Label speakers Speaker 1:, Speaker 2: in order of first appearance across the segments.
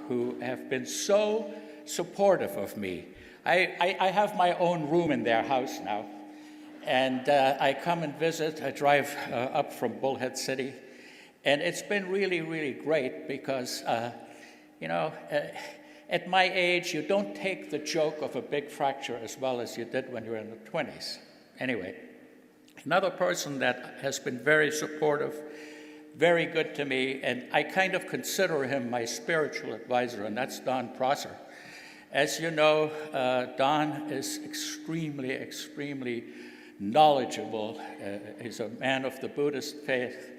Speaker 1: who have been so supportive of me. I have my own room in their house now, and I come and visit. I drive up from Bullhead City, and it's been really, really great because, at my age, you don't take the joke of a big fracture as well as you did when you were in the 20s. Anyway, another person that has been very supportive, very good to me, and I kind of consider him my spiritual advisor, and that's Don Prosser. As you know, Don is extremely, extremely knowledgeable. He's a man of the Buddhist faith,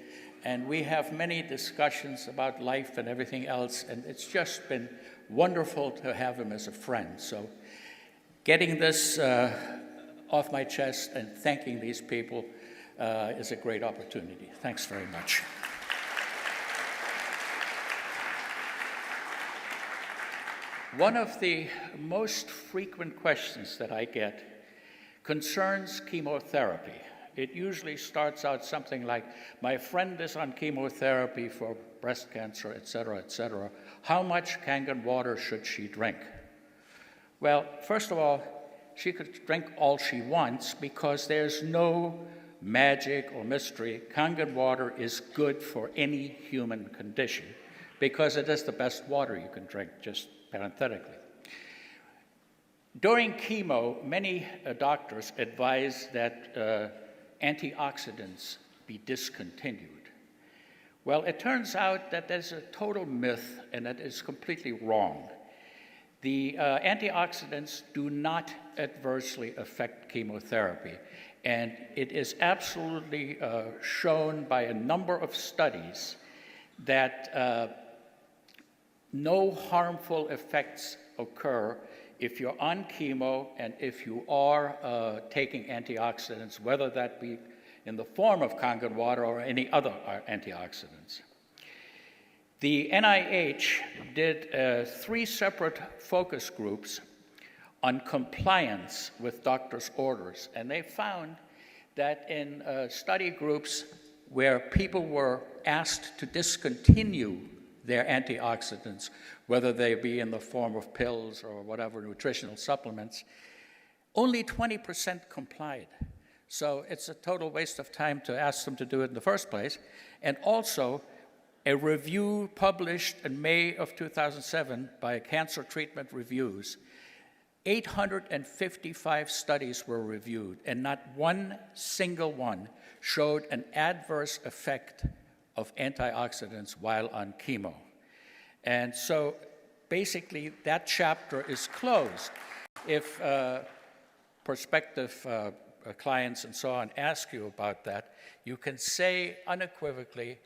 Speaker 1: and we have many discussions about life and everything else, and it's just been wonderful to have him as a friend. So getting this off my chest and thanking these people is a great opportunity. Thanks very much. One of the most frequent questions that I get concerns chemotherapy. It usually starts out something like, my friend is on chemotherapy for breast cancer, et cetera, how much Kangen water should she drink? Well, first of all, she could drink all she wants because there's no magic or mystery. Kangen water is good for any human condition because it is the best water you can drink, just parenthetically. During chemo, many doctors advise that antioxidants be discontinued. Well, it turns out that there's a total myth, and that is completely wrong. The antioxidants do not adversely affect chemotherapy, and it is absolutely shown by a number of studies that no harmful effects occur if you're on chemo and if you are taking antioxidants, whether that be in the form of Kangen water or any other antioxidants. The NIH did 3 separate focus groups on compliance with doctors' orders, and they found that in study groups where people were asked to discontinue their antioxidants, whether they be in the form of pills or whatever, nutritional supplements, only 20% complied. So it's a total waste of time to ask them to do it in the first place. And also, a review published in May of 2007 by Cancer Treatment Reviews, 855 studies were reviewed, and not one single one showed an adverse effect of antioxidants while on chemo. And so basically that chapter is closed. If prospective clients and so on ask you about that, you can say unequivocally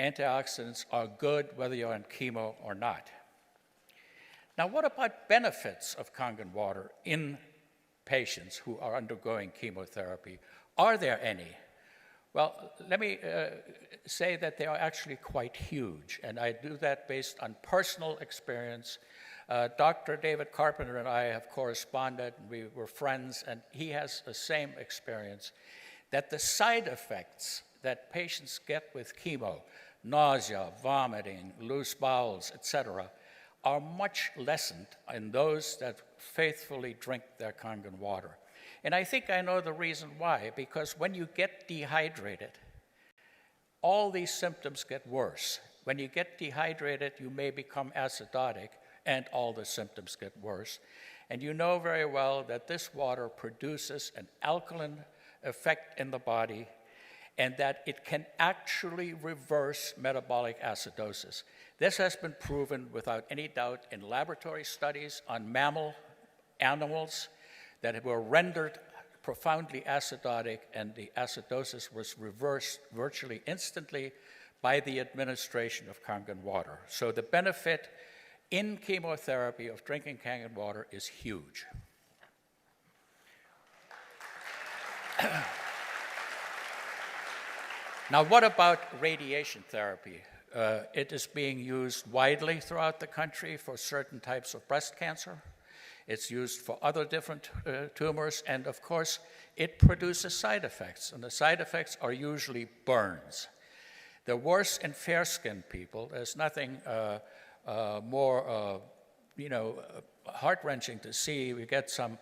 Speaker 1: antioxidants are good whether you're on chemo or not. Now, what about benefits of Kangen water in patients who are undergoing chemotherapy? Are there any? Well, let me say that they are actually quite huge, and I do that based on personal experience. Dr. David Carpenter and I have corresponded, and we were friends, and he has the same experience, that the side effects that patients get with chemo, nausea, vomiting, loose bowels, etc., are much lessened in those that faithfully drink their Kangen water. And I think I know the reason why, because when you get dehydrated, all these symptoms get worse. When you get dehydrated, you may become acidotic, and all the symptoms get worse. And you know very well that this water produces an alkaline effect in the body, and that it can actually reverse metabolic acidosis. This has been proven without any doubt in laboratory studies on mammal animals that were rendered profoundly acidotic, and the acidosis was reversed virtually instantly by the administration of Kangen water. So the benefit in chemotherapy of drinking Kangen water is huge. Now, what about radiation therapy? It is being used widely throughout the country for certain types of breast cancer. It's used for other different tumors, and of course, it produces side effects, and the side effects are usually burns. They're worse in fair-skinned people. There's nothing more, heart-wrenching to see. We get some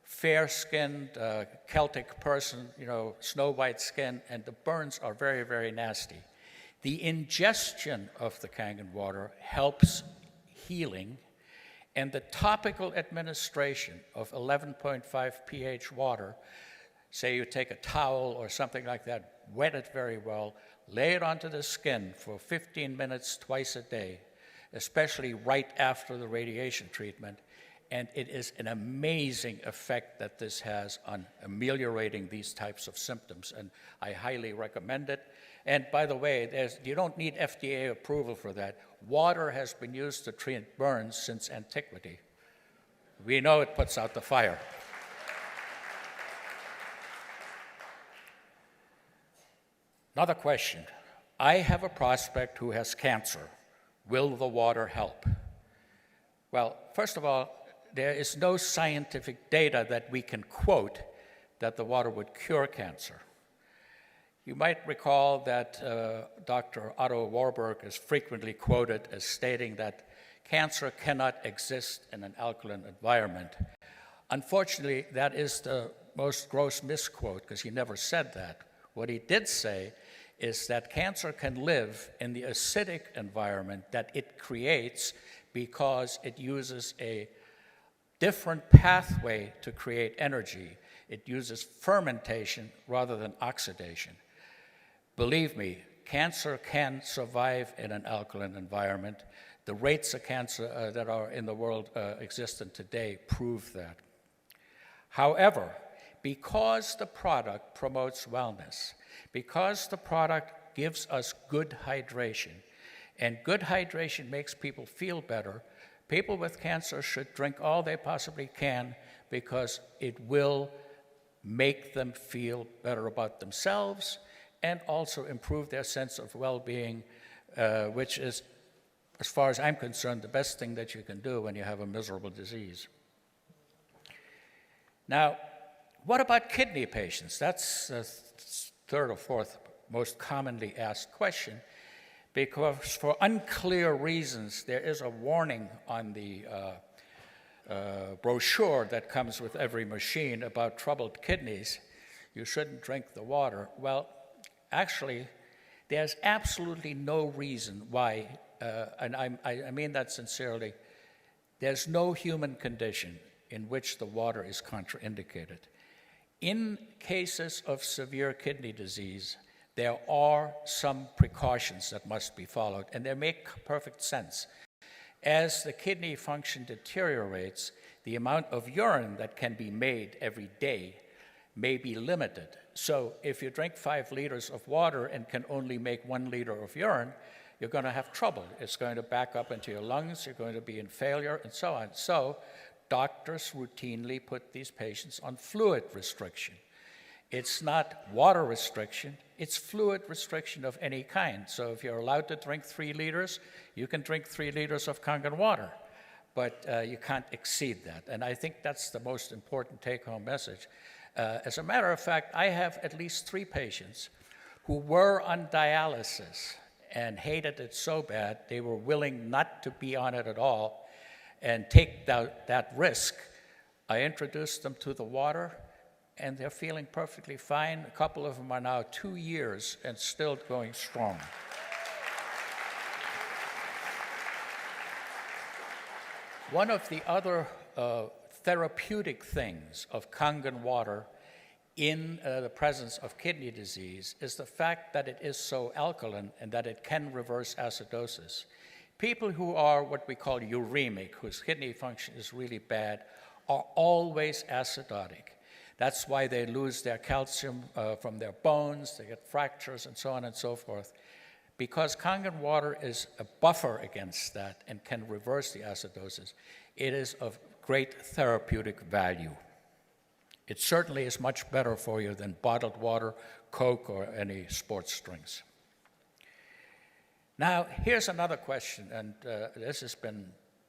Speaker 1: fair-skinned Celtic person, snow white skin, and the burns are very, very nasty. The ingestion of the Kangen water helps healing, and the topical administration of 11.5 pH water, say you take a towel or something like that, wet it very well, lay it onto the skin for 15 minutes twice a day, especially right after the radiation treatment, and it is an amazing effect that this has on ameliorating these types of symptoms, and I highly recommend it. And by the way, you don't need FDA approval for that. Water has been used to treat burns since antiquity. We know it puts out the fire. Another question. I have a prospect who has cancer. Will the water help? Well, first of all, there is no scientific data that we can quote that the water would cure cancer. You might recall that Dr. Otto Warburg is frequently quoted as stating that cancer cannot exist in an alkaline environment. Unfortunately, that is the most gross misquote, because he never said that. What he did say is that cancer can live in the acidic environment that it creates because it uses a different pathway to create energy. It uses fermentation rather than oxidation. Believe me, cancer can survive in an alkaline environment. The rates of cancer that are in the world existent today prove that. However, because the product promotes wellness, because the product gives us good hydration, and good hydration makes people feel better, people with cancer should drink all they possibly can, because it will make them feel better about themselves and also improve their sense of well-being, which is, as far as I'm concerned, the best thing that you can do when you have a miserable disease. Now, what about kidney patients? That's the third or fourth most commonly asked question, because for unclear reasons, there is a warning on the brochure that comes with every machine about troubled kidneys. You shouldn't drink the water. Well, actually, there's absolutely no reason why, and I mean that sincerely, there's no human condition in which the water is contraindicated. In cases of severe kidney disease, there are some precautions that must be followed, and they make perfect sense. As the kidney function deteriorates, the amount of urine that can be made every day may be limited. So if you drink 5 liters of water and can only make 1 liter of urine, you're going to have trouble. It's going to back up into your lungs, you're going to be in failure, and so on. So doctors routinely put these patients on fluid restriction. It's not water restriction, it's fluid restriction of any kind. So if you're allowed to drink 3 liters, you can drink 3 liters of Kangen water, but you can't exceed that. And I think that's the most important take-home message. As a matter of fact, I have at least 3 patients who were on dialysis and hated it so bad they were willing not to be on it at all and take that risk. I introduced them to the water, and they're feeling perfectly fine. A couple of them are now 2 years and still going strong. One of the other therapeutic things of Kangen water in the presence of kidney disease is the fact that it is so alkaline and that it can reverse acidosis. People who are what we call uremic, whose kidney function is really bad, are always acidotic. That's why they lose their calcium from their bones, they get fractures, and so on and so forth. Because Kangen water is a buffer against that and can reverse the acidosis, it is of great therapeutic value. It certainly is much better for you than bottled water, Coke, or any sports drinks. Now, here's another question, and this has been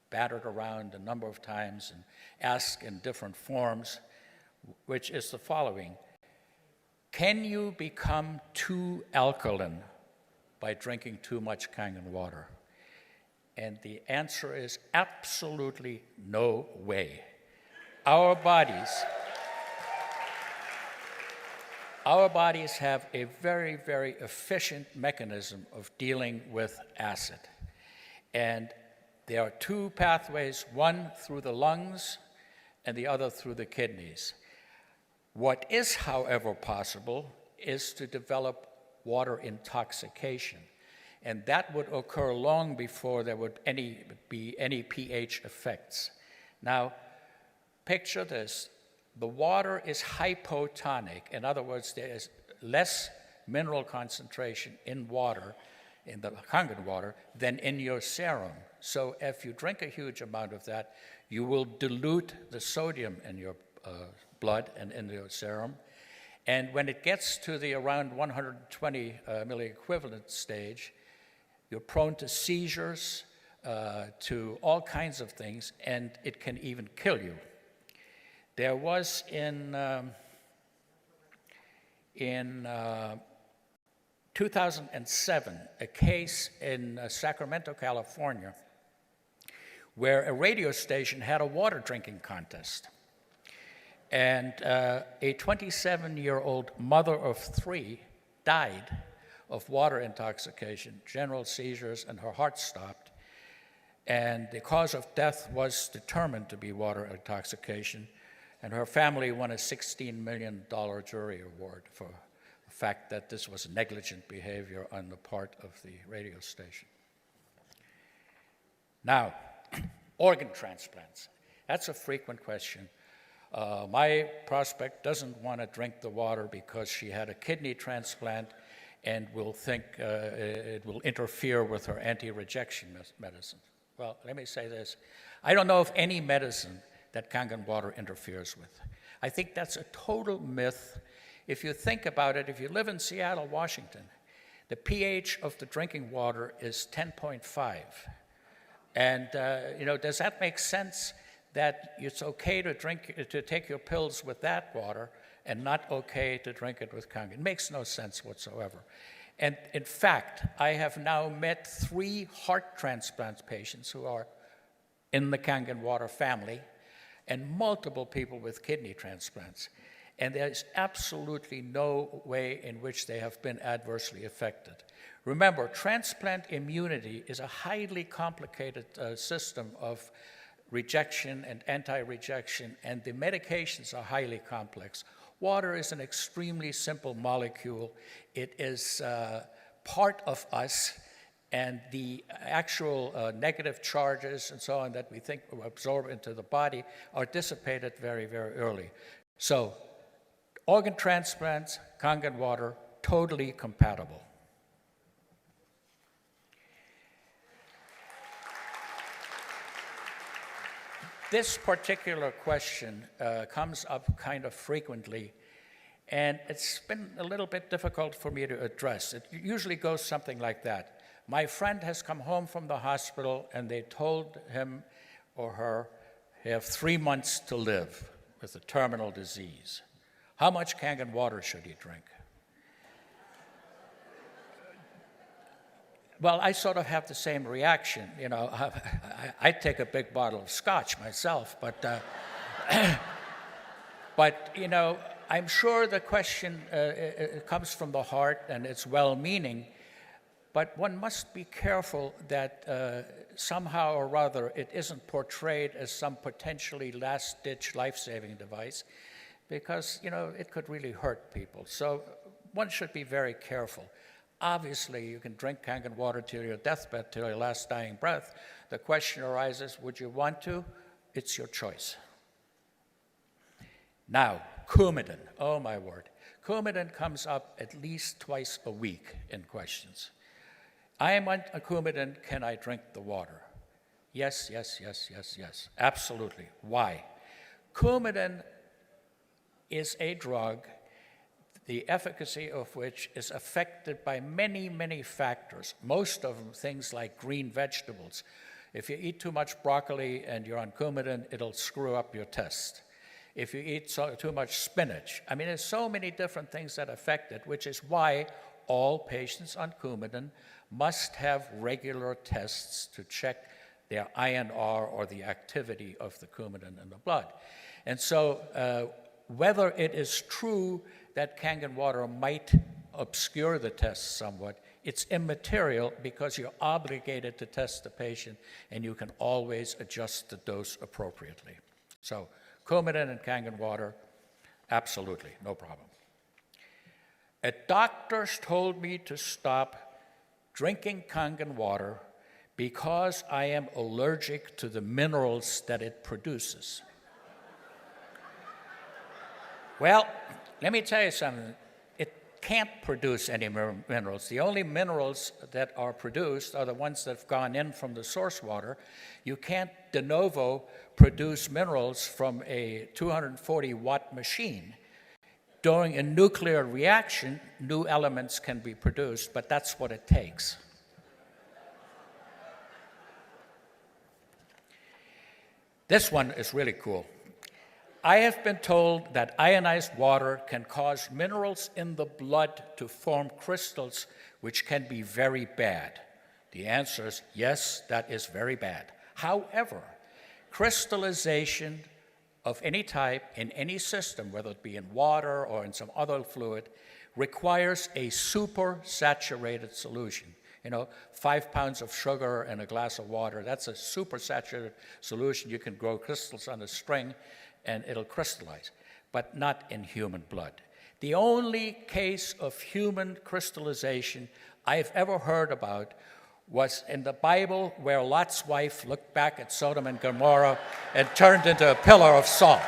Speaker 1: battered around a number of times and asked in different forms, which is the following. Can you become too alkaline by drinking too much Kangen water? And the answer is absolutely no way. Our bodies have a very, very efficient mechanism of dealing with acid. And there are two pathways, one through the lungs and the other through the kidneys. What is, however, possible is to develop water intoxication. And that would occur long before there would be any pH effects. Now, picture this. The water is hypotonic. In other words, there is less mineral concentration in water, in the Kangen water, than in your serum. So if you drink a huge amount of that, you will dilute the sodium in your blood and in your serum. And when it gets to the around 120 milliequivalent stage, you're prone to seizures, to all kinds of things, and it can even kill you. There was in 2007 a case in Sacramento, California, where a radio station had a water drinking contest. And a 27-year-old mother of 3 died of water intoxication, general seizures, and her heart stopped. And the cause of death was determined to be water intoxication, and her family won a $16 million jury award for the fact that this was negligent behavior on the part of the radio station. Now, organ transplants. That's a frequent question. My prospect doesn't want to drink the water because she had a kidney transplant and will think it will interfere with her anti-rejection medicine. Well, let me say this. I don't know of any medicine that Kangen water interferes with. I think that's a total myth. If you think about it, if you live in Seattle, Washington, the pH of the drinking water is 10.5. And does that make sense that it's okay to take your pills with that water and not okay to drink it with Kangen? It makes no sense whatsoever. And in fact, I have now met 3 heart transplant patients who are in the Kangen water family, and multiple people with kidney transplants. And there's absolutely no way in which they have been adversely affected. Remember, transplant immunity is a highly complicated system of rejection and anti-rejection, and the medications are highly complex. Water is an extremely simple molecule. It is part of us, and the actual negative charges and so on that we think will absorb into the body are dissipated very, very early. So, organ transplants, Kangen water, totally compatible. This particular question comes up kind of frequently, and it's been a little bit difficult for me to address. It usually goes something like that. My friend has come home from the hospital, and they told him or her they have 3 months to live with a terminal disease. How much Kangen water should he drink? Well, I sort of have the same reaction. You know, I take a big bottle of scotch myself, but you know, I'm sure the question it comes from the heart and it's well-meaning, but one must be careful that somehow or other it isn't portrayed as some potentially last-ditch life-saving device, because, you know, it could really hurt people. So one should be very careful. Obviously, you can drink Kangen water till your deathbed, till your last dying breath. The question arises, would you want to? It's your choice. Now, Coumadin, oh my word. Coumadin comes up at least twice a week in questions. I am on a Coumadin, can I drink the water? Yes, yes, yes, yes, yes, absolutely. Why? Coumadin is a drug the efficacy of which is affected by many, many factors, most of them things like green vegetables. If you eat too much broccoli and you're on Coumadin, it'll screw up your test. If you eat too much spinach, I mean, there's so many different things that affect it, which is why all patients on Coumadin must have regular tests to check their INR or the activity of the Coumadin in the blood. And so whether it is true that Kangen water might obscure the test somewhat, it's immaterial because you're obligated to test the patient and you can always adjust the dose appropriately. So Coumadin and Kangen water, absolutely, no problem. A doctor told me to stop drinking Kangen water because I am allergic to the minerals that it produces. Well, let me tell you something. It can't produce any minerals. The only minerals that are produced are the ones that have gone in from the source water. You can't de novo produce minerals from a 240-watt machine. During a nuclear reaction, new elements can be produced, but that's what it takes. This one is really cool. I have been told that ionized water can cause minerals in the blood to form crystals, which can be very bad. The answer is yes, that is very bad. However, crystallization of any type in any system, whether it be in water or in some other fluid, requires a supersaturated solution. 5 pounds of sugar in a glass of water, that's a supersaturated solution. You can grow crystals on a string and it'll crystallize, but not in human blood. The only case of human crystallization I've ever heard about was in the Bible, where Lot's wife looked back at Sodom and Gomorrah and turned into a pillar of salt.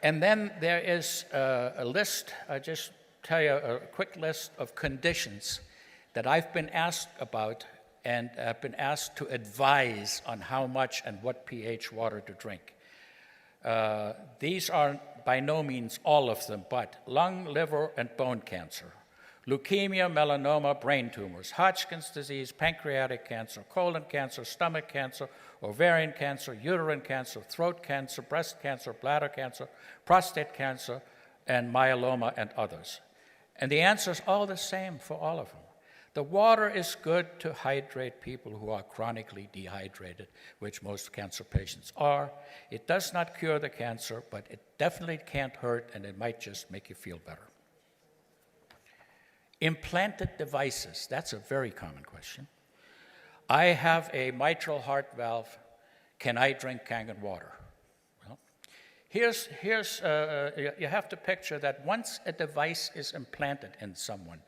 Speaker 1: And then there is a list, I just tell you a quick list of conditions that I've been asked about and have been asked to advise on how much and what pH water to drink. These are by no means all of them, but lung, liver, and bone cancer, leukemia, melanoma, brain tumors, Hodgkin's disease, pancreatic cancer, colon cancer, stomach cancer, ovarian cancer, uterine cancer, throat cancer, breast cancer, bladder cancer, prostate cancer, and myeloma, and others. And the answer is all the same for all of them. The water is good to hydrate people who are chronically dehydrated, which most cancer patients are. It does not cure the cancer, but it definitely can't hurt, and it might just make you feel better. Implanted devices, that's a very common question. I have a mitral heart valve. Can I drink Kangen water? Well, you have to picture that once a device is implanted in someone,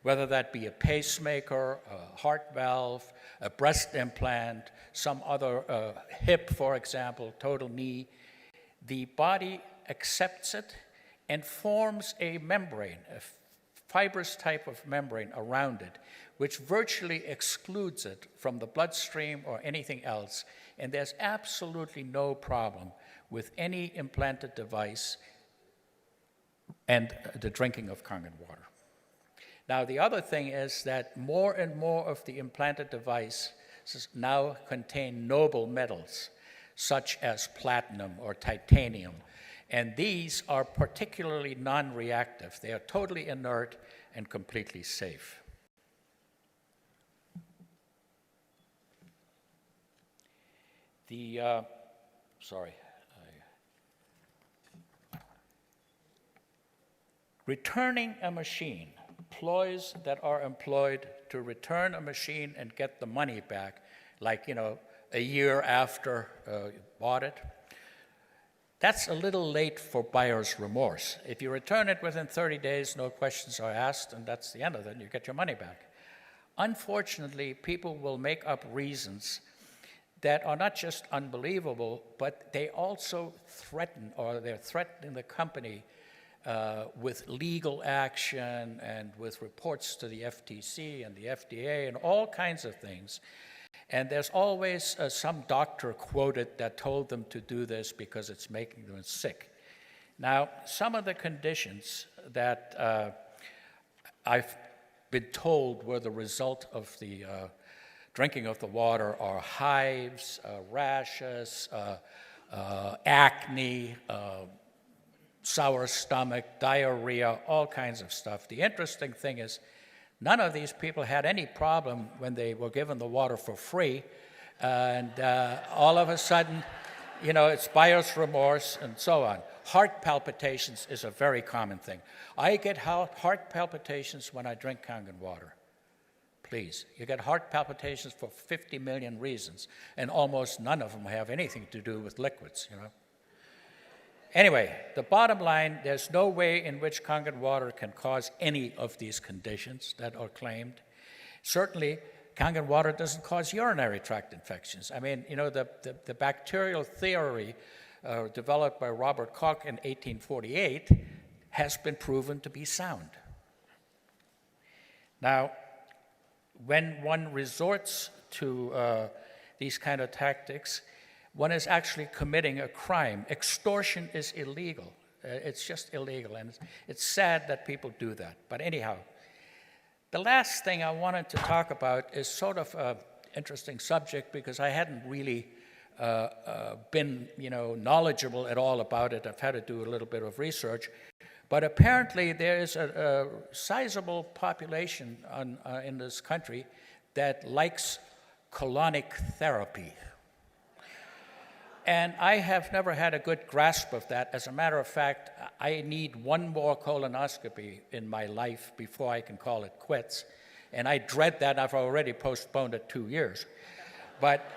Speaker 1: whether that be a pacemaker, a heart valve, a breast implant, some other hip, for example, total knee, the body accepts it and forms a membrane, a fibrous type of membrane around it, which virtually excludes it from the bloodstream or anything else. And there's absolutely no problem with any implanted device and the drinking of Kangen water. Now, the other thing is that more and more of the implanted devices now contain noble metals, such as platinum or titanium, and these are particularly non-reactive. They are totally inert and completely safe. Returning a machine, ploys that are employed to return a machine and get the money back, like, a year after you bought it, that's a little late for buyer's remorse. If you return it within 30 days, no questions are asked, and that's the end of it, you get your money back. Unfortunately, people will make up reasons that are not just unbelievable, but they also threaten, or they're threatening the company with legal action and with reports to the FTC and the FDA and all kinds of things. And there's always some doctor quoted that told them to do this because it's making them sick. Now, some of the conditions that I've been told were the result of the drinking of the water are hives, rashes, acne, sour stomach, diarrhea, all kinds of stuff. The interesting thing is none of these people had any problem when they were given the water for free, and all of a sudden, it's buyer's remorse and so on. Heart palpitations is a very common thing. I get heart palpitations when I drink Kangen water. Please, you get heart palpitations for 50 million reasons, and almost none of them have anything to do with liquids, Anyway, the bottom line, there's no way in which Kangen water can cause any of these conditions that are claimed. Certainly, Kangen water doesn't cause urinary tract infections. I mean, the bacterial theory developed by Robert Koch in 1848 has been proven to be sound. Now, when one resorts to these kind of tactics, one is actually committing a crime. Extortion is illegal. It's just illegal, and it's sad that people do that. But anyhow, the last thing I wanted to talk about is sort of an interesting subject because I hadn't really been, knowledgeable at all about it. I've had to do a little bit of research. But apparently there is a sizable population in this country that likes colonic therapy. And I have never had a good grasp of that. As a matter of fact, I need one more colonoscopy in my life before I can call it quits. And I dread that. I've already postponed it 2 years. But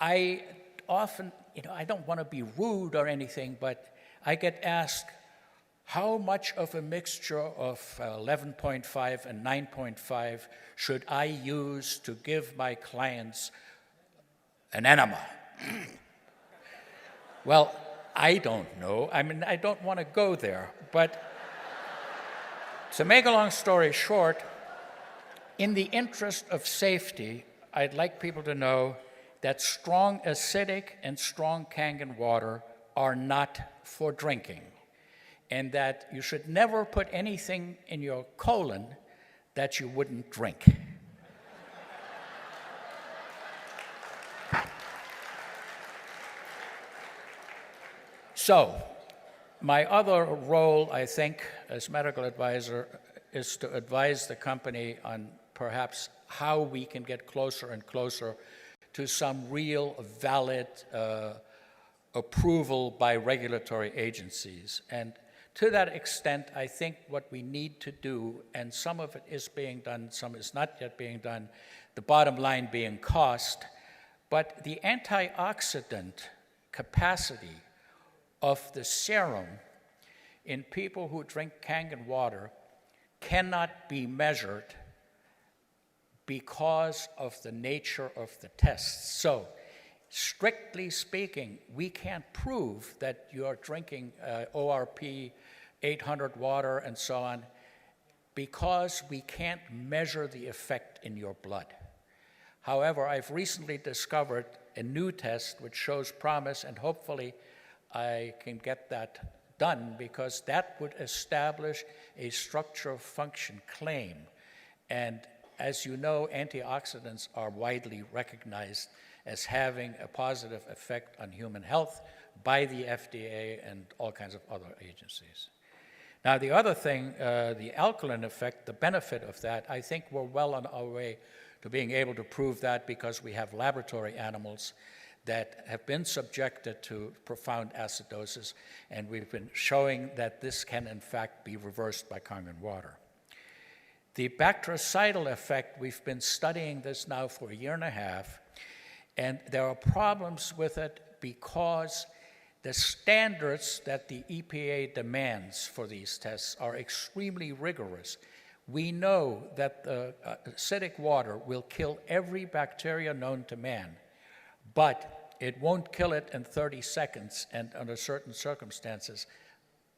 Speaker 1: I often, I don't want to be rude or anything, but I get asked, how much of a mixture of 11.5 and 9.5 should I use to give my clients an enema? Well, I don't know. I mean, I don't want to go there. But to make a long story short, in the interest of safety, I'd like people to know that strong acidic and strong Kangen water are not for drinking, and that you should never put anything in your colon that you wouldn't drink. So, my other role, I think, as medical advisor, is to advise the company on perhaps how we can get closer and closer to some real valid approval by regulatory agencies. And to that extent, I think what we need to do, and some of it is being done, some is not yet being done, the bottom line being cost, but the antioxidant capacity of the serum in people who drink Kangen water cannot be measured because of the nature of the tests. So, strictly speaking, we can't prove that you're drinking ORP 800 water and so on because we can't measure the effect in your blood. However, I've recently discovered a new test which shows promise, and hopefully I can get that done because that would establish a structure function claim. And as you know, antioxidants are widely recognized as having a positive effect on human health by the FDA and all kinds of other agencies. Now, the other thing, the alkaline effect, the benefit of that, I think we're well on our way to being able to prove that because we have laboratory animals that have been subjected to profound acidosis, and we've been showing that this can, in fact, be reversed by Kangen water. The bactericidal effect, we've been studying this now for 1.5 years, and there are problems with it because the standards that the EPA demands for these tests are extremely rigorous. We know that the acidic water will kill every bacteria known to man, but it won't kill it in 30 seconds and under certain circumstances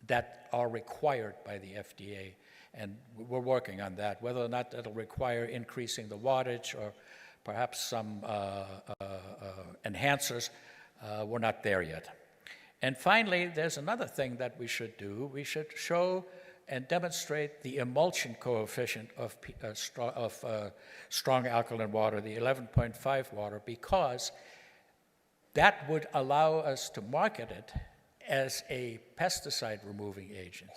Speaker 1: that are required by the FDA. And we're working on that, whether or not that'll require increasing the wattage or perhaps some enhancers, we're not there yet. And finally, there's another thing that we should do. We should show and demonstrate the emulsion coefficient of strong alkaline water, the 11.5 water, because that would allow us to market it as a pesticide removing agent.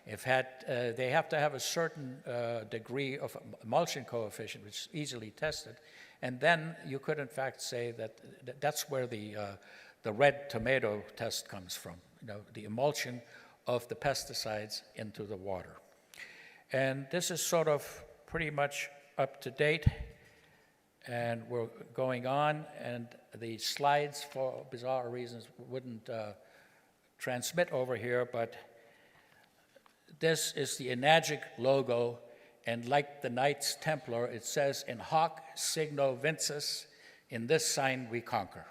Speaker 1: They have to have a certain degree of emulsion coefficient, which is easily tested, and then you could in fact say that that's where the red tomato test comes from, the emulsion of the pesticides into the water. And this is sort of pretty much up to date, and we're going on, and the slides, for bizarre reasons, wouldn't transmit over here, but this is the Enagic logo, and like the Knights Templar, it says, "In hoc signo vinces," in this sign we conquer.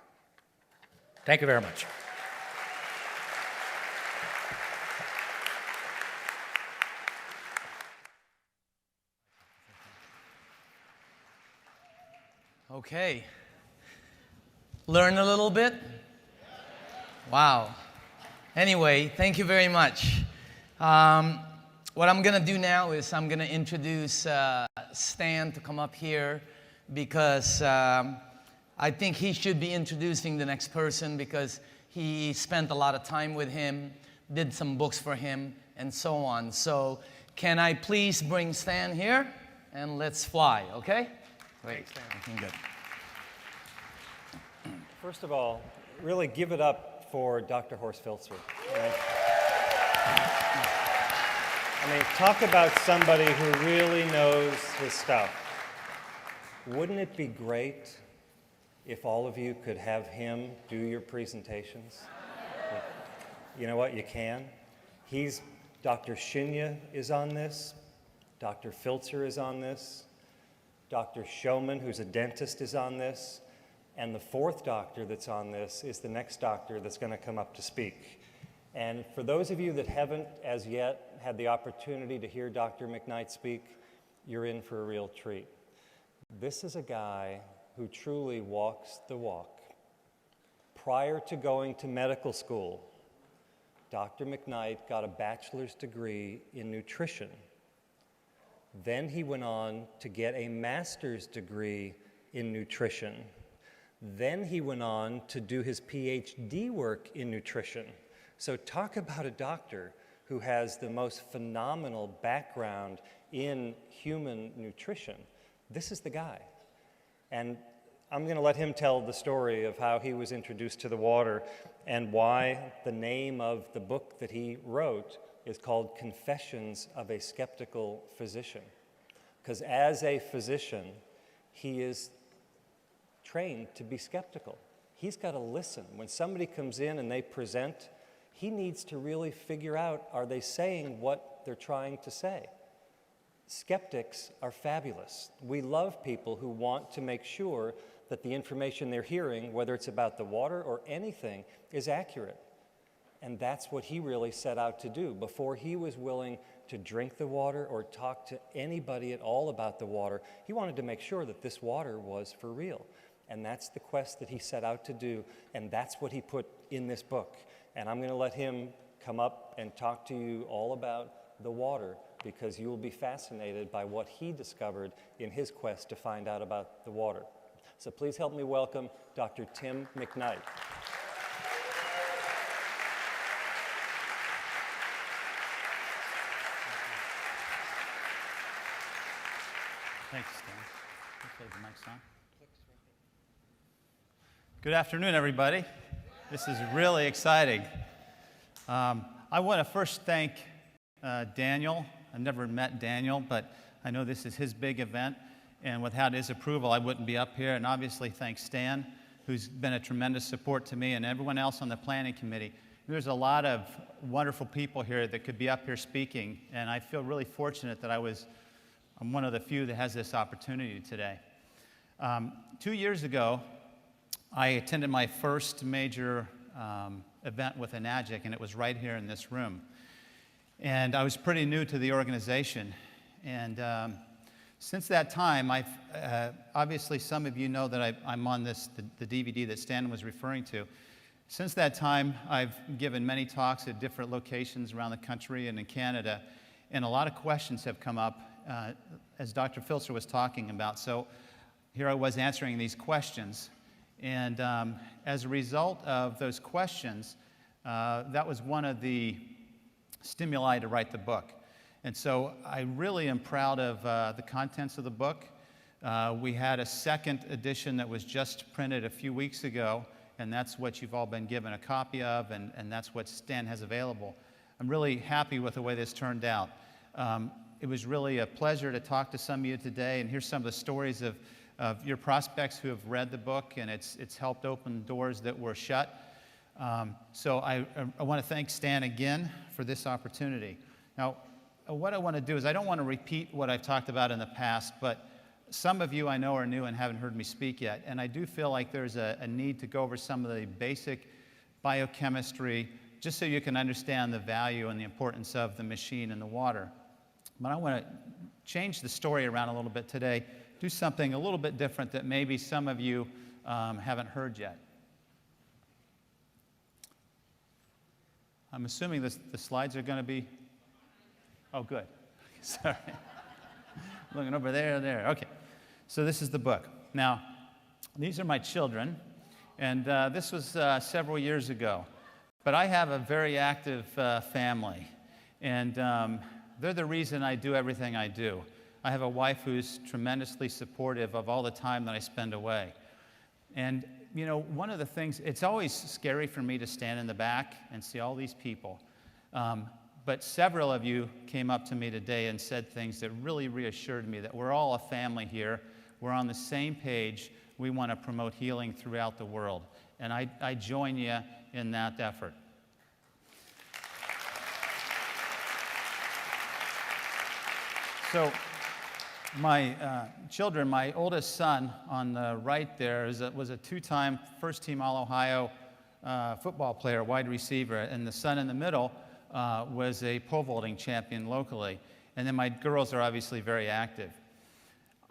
Speaker 1: Thank you very much.
Speaker 2: Okay. Learn a little bit? Wow. Anyway, thank you very much. What I'm going to do now is I'm going to introduce Stan to come up here, because I think he should be introducing the next person, because he spent a lot of time with him, did some books for him, and so on. So can I please bring Stan here, and let's fly, okay? Great. Looking good.
Speaker 3: First of all, really give it up for Dr. Hortz Filtzer. I mean, talk about somebody who really knows his stuff. Wouldn't it be great if all of you could have him do your presentations? You know what, you can. Dr. Shinya is on this, Dr. Filtzer is on this, Dr. Showman, who's a dentist, is on this, and the fourth doctor that's on this is the next doctor that's going to come up to speak. And for those of you that haven't as yet had the opportunity to hear Dr. McKnight speak, you're in for a real treat. This is a guy who truly walks the walk. Prior to going to medical school, Dr. McKnight got a bachelor's degree in nutrition. Then he went on to get a master's degree in nutrition. Then he went on to do his PhD work in nutrition. So talk about a doctor who has the most phenomenal background in human nutrition. This is the guy. And I'm going to let him tell the story of how he was introduced to the water and why the name of the book that he wrote is called Confessions of a Skeptical Physician. Because as a physician, he is trained to be skeptical. He's got to listen. When somebody comes in and they present, he needs to really figure out, are they saying what they're trying to say? Skeptics are fabulous. We love people who want to make sure that the information they're hearing, whether it's about the water or anything, is accurate. And that's what he really set out to do. Before he was willing to drink the water or talk to anybody at all about the water, he wanted to make sure that this water was for real. And that's the quest that he set out to do, and that's what he put in this book. And I'm going to let him come up and talk to you all about the water, because you will be fascinated by what he discovered in his quest to find out about the water. So please help me welcome Dr. Tim McKnight.
Speaker 4: Thanks, Stan. Okay, the mic's on. Good afternoon, everybody. This is really exciting. I want to first thank Daniel. I've never met Daniel, but I know this is his big event, and without his approval, I wouldn't be up here. And obviously, thanks Stan, who's been a tremendous support to me, and everyone else on the planning committee. There's a lot of wonderful people here that could be up here speaking, and I feel really fortunate that I'm one of the few that has this opportunity today. 2 years ago, I attended my first major event with Enagic, and it was right here in this room. And I was pretty new to the organization. And since that time, obviously some of you know that I'm on the DVD that Stan was referring to. Since that time, I've given many talks at different locations around the country and in Canada, and a lot of questions have come up as Dr. Filtzer was talking about. So here I was answering these questions. And as a result of those questions, that was one of the stimuli to write the book. And so I really am proud of the contents of the book. We had a second edition that was just printed a few weeks ago, and that's what you've all been given a copy of, and that's what Stan has available. I'm really happy with the way this turned out. It was really a pleasure to talk to some of you today and hear some of the stories of your prospects who have read the book, and it's helped open doors that were shut. So I want to thank Stan again for this opportunity. Now, what I want to do is I don't want to repeat what I've talked about in the past, but some of you I know are new and haven't heard me speak yet, and I do feel like there's a need to go over some of the basic biochemistry just so you can understand the value and the importance of the machine and the water. But I want to change the story around a little bit today, do something a little bit different that maybe some of you haven't heard yet. I'm assuming the slides are going to be, oh, good. Sorry. Looking over there. Okay. So this is the book. Now, these are my children, and this was several years ago. But I have a very active family, and they're the reason I do everything I do. I have a wife who's tremendously supportive of all the time that I spend away. And, you know, one of the things, it's always scary for me to stand in the back and see all these people. But several of you came up to me today and said things that really reassured me that we're all a family here. We're on the same page. We want to promote healing throughout the world. And I join you in that effort. So my children, my oldest son on the right there was a two-time first-team All-Ohio football player, wide receiver, and the son in the middle was a pole vaulting champion locally. And then my girls are obviously very active.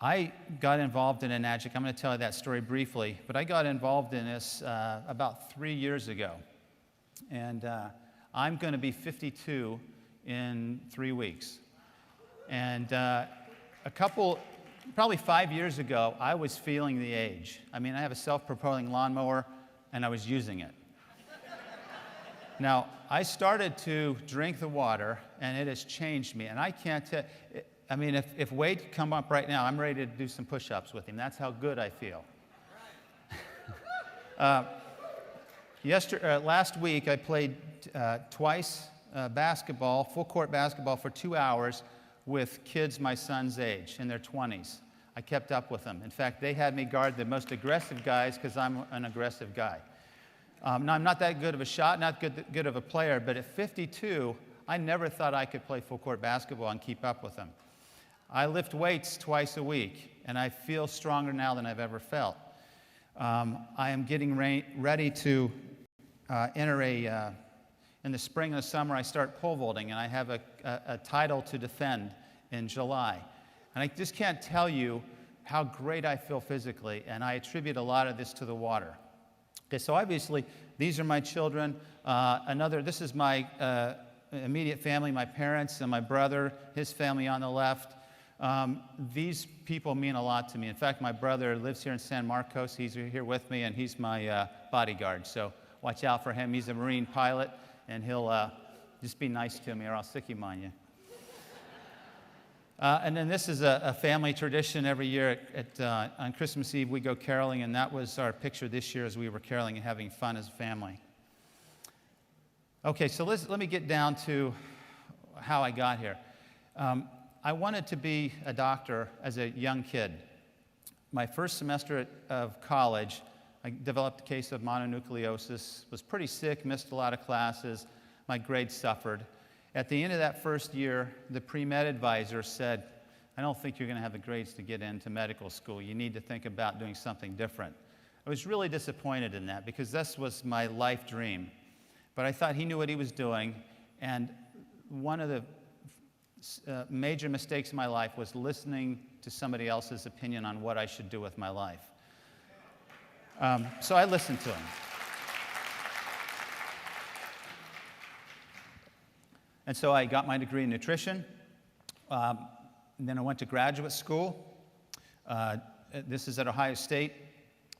Speaker 4: I got involved in an I'm going to tell you that story briefly, but I got involved in this about 3 years ago. And I'm going to be 52 in 3 weeks. And probably 5 years ago, I was feeling the age. I mean, I have a self-propelling lawnmower, and I was using it. Now, I started to drink the water, and it has changed me. And I can't tell, I mean, if Wade could come up right now, I'm ready to do some push-ups with him. That's how good I feel. Last week, I played twice basketball, full-court basketball for 2 hours with kids my son's age, in their 20s. I kept up with them. In fact, they had me guard the most aggressive guys because I'm an aggressive guy. Now, I'm not that good of a shot, not good of a player, but at 52, I never thought I could play full-court basketball and keep up with them. I lift weights twice a week, and I feel stronger now than I've ever felt. I am getting ready to enter in the spring and the summer, I start pole vaulting, and I have a title to defend in July. And I just can't tell you how great I feel physically, and I attribute a lot of this to the water. Okay, so obviously, these are my children. This is my immediate family, my parents and my brother, his family on the left. These people mean a lot to me. In fact, my brother lives here in San Marcos. He's here with me, and he's my bodyguard. So watch out for him. He's a Marine pilot, and he'll just be nice to me, or I'll sick him on you. And then this is a family tradition. Every year on Christmas Eve, we go caroling, and that was our picture this year as we were caroling and having fun as a family. Okay, so let me get down to how I got here. I wanted to be a doctor as a young kid. My first semester of college, I developed a case of mononucleosis, was pretty sick, missed a lot of classes, my grades suffered. At the end of that first year, the pre-med advisor said, I don't think you're going to have the grades to get into medical school. You need to think about doing something different. I was really disappointed in that because this was my life dream. But I thought he knew what he was doing, and one of the major mistakes in my life was listening to somebody else's opinion on what I should do with my life. So I listened to him. And so I got my degree in nutrition. And then I went to graduate school. This is at Ohio State.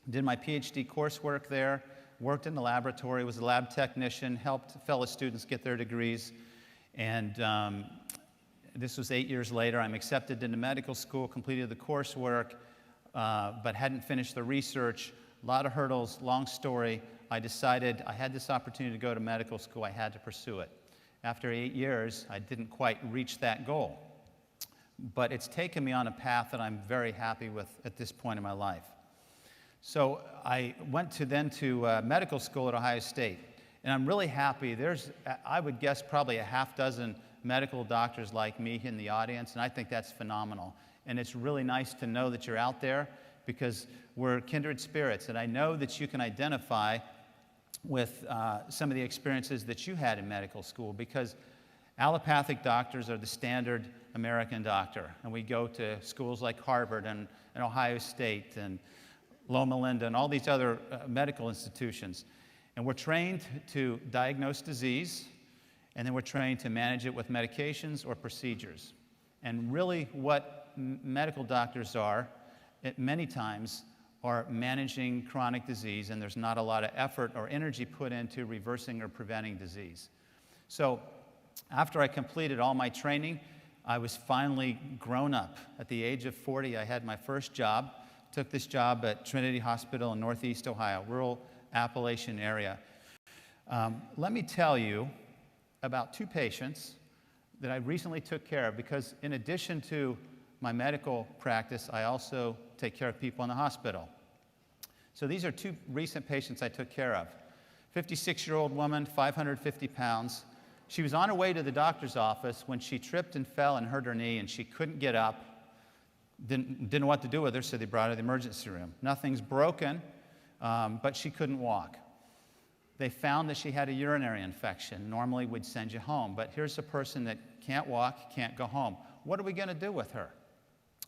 Speaker 4: did my PhD coursework there, worked in the laboratory, was a lab technician, helped fellow students get their degrees, and this was 8 years later. I'm accepted into medical school, completed the coursework, but hadn't finished the research. A lot of hurdles, long story. I decided I had this opportunity to go to medical school. I had to pursue it. After 8 years, I didn't quite reach that goal. But it's taken me on a path that I'm very happy with at this point in my life. So I went to medical school at Ohio State. And I'm really happy. There's, I would guess, probably a half dozen medical doctors like me in the audience, and I think that's phenomenal. And it's really nice to know that you're out there, because we're kindred spirits, and I know that you can identify with some of the experiences that you had in medical school, because allopathic doctors are the standard American doctor, and we go to schools like Harvard and Ohio State and Loma Linda and all these other medical institutions, and we're trained to diagnose disease, and then we're trained to manage it with medications or procedures. And really what medical doctors are, many times, are managing chronic disease, and there's not a lot of effort or energy put into reversing or preventing disease. So after I completed all my training, I was finally grown up. At the age of 40, I had my first job. Took this job at Trinity Hospital in Northeast Ohio, rural Appalachian area. Let me tell you about 2 patients that I recently took care of, because in addition to my medical practice, I also take care of people in the hospital. So these are 2 recent patients I took care of. 56-year-old woman, 550 pounds. She was on her way to the doctor's office when she tripped and fell and hurt her knee, and she couldn't get up. Didn't know what to do with her, so they brought her to the emergency room. Nothing's broken, but she couldn't walk. They found that she had a urinary infection. Normally, we'd send you home, but here's a person that can't walk, can't go home. What are we going to do with her?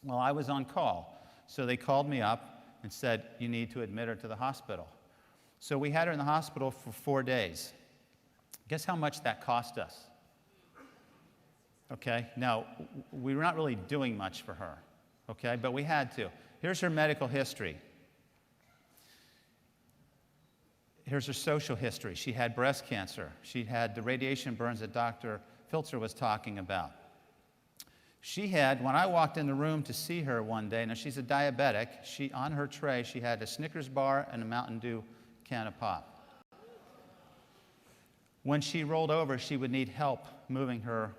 Speaker 4: Well, I was on call, so they called me up and said, you need to admit her to the hospital. So we had her in the hospital for 4 days. Guess how much that cost us? Okay, now, we were not really doing much for her, okay, but we had to. Here's her medical history. Here's her social history. She had breast cancer. She had the radiation burns that Dr. Filtzer was talking about. She had, when I walked in the room to see her one day, now she's a diabetic, on her tray she had a Snickers bar and a Mountain Dew can of pop. When she rolled over, she would need help moving her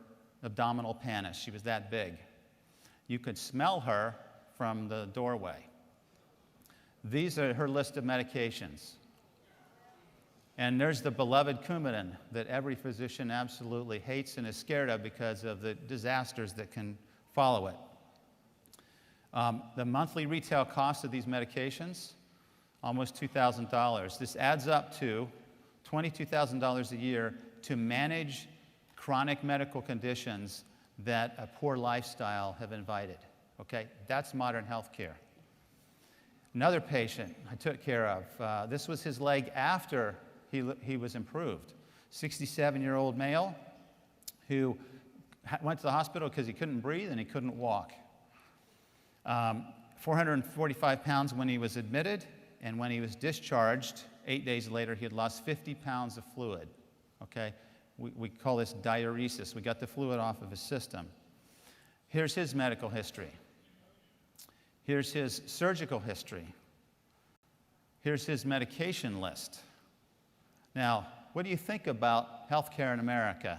Speaker 4: abdominal pannus. She was that big. You could smell her from the doorway. These are her list of medications. And there's the beloved Coumadin that every physician absolutely hates and is scared of because of the disasters that can follow it. The monthly retail cost of these medications, almost $2,000. This adds up to $22,000 a year to manage chronic medical conditions that a poor lifestyle have invited. Okay, that's modern health care. Another patient I took care of, this was his leg after he was improved. 67-year-old male who went to the hospital because he couldn't breathe and he couldn't walk. 445 pounds when he was admitted, and when he was discharged, 8 days later, he had lost 50 pounds of fluid. Okay? We call this diuresis. We got the fluid off of his system. Here's his medical history. Here's his surgical history. Here's his medication list. Now, what do you think about healthcare in America?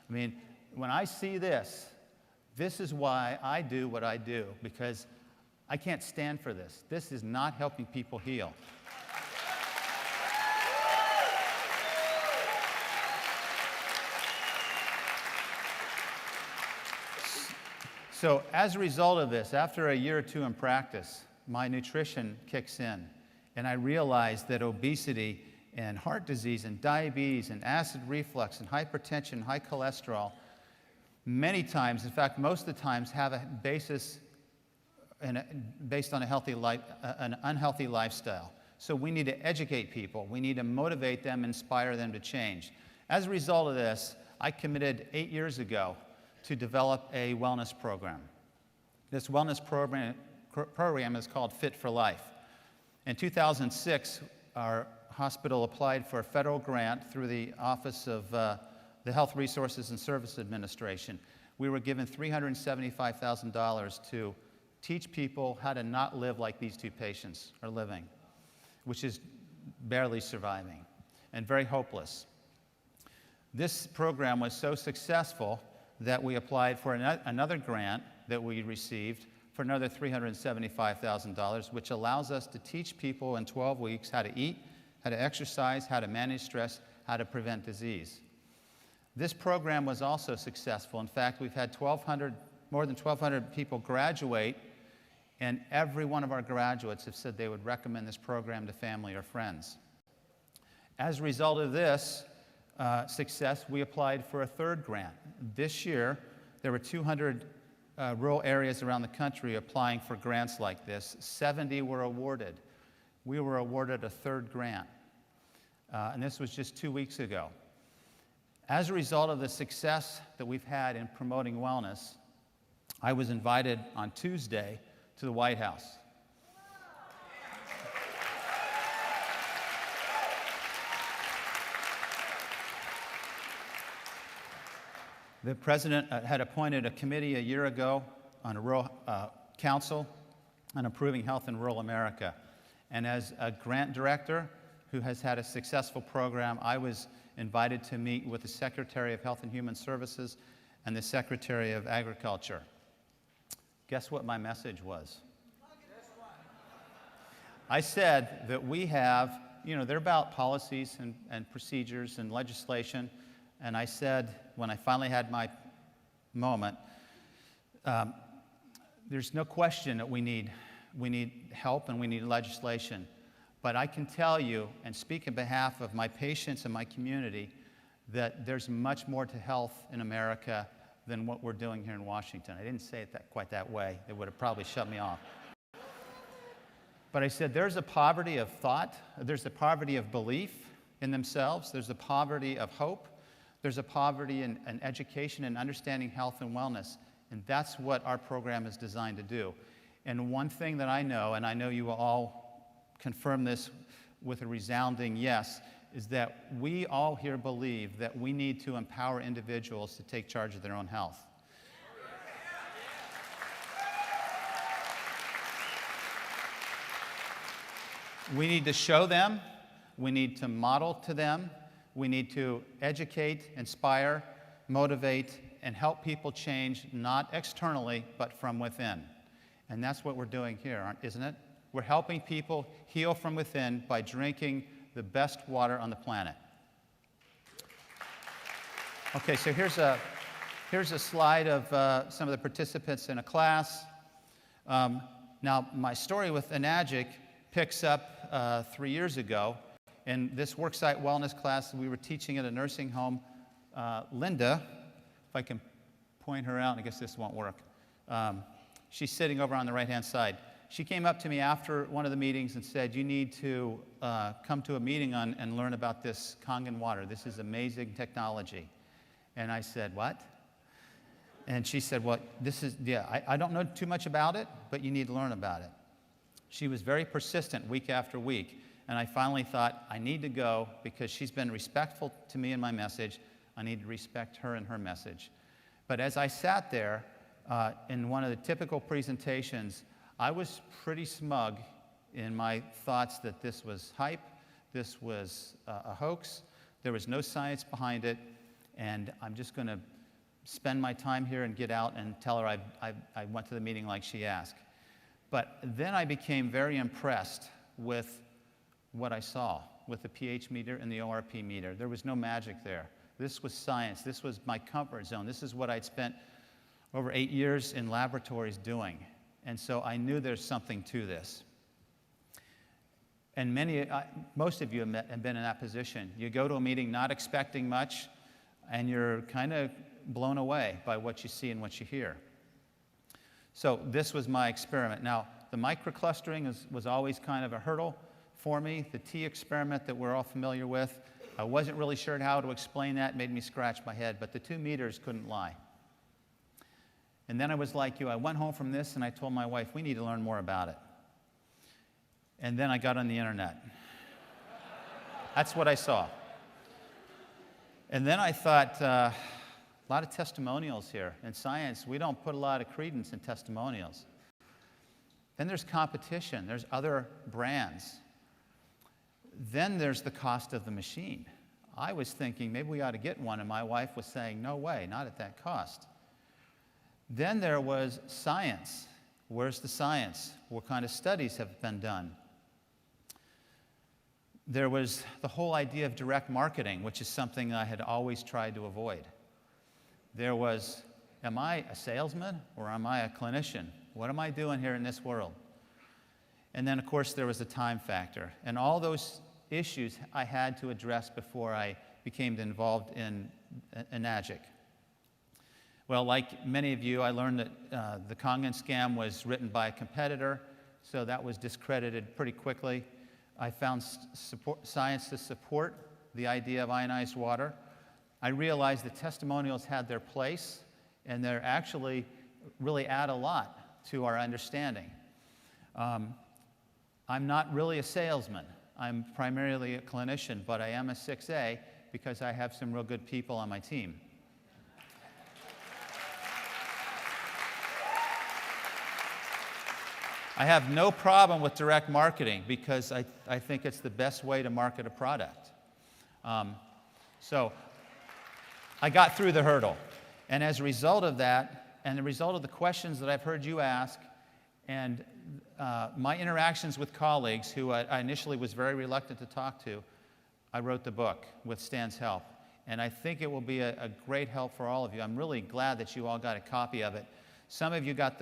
Speaker 4: I mean, when I see this, this is why I do what I do, because I can't stand for this. This is not helping people heal. So as a result of this, after a year or 2 in practice, my nutrition kicks in, and I realize that obesity and heart disease and diabetes and acid reflux and hypertension, high cholesterol, many times, in fact, most of the times, have a basis based on an unhealthy lifestyle. So we need to educate people. We need to motivate them, inspire them to change. As a result of this, I committed 8 years ago to develop a wellness program. This wellness program is called Fit for Life. In 2006, our hospital applied for a federal grant through the Office of the Health Resources and Service Administration. We were given $375,000 to teach people how to not live like these two patients are living, which is barely surviving and very hopeless. This program was so successful that we applied for another grant that we received for another $375,000, which allows us to teach people in 12 weeks how to eat, how to exercise, how to manage stress, how to prevent disease. This program was also successful. In fact, we've had more than 1,200 people graduate, and every one of our graduates have said they would recommend this program to family or friends. As a result of this success, we applied for a third grant. This year, there were 200 rural areas around the country applying for grants like this. 70 were awarded. We were awarded a third grant, and this was just 2 weeks ago. As a result of the success that we've had in promoting wellness, I was invited on Tuesday to the White House. The president had appointed a committee a year ago on a rural council on improving health in rural America. And as a grant director who has had a successful program, I was invited to meet with the Secretary of Health and Human Services and the Secretary of Agriculture. Guess what my message was? I said that we have, they're about policies and procedures and legislation. And I said, when I finally had my moment, there's no question that we need help and we need legislation. But I can tell you and speak on behalf of my patients and my community that there's much more to health in America than what we're doing here in Washington. I didn't say it quite that way. They would have probably shut me off. But I said there's a poverty of thought, there's a poverty of belief in themselves, there's a poverty of hope, there's a poverty in education and understanding health and wellness, and that's what our program is designed to do. And one thing that I know, and I know you will all confirm this with a resounding yes, is that we all here believe that we need to empower individuals to take charge of their own health. We need to show them, we need to model to them, we need to educate, inspire, motivate, and help people change, not externally, but from within. And that's what we're doing here, isn't it? We're helping people heal from within by drinking the best water on the planet. Okay, so here's a slide of some of the participants in a class. Now, my story with Enagic picks up 3 years ago. In this worksite wellness class we were teaching at a nursing home, Linda, if I can point her out, I guess this won't work. She's sitting over on the right-hand side. She came up to me after one of the meetings and said, you need to come to a meeting and learn about this Kangen Water. This is amazing technology. And I said, what? And she said, well, I don't know too much about it, but you need to learn about it. She was very persistent week after week. And I finally thought, I need to go because she's been respectful to me and my message. I need to respect her and her message. But as I sat there in one of the typical presentations, I was pretty smug in my thoughts that this was hype, this was a hoax, there was no science behind it, and I'm just going to spend my time here and get out and tell her I went to the meeting like she asked. But then I became very impressed with what I saw with the pH meter and the ORP meter. There was no magic there. This was science. This was my comfort zone. This is what I'd spent over 8 years in laboratories doing. And so I knew there's something to this. And most of you have been in that position. You go to a meeting not expecting much, and you're kind of blown away by what you see and what you hear. So this was my experiment. Now, the microclustering was always kind of a hurdle for me. The T experiment that we're all familiar with, I wasn't really sure how to explain that. It made me scratch my head, but the 2 meters couldn't lie. And then I was like you. I went home from this and I told my wife, we need to learn more about it. And then I got on the internet. That's what I saw. And then I thought, a lot of testimonials here. In science, we don't put a lot of credence in testimonials. Then there's competition. There's other brands. Then there's the cost of the machine. I was thinking maybe we ought to get one, and my wife was saying, no way, not at that cost. Then there was science. Where's the science? What kind of studies have been done? There was the whole idea of direct marketing, which is something I had always tried to avoid. There was, am I a salesman or am I a clinician? What am I doing here in this world? And then, of course, there was the time factor. And all those issues I had to address before I became involved in Enagic. Well, like many of you, I learned that the Kangen scam was written by a competitor, so that was discredited pretty quickly. I found science to support the idea of ionized water. I realized that testimonials had their place, and they're actually really add a lot to our understanding. I'm not really a salesman. I'm primarily a clinician, but I am a 6A because I have some real good people on my team. I have no problem with direct marketing because I think it's the best way to market a product. So I got through the hurdle. And as a result of that, and the result of the questions that I've heard you ask, and my interactions with colleagues who I initially was very reluctant to talk to, I wrote the book with Stan's help. And I think it will be a great help for all of you. I'm really glad that you all got a copy of it. Some of you got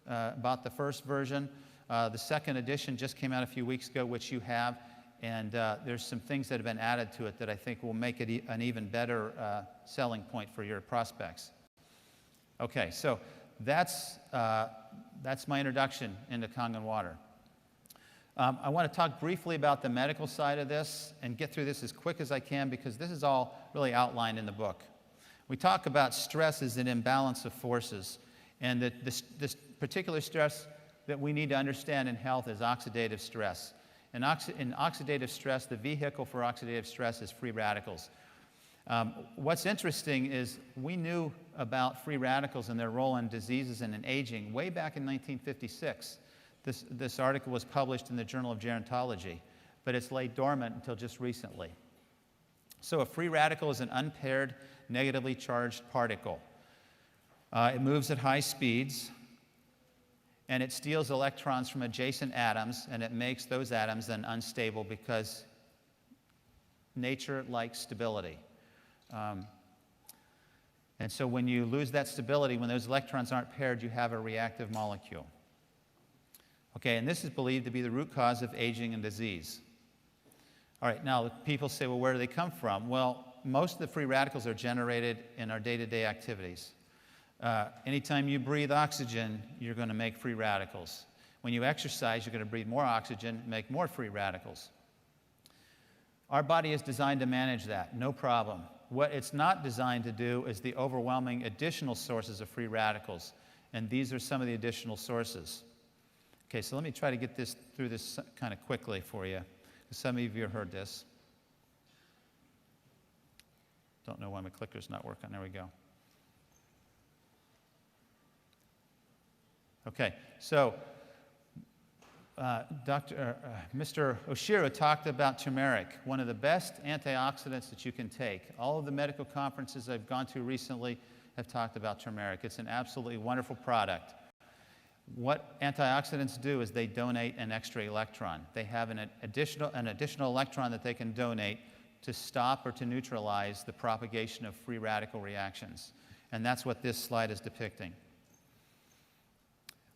Speaker 4: about the first version. The second edition just came out a few weeks ago, which you have. And there's some things that have been added to it that I think will make it an even better selling point for your prospects. Okay, so that's my introduction into Kangen Water. I want to talk briefly about the medical side of this and get through this as quick as I can because this is all really outlined in the book. We talk about stress as an imbalance of forces, and that this particular stress that we need to understand in health is oxidative stress. In oxidative stress, the vehicle for oxidative stress is free radicals. What's interesting is we knew about free radicals and their role in diseases and in aging way back in 1956. This article was published in the Journal of Gerontology, but it's lay dormant until just recently. So a free radical is an unpaired, negatively charged particle. It moves at high speeds, and it steals electrons from adjacent atoms, and it makes those atoms then unstable because nature likes stability. And so when you lose that stability, when those electrons aren't paired, you have a reactive molecule. Okay, and this is believed to be the root cause of aging and disease. All right, now people say, well, where do they come from? Well, most of the free radicals are generated in our day-to-day activities. Anytime you breathe oxygen, you're going to make free radicals. When you exercise, you're going to breathe more oxygen, make more free radicals. Our body is designed to manage that, no problem. What it's not designed to do is the overwhelming additional sources of free radicals, and these are some of the additional sources. Okay, so let me try to get through this kind of quickly for you, because some of you have heard this. Don't know why my clicker's not working. There we go. Okay, so Mr. Oshiro talked about turmeric, one of the best antioxidants that you can take. All of the medical conferences I've gone to recently have talked about turmeric. It's an absolutely wonderful product. What antioxidants do is they donate an extra electron. They have an additional electron that they can donate to stop or to neutralize the propagation of free radical reactions. And that's what this slide is depicting.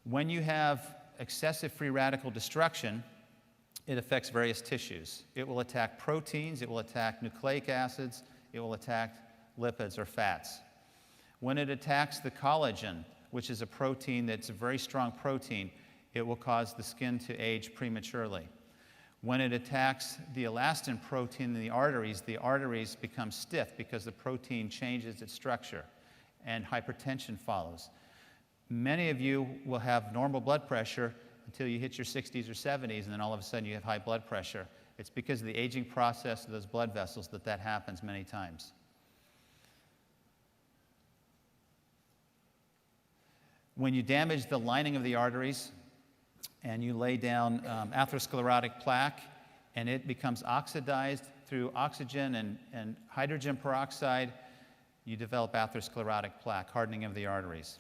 Speaker 4: When you have excessive free radical destruction, it affects various tissues. It will attack proteins, it will attack nucleic acids, it will attack lipids or fats. When it attacks the collagen, which is a protein that's a very strong protein, it will cause the skin to age prematurely. When it attacks the elastin protein in the arteries become stiff because the protein changes its structure, and hypertension follows. Many of you will have normal blood pressure until you hit your 60s or 70s, and then all of a sudden you have high blood pressure. It's because of the aging process of those blood vessels that happens many times. When you damage the lining of the arteries and you lay down atherosclerotic plaque, and it becomes oxidized through oxygen and hydrogen peroxide, you develop atherosclerotic plaque, hardening of the arteries.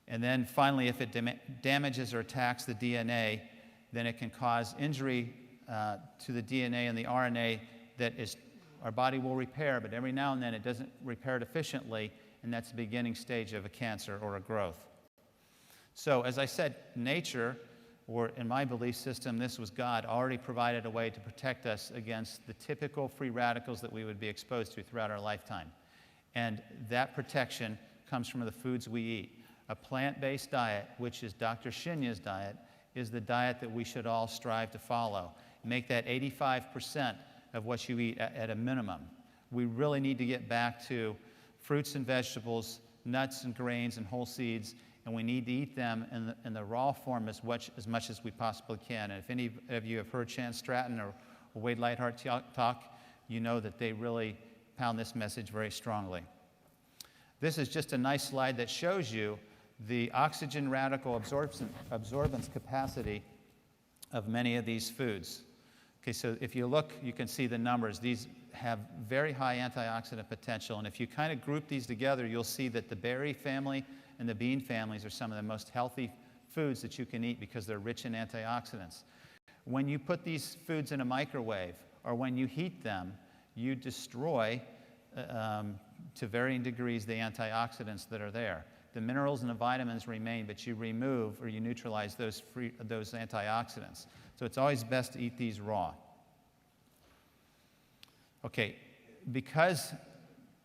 Speaker 4: And then finally, if it damages or attacks the DNA, then it can cause injury to the DNA and the RNA that our body will repair, but every now and then it doesn't repair it efficiently, and that's the beginning stage of a cancer or a growth. So as I said, nature, or in my belief system, this was God, already provided a way to protect us against the typical free radicals that we would be exposed to throughout our lifetime. And that protection comes from the foods we eat. A plant-based diet, which is Dr. Shinya's diet, is the diet that we should all strive to follow. Make that 85% of what you eat at a minimum. We really need to get back to fruits and vegetables, nuts and grains and whole seeds, and we need to eat them in the raw form as much as we possibly can. And if any of you have heard Chance Stratton or Wade Lightheart talk, you know that they really pound this message very strongly. This is just a nice slide that shows you the oxygen radical absorbance capacity of many of these foods. Okay, so if you look, you can see the numbers. These have very high antioxidant potential, and if you kind of group these together, you'll see that the berry family and the bean families are some of the most healthy foods that you can eat because they're rich in antioxidants. When you put these foods in a microwave or when you heat them, you destroy to varying degrees the antioxidants that are there. The minerals and the vitamins remain, but you remove or you neutralize those antioxidants. So it's always best to eat these raw. Okay, because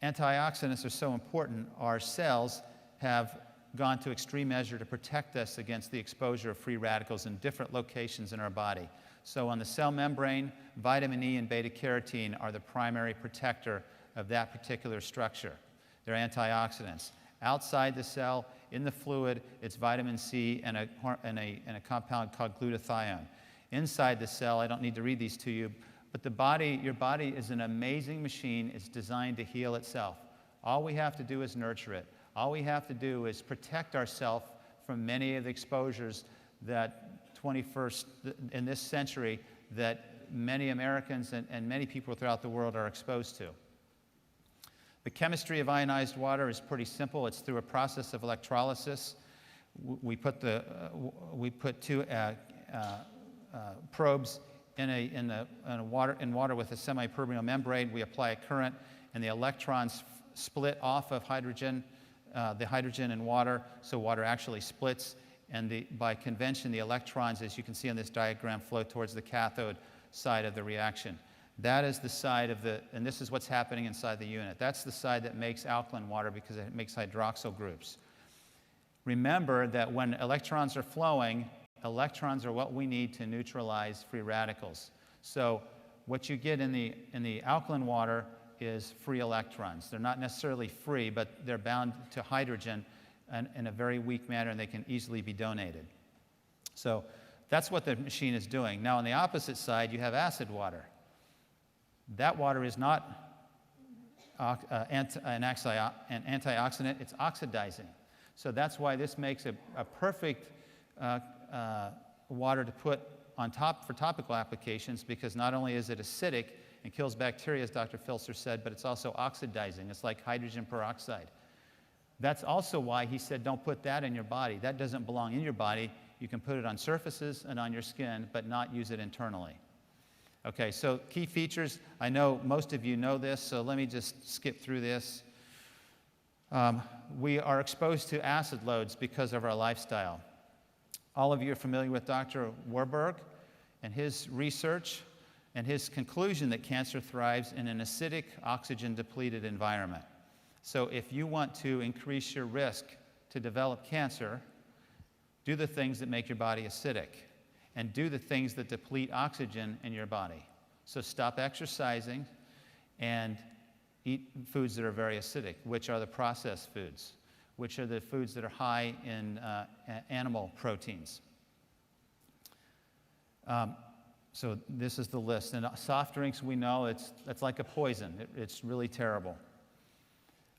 Speaker 4: antioxidants are so important, our cells have gone to extreme measure to protect us against the exposure of free radicals in different locations in our body. So on the cell membrane, vitamin E and beta-carotene are the primary protector of that particular structure. They're antioxidants. Outside the cell, in the fluid, it's vitamin C and a compound called glutathione. Inside the cell, I don't need to read these to you, but your body is an amazing machine. It's designed to heal itself. All we have to do is nurture it. All we have to do is protect ourselves from many of the exposures that 21st, in this century, that many Americans and many people throughout the world are exposed to. The chemistry of ionized water is pretty simple. It's through a process of electrolysis. We put two probes in water with a semipermeable membrane. We apply a current, and the electrons split off of the hydrogen in water, so water actually splits. And by convention, the electrons, as you can see on this diagram, flow towards the cathode side of the reaction. That is the side of and this is what's happening inside the unit. That's the side that makes alkaline water because it makes hydroxyl groups. Remember that when electrons are flowing, electrons are what we need to neutralize free radicals. So what you get in the alkaline water is free electrons. They're not necessarily free, but they're bound to hydrogen in a very weak manner, and they can easily be donated. So that's what the machine is doing. Now on the opposite side, you have acid water. That water is not an antioxidant, it's oxidizing. So that's why this makes a perfect water to put on top for topical applications, because not only is it acidic and kills bacteria, as Dr. Filtzer said, but it's also oxidizing. It's like hydrogen peroxide. That's also why he said don't put that in your body. That doesn't belong in your body. You can put it on surfaces and on your skin, but not use it internally. Okay, so key features. I know most of you know this, so let me just skip through this. We are exposed to acid loads because of our lifestyle. All of you are familiar with Dr. Warburg and his research and his conclusion that cancer thrives in an acidic, oxygen-depleted environment. So if you want to increase your risk to develop cancer, do the things that make your body acidic, and do the things that deplete oxygen in your body. So stop exercising and eat foods that are very acidic, which are the processed foods, which are the foods that are high in animal proteins. So this is the list. And soft drinks, we know it's like a poison. It's really terrible.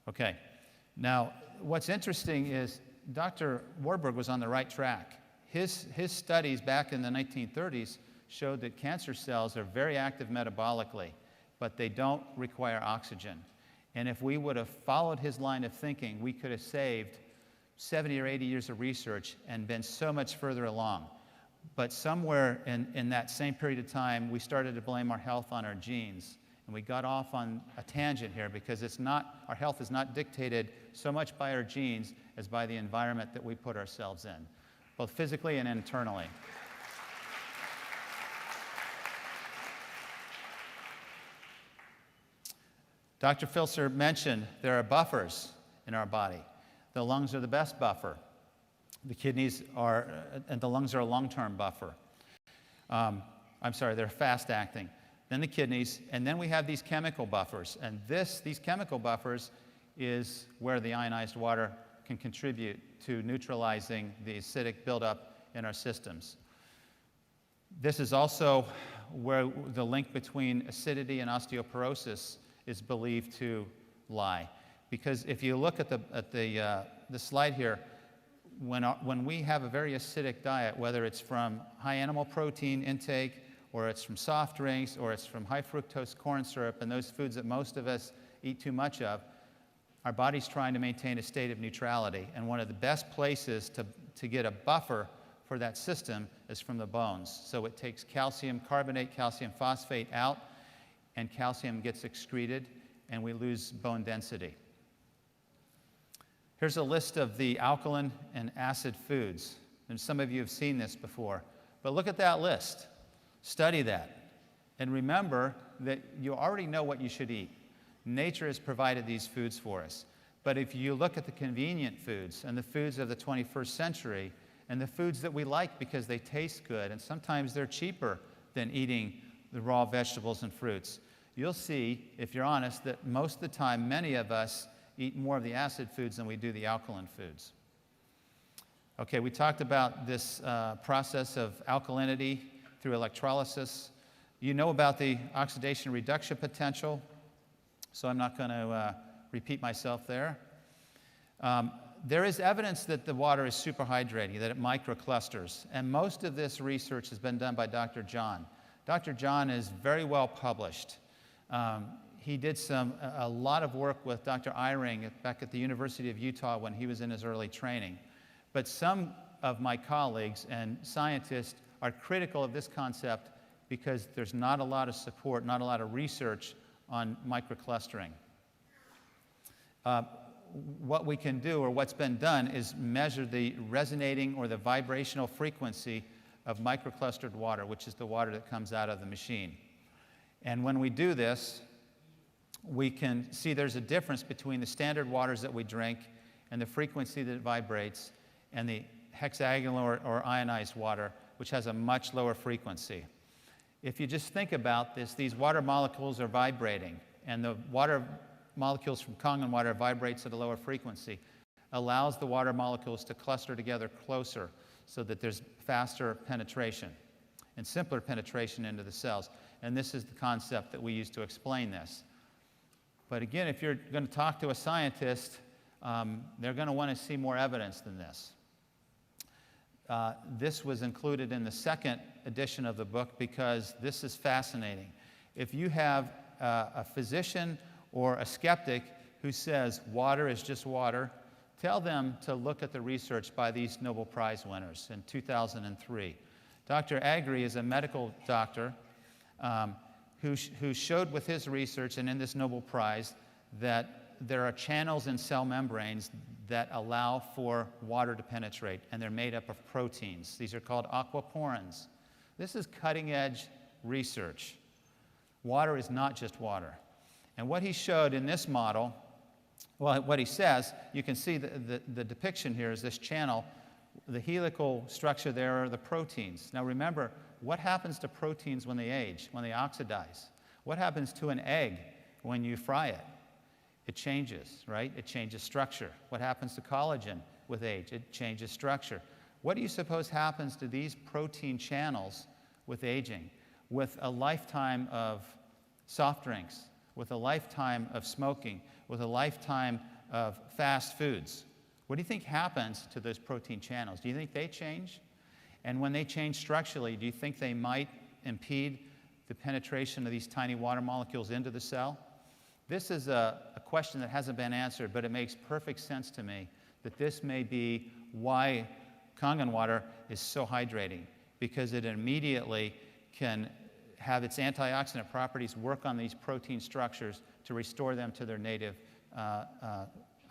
Speaker 4: Okay. Now, what's interesting is Dr. Warburg was on the right track. His studies back in the 1930s showed that cancer cells are very active metabolically, but they don't require oxygen. And if we would have followed his line of thinking, we could have saved 70 or 80 years of research and been so much further along. But somewhere in that same period of time, we started to blame our health on our genes. And we got off on a tangent here because our health is not dictated so much by our genes as by the environment that we put ourselves in, both physically and internally. Dr. Filtzer mentioned there are buffers in our body. The lungs are the best buffer. The kidneys are, and the lungs are a long-term buffer. They're fast-acting. Then the kidneys, and then we have these chemical buffers. And these chemical buffers is where the ionized water can contribute to neutralizing the acidic buildup in our systems. This is also where the link between acidity and osteoporosis is believed to lie. Because if you look at the slide here, when we have a very acidic diet, whether it's from high animal protein intake, or it's from soft drinks, or it's from high fructose corn syrup, and those foods that most of us eat too much of, our body's trying to maintain a state of neutrality. And one of the best places to get a buffer for that system is from the bones. So it takes calcium carbonate, calcium phosphate out, and calcium gets excreted, and we lose bone density. Here's a list of the alkaline and acid foods. And some of you have seen this before. But look at that list. Study that. And remember that you already know what you should eat. Nature has provided these foods for us. But if you look at the convenient foods and the foods of the 21st century and the foods that we like because they taste good and sometimes they're cheaper than eating the raw vegetables and fruits, you'll see, if you're honest, that most of the time many of us eat more of the acid foods than we do the alkaline foods. Okay, we talked about this process of alkalinity through electrolysis. You know about the oxidation reduction potential, so I'm not going to repeat myself there. There is evidence that the water is superhydrating, that it microclusters, and most of this research has been done by Dr. John. Dr. John is very well published. He did a lot of work with Dr. Eyring back at the University of Utah when he was in his early training. But some of my colleagues and scientists are critical of this concept because there's not a lot of support, not a lot of research on microclustering. What we can do, or what's been done, is measure the resonating or the vibrational frequency of microclustered water, which is the water that comes out of the machine. And when we do this, we can see there's a difference between the standard waters that we drink and the frequency that it vibrates, and the hexagonal or ionized water, which has a much lower frequency. If you just think about this, these water molecules are vibrating, and the water molecules from Kangen water vibrates at a lower frequency, allows the water molecules to cluster together closer so that there's faster penetration and simpler penetration into the cells. And this is the concept that we use to explain this. But again, if you're going to talk to a scientist, they're going to want to see more evidence than this. This was included in the second edition of the book because this is fascinating. If you have a physician or a skeptic who says water is just water, tell them to look at the research by these Nobel Prize winners in 2003. Dr. Agri is a medical doctor who showed with his research and in this Nobel Prize that there are channels in cell membranes that allow for water to penetrate, and they're made up of proteins. These are called aquaporins. This is cutting-edge research. Water is not just water. And what he showed in this model, well, what he says, you can see the depiction here is this channel. The helical structure there are the proteins. Now remember, what happens to proteins when they age, when they oxidize? What happens to an egg when you fry it? It changes, right? It changes structure. What happens to collagen with age? It changes structure. What do you suppose happens to these protein channels with aging, with a lifetime of soft drinks, with a lifetime of smoking, with a lifetime of fast foods. What do you think happens to those protein channels? Do you think they change? And when they change structurally, do you think they might impede the penetration of these tiny water molecules into the cell? This is a question that hasn't been answered, but it makes perfect sense to me that this may be why Kangen water is so hydrating, because it immediately can have its antioxidant properties work on these protein structures to restore them to their native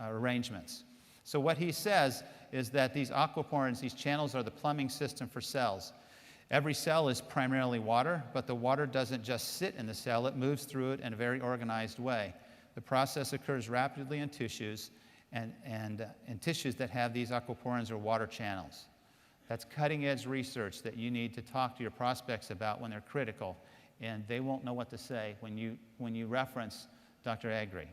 Speaker 4: arrangements. So what he says is that these aquaporins, these channels, are the plumbing system for cells. Every cell is primarily water, but the water doesn't just sit in the cell, it moves through it in a very organized way. The process occurs rapidly in tissues, and in tissues that have these aquaporins or water channels. That's cutting-edge research that you need to talk to your prospects about when they're critical, and they won't know what to say when you reference Dr. Agri.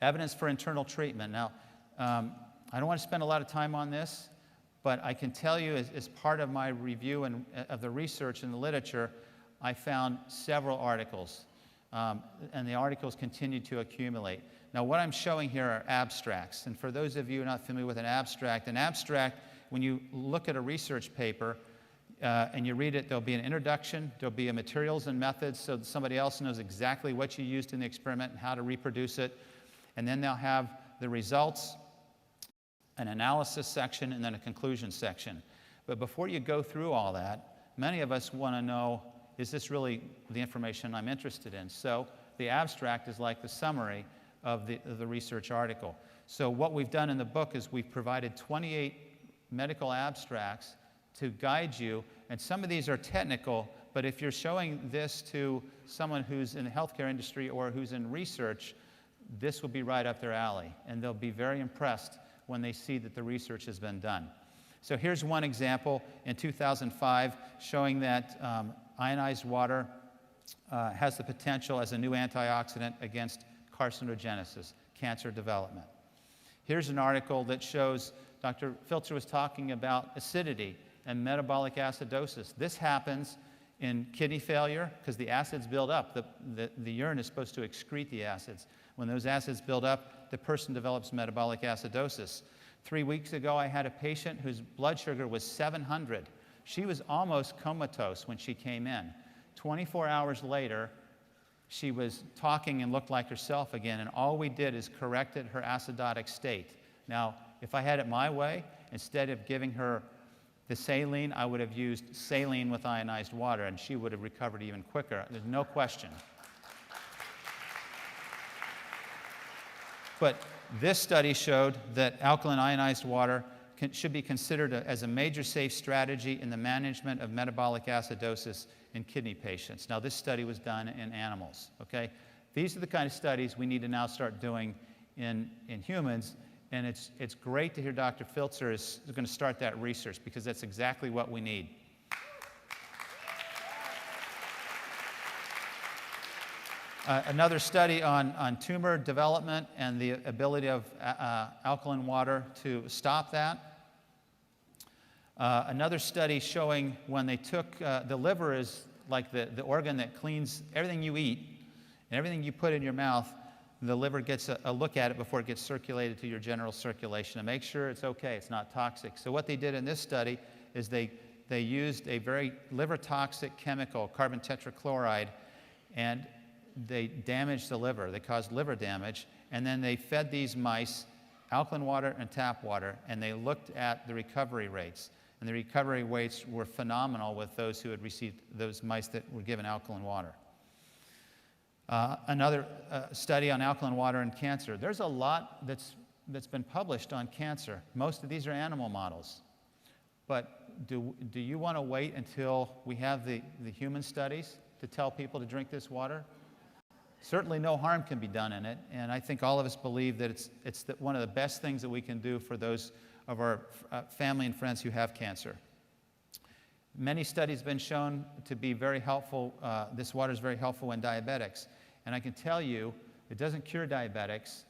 Speaker 4: Evidence for internal treatment. Now, I don't want to spend a lot of time on this, but I can tell you as part of my review of the research in the literature, I found several articles, and the articles continue to accumulate. Now, what I'm showing here are abstracts, and for those of you who are not familiar with an abstract, when you look at a research paper and you read it, there'll be an introduction, there'll be a materials and methods so that somebody else knows exactly what you used in the experiment and how to reproduce it, and then they'll have the results, an analysis section, and then a conclusion section. But before you go through all that, many of us want to know, is this really the information I'm interested in? So the abstract is like the summary of the research article. So what we've done in the book is we've provided 28 medical abstracts to guide you, and some of these are technical, but if you're showing this to someone who's in the healthcare industry or who's in research, this will be right up their alley, and they'll be very impressed when they see that the research has been done. So here's one example in 2005 showing that ionized water has the potential as a new antioxidant against carcinogenesis, cancer development. Here's an article that shows Dr. Filtzer was talking about acidity and metabolic acidosis. This happens in kidney failure because the acids build up. The urine is supposed to excrete the acids. When those acids build up, the person develops metabolic acidosis. 3 weeks ago, I had a patient whose blood sugar was 700. She was almost comatose when she came in. 24 hours later, she was talking and looked like herself again, and all we did is corrected her acidotic state. Now, if I had it my way, instead of giving her the saline, I would have used saline with ionized water, and she would have recovered even quicker. There's no question. But this study showed that alkaline ionized water should be considered as a major safe strategy in the management of metabolic acidosis in kidney patients. Now, this study was done in animals, okay? These are the kind of studies we need to now start doing in humans, and it's great to hear Dr. Filtzer is going to start that research because that's exactly what we need. Another study on tumor development and the ability of alkaline water to stop that. Another study showing when they took, the liver is like the organ that cleans everything you eat and everything you put in your mouth. The liver gets a look at it before it gets circulated to your general circulation to make sure it's okay, it's not toxic. So what they did in this study is they used a very liver toxic chemical, carbon tetrachloride, and they damaged the liver. They caused liver damage, and then they fed these mice alkaline water and tap water, and they looked at the recovery rates. And the recovery rates were phenomenal with those who had received, those mice that were given alkaline water. Another study on alkaline water and cancer. There's a lot that's been published on cancer. Most of these are animal models. But do you want to wait until we have the human studies to tell people to drink this water? Certainly no harm can be done in it, and I think all of us believe that it's one of the best things that we can do for those of our family and friends who have cancer. Many studies have been shown to be very helpful. This water is very helpful in diabetics, and I can tell you it doesn't cure diabetics,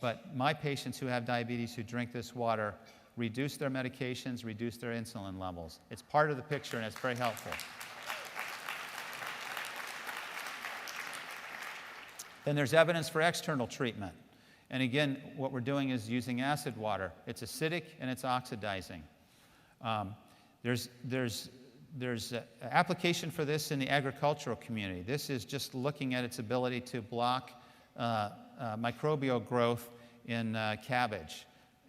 Speaker 4: but my patients who have diabetes who drink this water reduce their medications, reduce their insulin levels. It's part of the picture, and it's very helpful. Then there's evidence for external treatment. And again, what we're doing is using acid water. It's acidic and it's oxidizing. There's application for this in the agricultural community. This is just looking at its ability to block microbial growth in cabbage.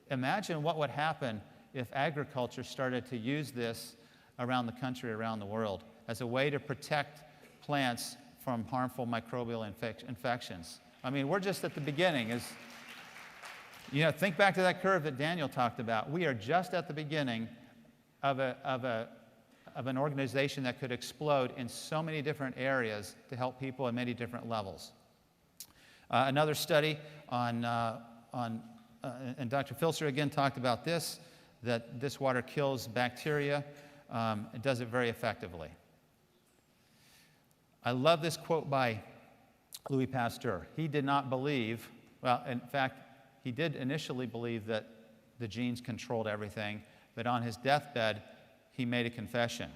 Speaker 4: Imagine what would happen if agriculture started to use this around the country, around the world, as a way to protect plants from harmful microbial infections. I mean, we're just at the beginning. Think back to that curve that Daniel talked about. We are just at the beginning of an organization that could explode in so many different areas to help people at many different levels. Another study and Dr. Filtzer again talked about this, that this water kills bacteria. It does it very effectively. I love this quote by Louis Pasteur. He did not believe, well, in fact, he did initially believe that the genes controlled everything, but on his deathbed, he made a confession.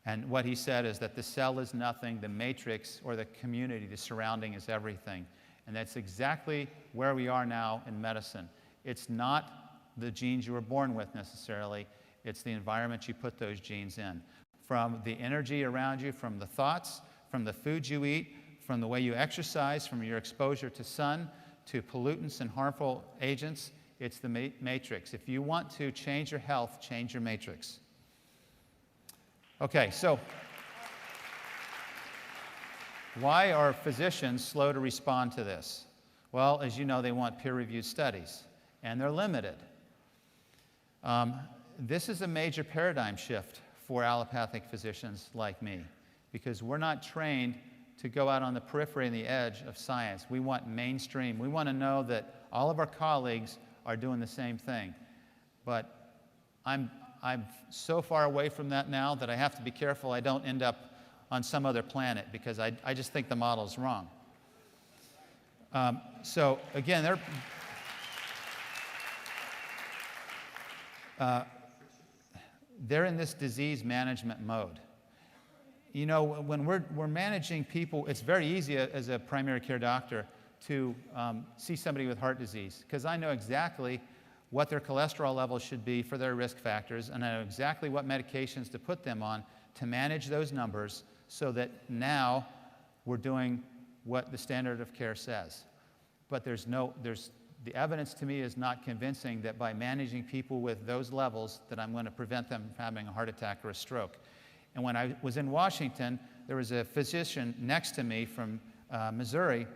Speaker 4: And what he said is that the cell is nothing, the matrix or the community, the surrounding is everything. And that's exactly where we are now in medicine. It's not the genes you were born with necessarily, it's the environment you put those genes in. From the energy around you, from the thoughts, from the food you eat, from the way you exercise, from your exposure to sun, to pollutants and harmful agents, it's the matrix. If you want to change your health, change your matrix. Okay, so why are physicians slow to respond to this? Well, as you know, they want peer-reviewed studies, and they're limited. This is a major paradigm shift for allopathic physicians like me, because we're not trained to go out on the periphery and the edge of science. We want mainstream. We want to know that all of our colleagues are doing the same thing. But I'm so far away from that now that I have to be careful I don't end up on some other planet, because I just think the model's wrong. So again, they're in this disease management mode. You know, when we're managing people, it's very easy as a primary care doctor to see somebody with heart disease, because I know exactly what their cholesterol levels should be for their risk factors, and I know exactly what medications to put them on to manage those numbers so that now we're doing what the standard of care says. But the evidence to me is not convincing that by managing people with those levels that I'm going to prevent them from having a heart attack or a stroke. And when I was in Washington, there was a physician next to me from Missouri,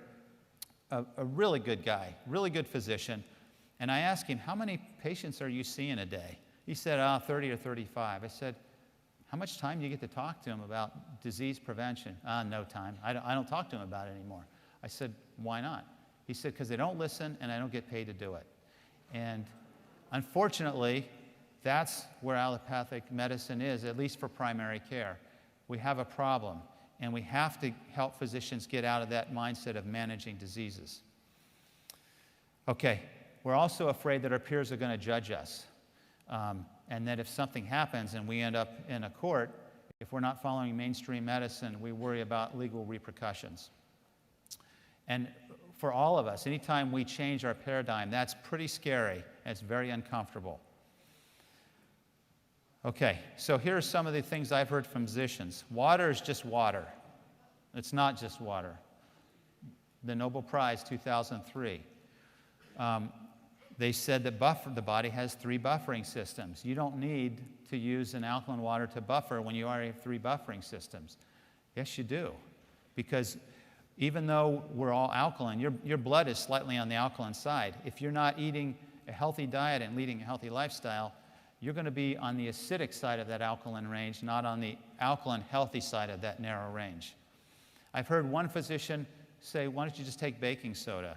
Speaker 4: a really good guy, really good physician. And I asked him, how many patients are you seeing a day? He said, 30 or 35. I said, how much time do you get to talk to him about disease prevention? No time. I don't talk to him about it anymore. I said, why not? He said, because they don't listen and I don't get paid to do it. And unfortunately, that's where allopathic medicine is, at least for primary care. We have a problem, and we have to help physicians get out of that mindset of managing diseases. Okay, we're also afraid that our peers are going to judge us, and that if something happens and we end up in a court, if we're not following mainstream medicine, we worry about legal repercussions. And for all of us, anytime we change our paradigm, that's pretty scary, and it's very uncomfortable. Okay, so here are some of the things I've heard from physicians. Water is just water. It's not just water. The Nobel Prize 2003. They said that the body has 3 buffering systems. You don't need to use an alkaline water to buffer when you already have 3 buffering systems. Yes, you do. Because even though we're all alkaline, your blood is slightly on the alkaline side. If you're not eating a healthy diet and leading a healthy lifestyle, you're going to be on the acidic side of that alkaline range, not on the alkaline healthy side of that narrow range. I've heard one physician say, why don't you just take baking soda?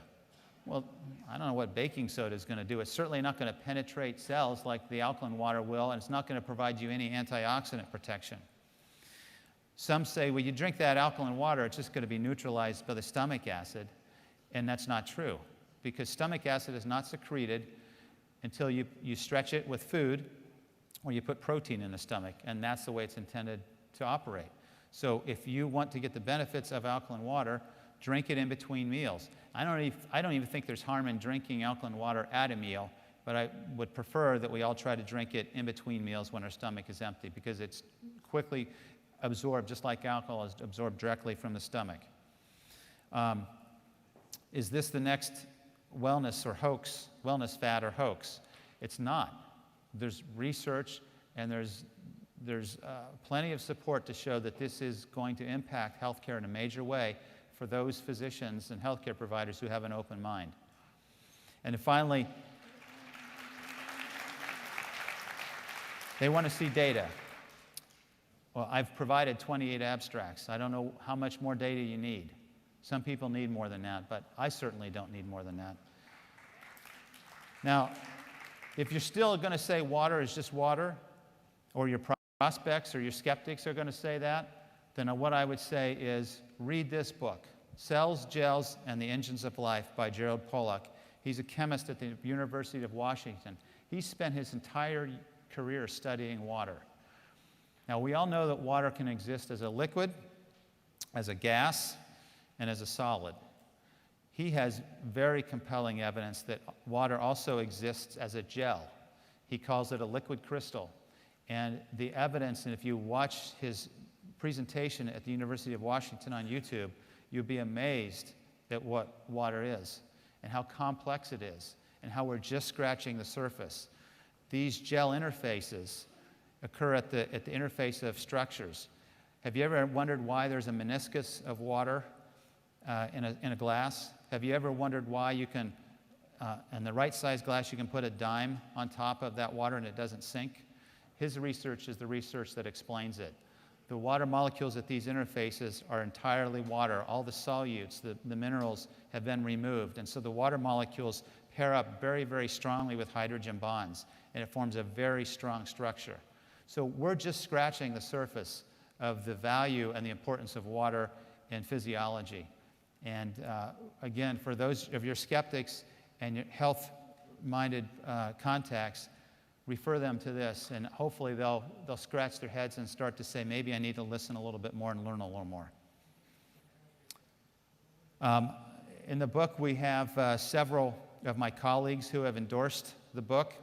Speaker 4: Well, I don't know what baking soda is going to do. It's certainly not going to penetrate cells like the alkaline water will, and it's not going to provide you any antioxidant protection. Some say, well, you drink that alkaline water, it's just going to be neutralized by the stomach acid, and that's not true, because stomach acid is not secreted until you stretch it with food or you put protein in the stomach, and that's the way it's intended to operate. So if you want to get the benefits of alkaline water, drink it in between meals. I don't even think there's harm in drinking alkaline water at a meal, but I would prefer that we all try to drink it in between meals when our stomach is empty, because it's quickly absorbed, just like alcohol is absorbed directly from the stomach. Is this the next wellness or hoax, wellness fad or hoax? It's not. There's research and there's plenty of support to show that this is going to impact healthcare in a major way for those physicians and healthcare providers who have an open mind. And then finally, they want to see data. Well, I've provided 28 abstracts. I don't know how much more data you need. Some people need more than that, but I certainly don't need more than that. Now, if you're still going to say water is just water, or your prospects or your skeptics are going to say that, then what I would say is read this book, Cells, Gels, and the Engines of Life by Gerald Pollack. He's a chemist at the University of Washington. He spent his entire career studying water. Now, we all know that water can exist as a liquid, as a gas, and as a solid. He has very compelling evidence that water also exists as a gel. He calls it a liquid crystal. And the evidence, and if you watch his presentation at the University of Washington on YouTube, you'll be amazed at what water is and how complex it is and how we're just scratching the surface. These gel interfaces occur at the interface of structures. Have you ever wondered why there's a meniscus of water in a glass? Have you ever wondered why you can, in the right size glass, you can put a dime on top of that water and it doesn't sink? His research is the research that explains it. The water molecules at these interfaces are entirely water. All the solutes, the minerals, have been removed. And so the water molecules pair up very, very strongly with hydrogen bonds, and it forms a very strong structure. So we're just scratching the surface of the value and the importance of water in physiology. And again, for those of your skeptics and your health-minded contacts, refer them to this, and hopefully they'll scratch their heads and start to say, maybe I need to listen a little bit more and learn a little more. In the book, we have several of my colleagues who have endorsed the book.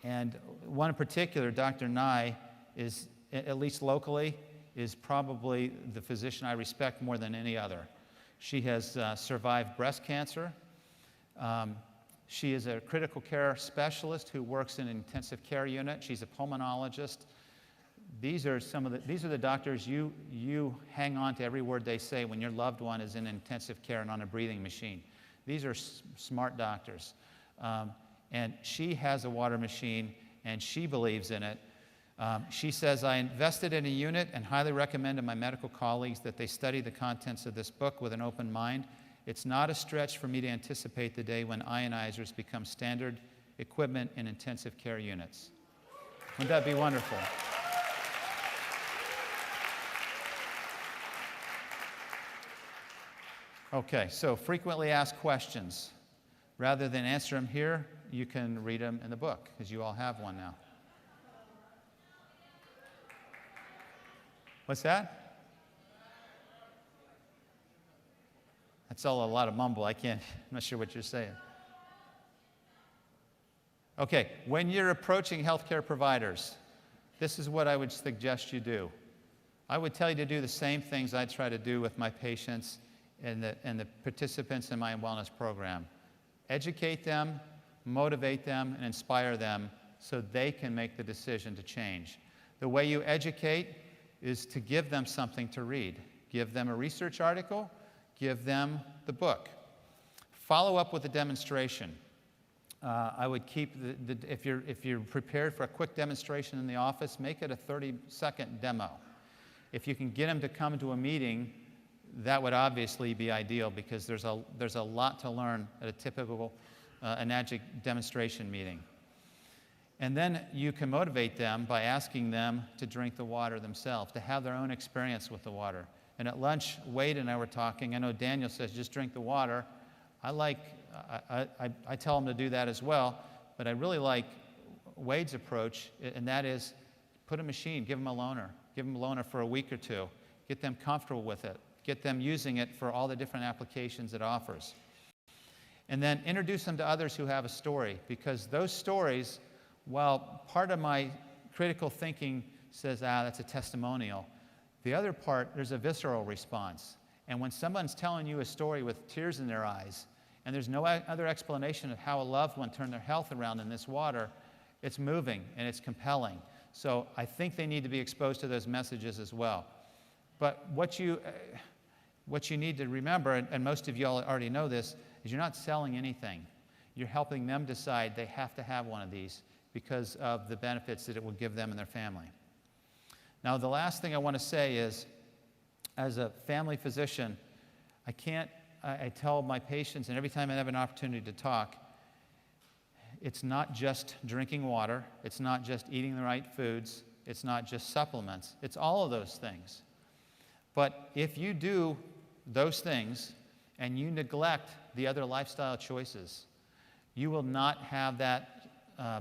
Speaker 4: And one in particular, Dr. Nye, is, at least locally, is probably the physician I respect more than any other. She has survived breast cancer. She is a critical care specialist who works in an intensive care unit. She's a pulmonologist. These are the doctors you hang on to every word they say when your loved one is in intensive care and on a breathing machine. These are smart doctors. And she has a water machine, and she believes in it. She says, I invested in a unit and highly recommend to my medical colleagues that they study the contents of this book with an open mind. It's not a stretch for me to anticipate the day when ionizers become standard equipment in intensive care units. Wouldn't that be wonderful? Okay, so frequently asked questions. Rather than answer them here, you can read them in the book, because you all have one now. What's that? That's all a lot of mumble. I'm not sure what you're saying. Okay, when you're approaching healthcare providers, this is what I would suggest you do. I would tell you to do the same things I try to do with my patients and the participants in my wellness program. Educate them, motivate them, and inspire them so they can make the decision to change. The way you educate is to give them something to read. Give them a research article, give them the book. Follow up with a demonstration. I would keep if you're prepared for a quick demonstration in the office, make it a 30-second demo. If you can get them to come to a meeting, that would obviously be ideal, because there's a lot to learn at a typical Enagic demonstration meeting. And then you can motivate them by asking them to drink the water themselves, to have their own experience with the water. And at lunch, Wade and I were talking. I know Daniel says, just drink the water. I like I tell them to do that as well, but I really like Wade's approach, and that is put a machine, give them a loaner for a week or two, get them comfortable with it, get them using it for all the different applications it offers. And then introduce them to others who have a story, because those stories, while part of my critical thinking says, that's a testimonial, the other part, there's a visceral response. And when someone's telling you a story with tears in their eyes, and there's no other explanation of how a loved one turned their health around in this water, it's moving and it's compelling. So I think they need to be exposed to those messages as well. But what you need to remember, and most of you all already know this, is you're not selling anything. You're helping them decide they have to have one of these because of the benefits that it will give them and their family. Now, the last thing I want to say is, as a family physician, I tell my patients, and every time I have an opportunity to talk, it's not just drinking water, it's not just eating the right foods, it's not just supplements, it's all of those things. But if you do those things and you neglect the other lifestyle choices, you will not have that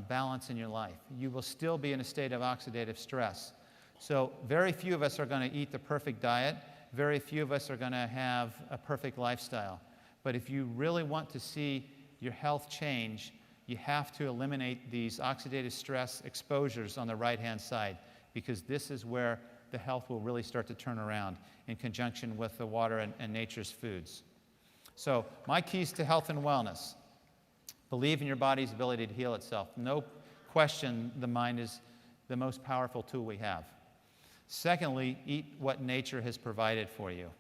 Speaker 4: balance in your life. You will still be in a state of oxidative stress. So very few of us are going to eat the perfect diet. Very few of us are going to have a perfect lifestyle. But if you really want to see your health change, you have to eliminate these oxidative stress exposures on the right-hand side, because this is where the health will really start to turn around in conjunction with the water and nature's foods. So my keys to health and wellness: believe in your body's ability to heal itself. No question, the mind is the most powerful tool we have. Secondly, eat what nature has provided for you.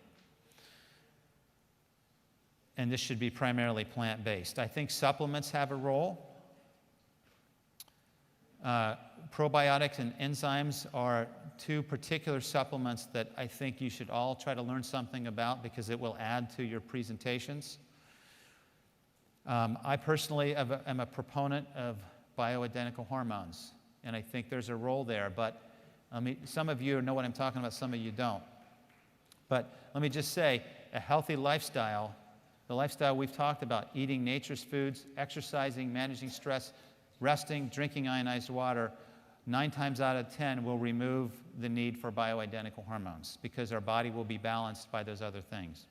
Speaker 4: And this should be primarily plant-based. I think supplements have a role. Probiotics and enzymes are two particular supplements that I think you should all try to learn something about, because it will add to your presentations. I personally am a proponent of bioidentical hormones, and I think there's a role there, but some of you know what I'm talking about, some of you don't. But let me just say, a healthy lifestyle, the lifestyle we've talked about, eating nature's foods, exercising, managing stress, resting, drinking ionized water, 9 times out of 10 will remove the need for bioidentical hormones, because our body will be balanced by those other things.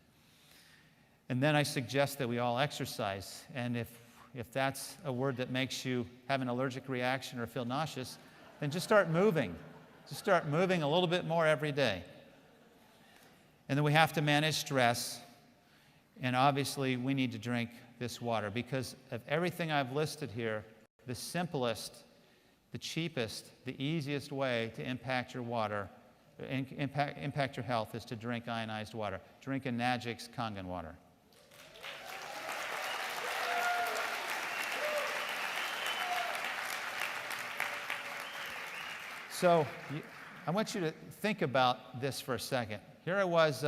Speaker 4: And then I suggest that we all exercise, and if that's a word that makes you have an allergic reaction or feel nauseous, then just start moving. Just start moving a little bit more every day. And then we have to manage stress, and obviously we need to drink this water, because of everything I've listed here, the simplest, the cheapest, the easiest way to impact your water, impact your health, is to drink ionized water. Drink a Najix Kangen water. So I want you to think about this for a second. Here I was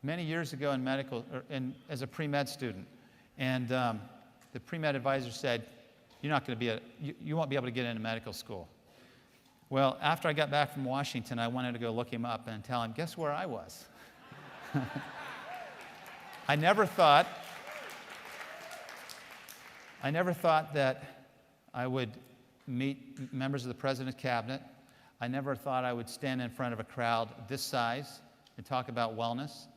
Speaker 4: many years ago in as a pre-med student, and the pre-med advisor said, you won't be able to get into medical school. Well, after I got back from Washington, I wanted to go look him up and tell him, guess where I was? I never thought that I would meet members of the President's cabinet. I never thought I would stand in front of a crowd this size and talk about wellness.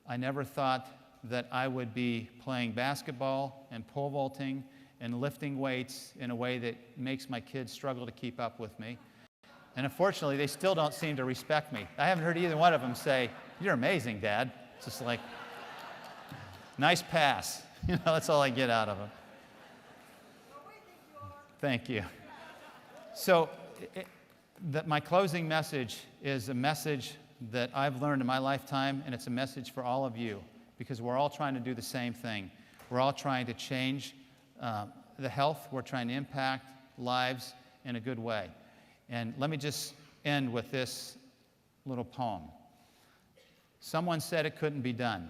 Speaker 4: I never thought that I would be playing basketball and pole vaulting and lifting weights in a way that makes my kids struggle to keep up with me. And unfortunately, they still don't seem to respect me. I haven't heard either one of them say, "You're amazing, Dad." It's just like, nice pass. That's all I get out of them. Thank you. So my closing message is a message that I've learned in my lifetime, and it's a message for all of you, because we're all trying to do the same thing. We're all trying to change the health. We're trying to impact lives in a good way. And let me just end with this little poem. Someone said it couldn't be done,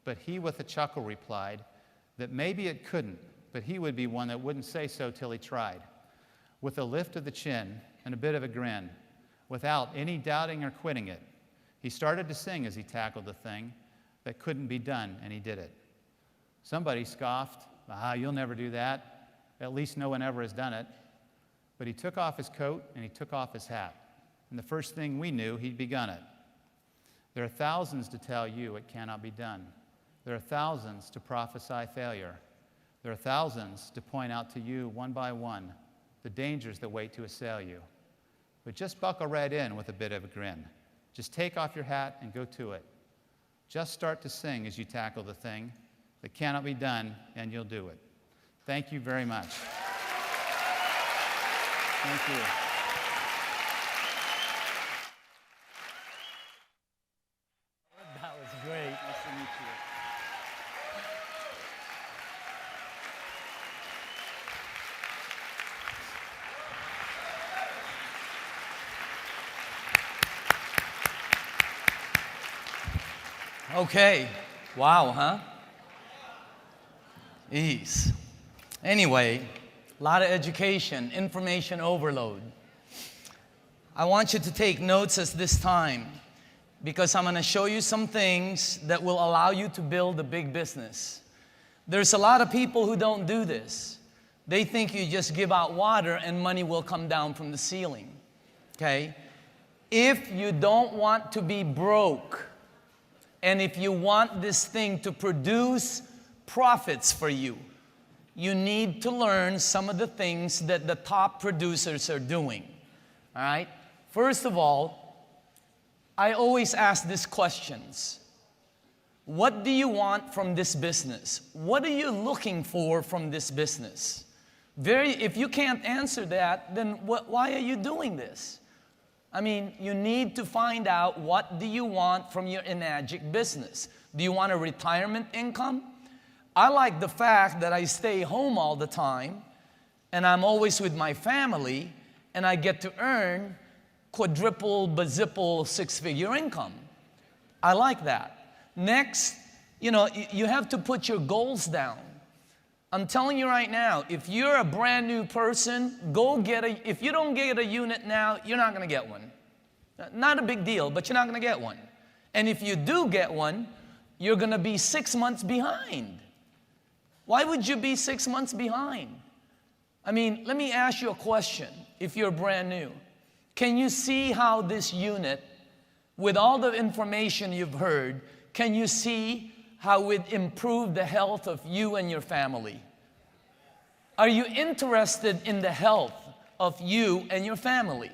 Speaker 4: but he with a chuckle replied that maybe it couldn't, but he would be one that wouldn't say so till he tried. With a lift of the chin and a bit of a grin, without any doubting or quitting it, he started to sing as he tackled the thing that couldn't be done, and he did it. Somebody scoffed, you'll never do that. At least no one ever has done it. But he took off his coat and he took off his hat. And the first thing we knew, he'd begun it. There are thousands to tell you it cannot be done. There are thousands to prophesy failure. There are thousands to point out to you one by one the dangers that wait to assail you. But just buckle right in with a bit of a grin. Just take off your hat and go to it. Just start to sing as you tackle the thing that cannot be done, and you'll do it. Thank you very much. Thank you.
Speaker 2: That was great.
Speaker 4: Nice to meet you.
Speaker 2: Okay. Wow, huh? Ease. Anyway, a lot of education, information overload. I want you to take notes at this time because I'm going to show you some things that will allow you to build a big business. There's a lot of people who don't do this. They think you just give out water and money will come down from the ceiling. Okay? If you don't want to be broke, and if you want this thing to produce profits for you, you need to learn some of the things that the top producers are doing. All right? First of all, I always ask these questions. What do you want from this business? What are you looking for from this business? If you can't answer that, then why are you doing this? I mean, you need to find out what do you want from your Enagic business. Do you want a retirement income? I like the fact that I stay home all the time and I'm always with my family and I get to earn quadruple, bazillion, six-figure income. I like that. Next, you have to put your goals down. I'm telling you right now, if you're a brand new person, if you don't get a unit now, you're not going to get one. Not a big deal, but you're not going to get one. And if you do get one, you're going to be 6 months behind. Why would you be 6 months behind? I mean, let me ask you a question if you're brand new. Can you see how this unit, with all the information you've heard, can you see how it improved the health of you and your family? Are you interested in the health of you and your family?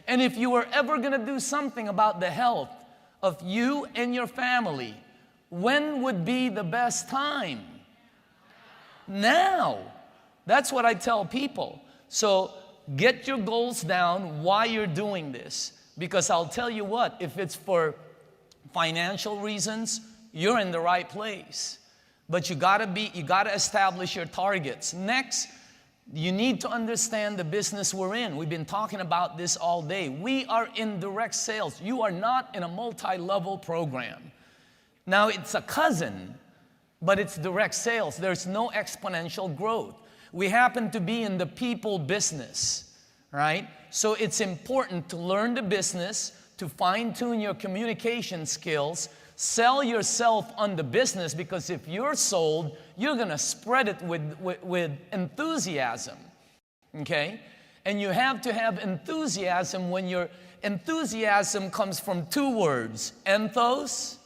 Speaker 2: And if you were ever going to do something about the health of you and your family, when would be the best time? Now. That's what I tell people. So get your goals down while you're doing this. Because I'll tell you what, if it's for financial reasons, you're in the right place. But you gotta establish your targets. Next, you need to understand the business we're in. We've been talking about this all day. We are in direct sales. You are not in a multi-level program. Now, it's a cousin, but it's direct sales. There's no exponential growth. We happen to be in the people business, right? So it's important to learn the business, to fine-tune your communication skills, sell yourself on the business, because if you're sold, you're going to spread it with enthusiasm, okay? And you have to have enthusiasm when your enthusiasm comes from two words, enthos,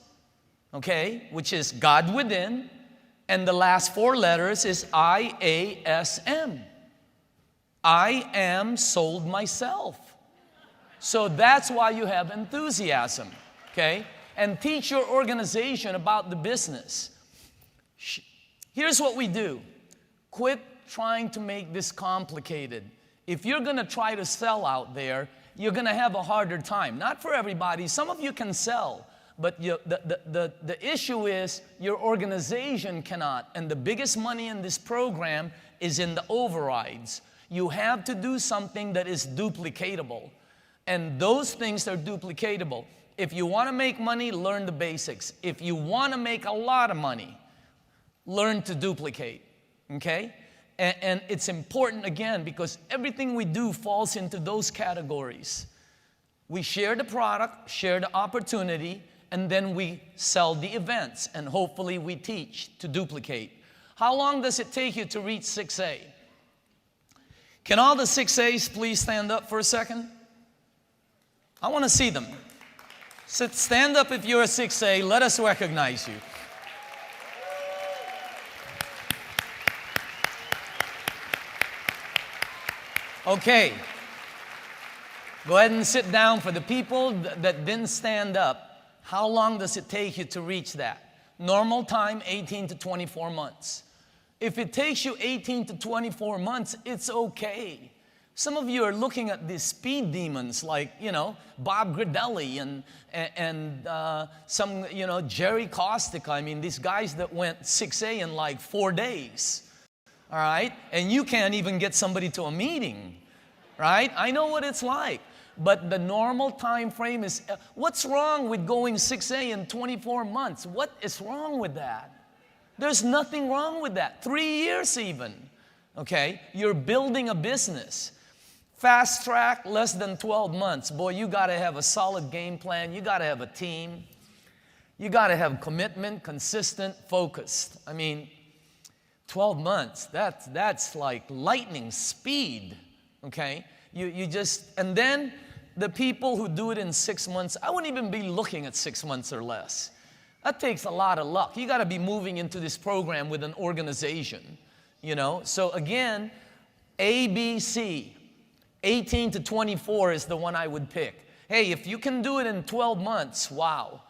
Speaker 2: okay, which is God within, and the last four letters is IASM. I am sold myself. So that's why you have enthusiasm, okay? And teach your organization about the business. Here's what we do. Quit trying to make this complicated. If you're going to try to sell out there, you're going to have a harder time. Not for everybody. Some of you can sell. But the issue is your organization cannot. And the biggest money in this program is in the overrides. You have to do something that is duplicatable. And those things are duplicatable. If you want to make money, learn the basics. If you want to make a lot of money, learn to duplicate. Okay? And it's important, again, because everything we do falls into those categories. We share the product, share the opportunity, and then we sell the events, and hopefully we teach to duplicate. How long does it take you to reach 6A? Can all the 6As please stand up for a second? I want to see them. Stand up if you're a 6A. Let us recognize you. Okay. Go ahead and sit down. For the people that didn't stand up, how long does it take you to reach that? Normal time, 18 to 24 months. If it takes you 18 to 24 months, it's okay. Some of you are looking at these speed demons like, Bob Gridelli and some, Jerry Kostic. I mean, these guys that went 6A in like 4 days. All right? And you can't even get somebody to a meeting. Right? I know what it's like. But the normal time frame is, what's wrong with going 6A in 24 months? What is wrong with that? There's nothing wrong with that. 3 years even. Okay? You're building a business. Fast track, less than 12 months. Boy, you got to have a solid game plan. You got to have a team. You got to have commitment, consistent, focused. I mean, 12 months, that's like lightning speed. Okay? You just, and then the people who do it in 6 months, I wouldn't even be looking at 6 months or less. That takes a lot of luck. You got to be moving into this program with an organization, So again, ABC, 18 to 24 is the one I would pick. Hey, if you can do it in 12 months, wow.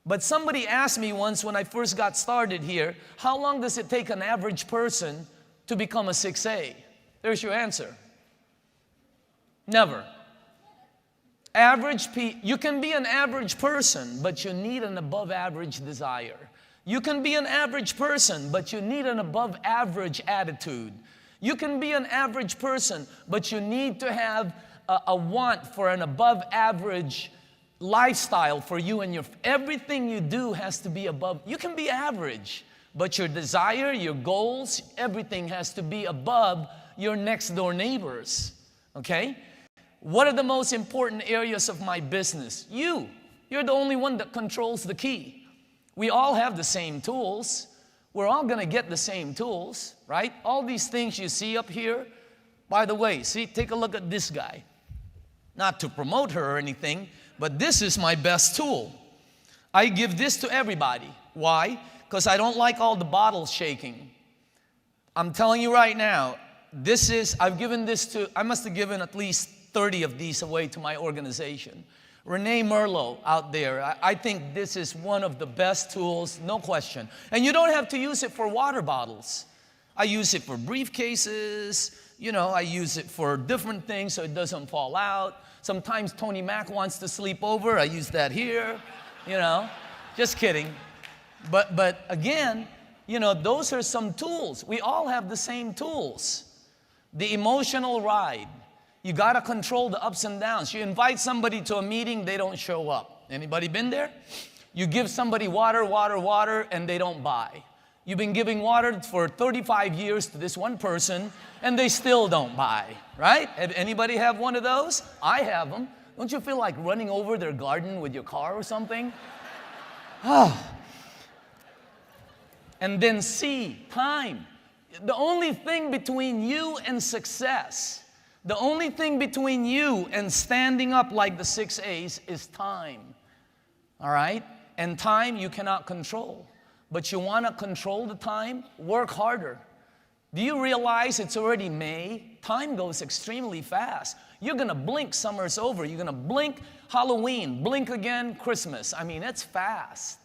Speaker 2: But somebody asked me once when I first got started here, how long does it take an average person to become a 6A? There's your answer. Never. You can be an average person, but you need an above average desire. You can be an average person, but you need an above average attitude. You can be an average person, but you need to have a want for an above average lifestyle for you and everything you do has to be above. You can be average, but your desire, your goals, everything has to be above your next door neighbors. Okay? What are the most important areas of my business? You're the only one that controls the key. We all have the same tools. We're all going to get the same tools, right? All these things you see up here. By the way, take a look at this guy. Not to promote her or anything, but this is my best tool. I give this to everybody. Why? Because I don't like all the bottles shaking. I'm telling you right now, I've given this to, I must have given at least 30 of these away to my organization. Renee Merlot out there, I think this is one of the best tools, no question. And you don't have to use it for water bottles. I use it for briefcases, I use it for different things so it doesn't fall out. Sometimes Tony Mac wants to sleep over, I use that here, just kidding. But again, those are some tools. We all have the same tools. The emotional ride. You got to control the ups and downs. You invite somebody to a meeting, they don't show up. Anybody been there? You give somebody water, and they don't buy. You've been giving water for 35 years to this one person, and they still don't buy, right? Anybody have one of those? I have them. Don't you feel like running over their garden with your car or something? And then C, time. The only thing between you and success, the only thing between you and standing up like the 6As is time. All right? And time you cannot control. But you want to control the time? Work harder. Do you realize it's already May? Time goes extremely fast. You're going to blink, summer's over. You're going to blink, Halloween. Blink again, Christmas. I mean, it's fast.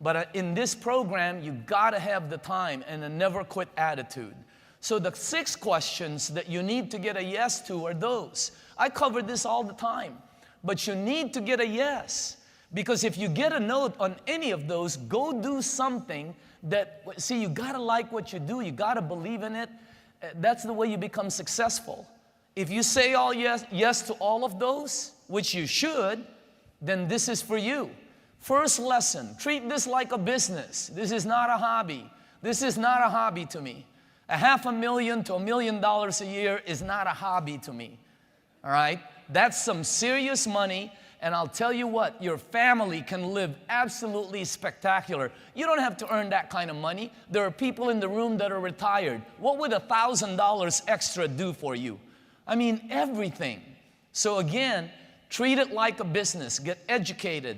Speaker 2: But in this program, you got to have the time and a never quit attitude. So the 6 questions that you need to get a yes to are those. I cover this all the time. But you need to get a yes. Because if you get a no on any of those, go do something that, you got to like what you do. You got to believe in it. That's the way you become successful. If you say yes to all of those, which you should, then this is for you. First lesson, treat this like a business. This is not a hobby. This is not a hobby to me. $500,000 to $1 million a year is not a hobby to me. All right? That's some serious money, And I'll tell you what, your family can live absolutely spectacular. You don't have to earn that kind of money. There are people in the room that are retired. What would $1,000 extra do for you? I mean, everything. So again, treat it like a business. Get educated.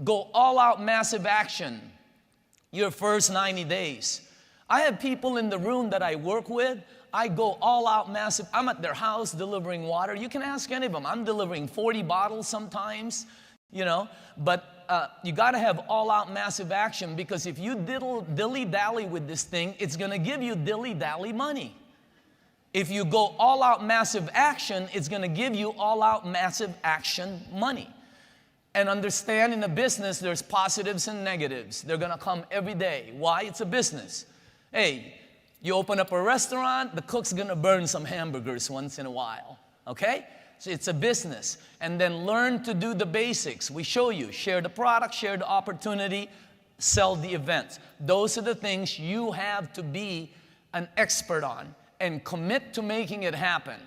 Speaker 2: Go all out massive action your first 90 days. I have people in the room that I work with. I go all out massive. I'm at their house delivering water. You can ask any of them. I'm delivering 40 bottles sometimes, you know. But you got to have all out massive action, because if you dilly-dally with this thing, it's going to give you dilly-dally money. If you go all out massive action, it's going to give you all out massive action money. And understand, in a business, there's positives and negatives. They're going to come every day. Why? It's a business. Hey, you open up a restaurant, the cook's going to burn some hamburgers once in a while. Okay? So it's a business. And then learn to do the basics. We show you. Share the product, share the opportunity, sell the events. Those are the things you have to be an expert on. And commit to making it happen.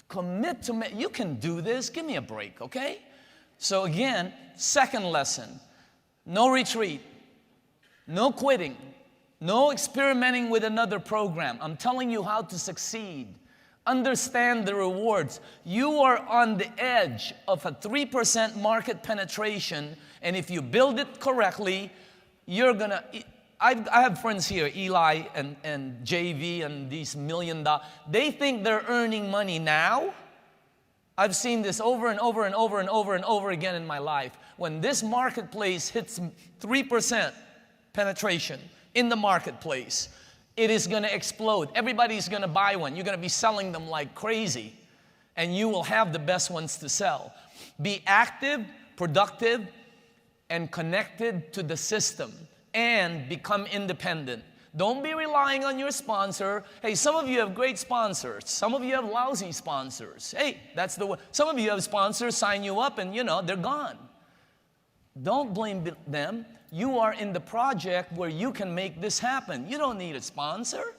Speaker 2: Commit to you can do this. Give me a break, okay? So again, second lesson, no retreat, no quitting, no experimenting with another program. I'm telling you how to succeed. Understand the rewards. You are on the edge of a 3% market penetration, and if you build it correctly, you're gonna, I have friends here, Eli and JV and these $1 million. They think they're earning money now. I've seen this over and over and over and over and over again in my life. When this marketplace hits 3% penetration in the marketplace, it is going to explode. Everybody's going to buy one. You're going to be selling them like crazy, and you will have the best ones to sell. Be active, productive, and connected to the system, and become independent. Don't be relying on your sponsor. Hey, some of you have great sponsors. Some of you have lousy sponsors. Hey, that's the way. Some of you have sponsors sign you up and, you know, they're gone. Don't blame them. You are in the project where you can make this happen. You don't need a sponsor.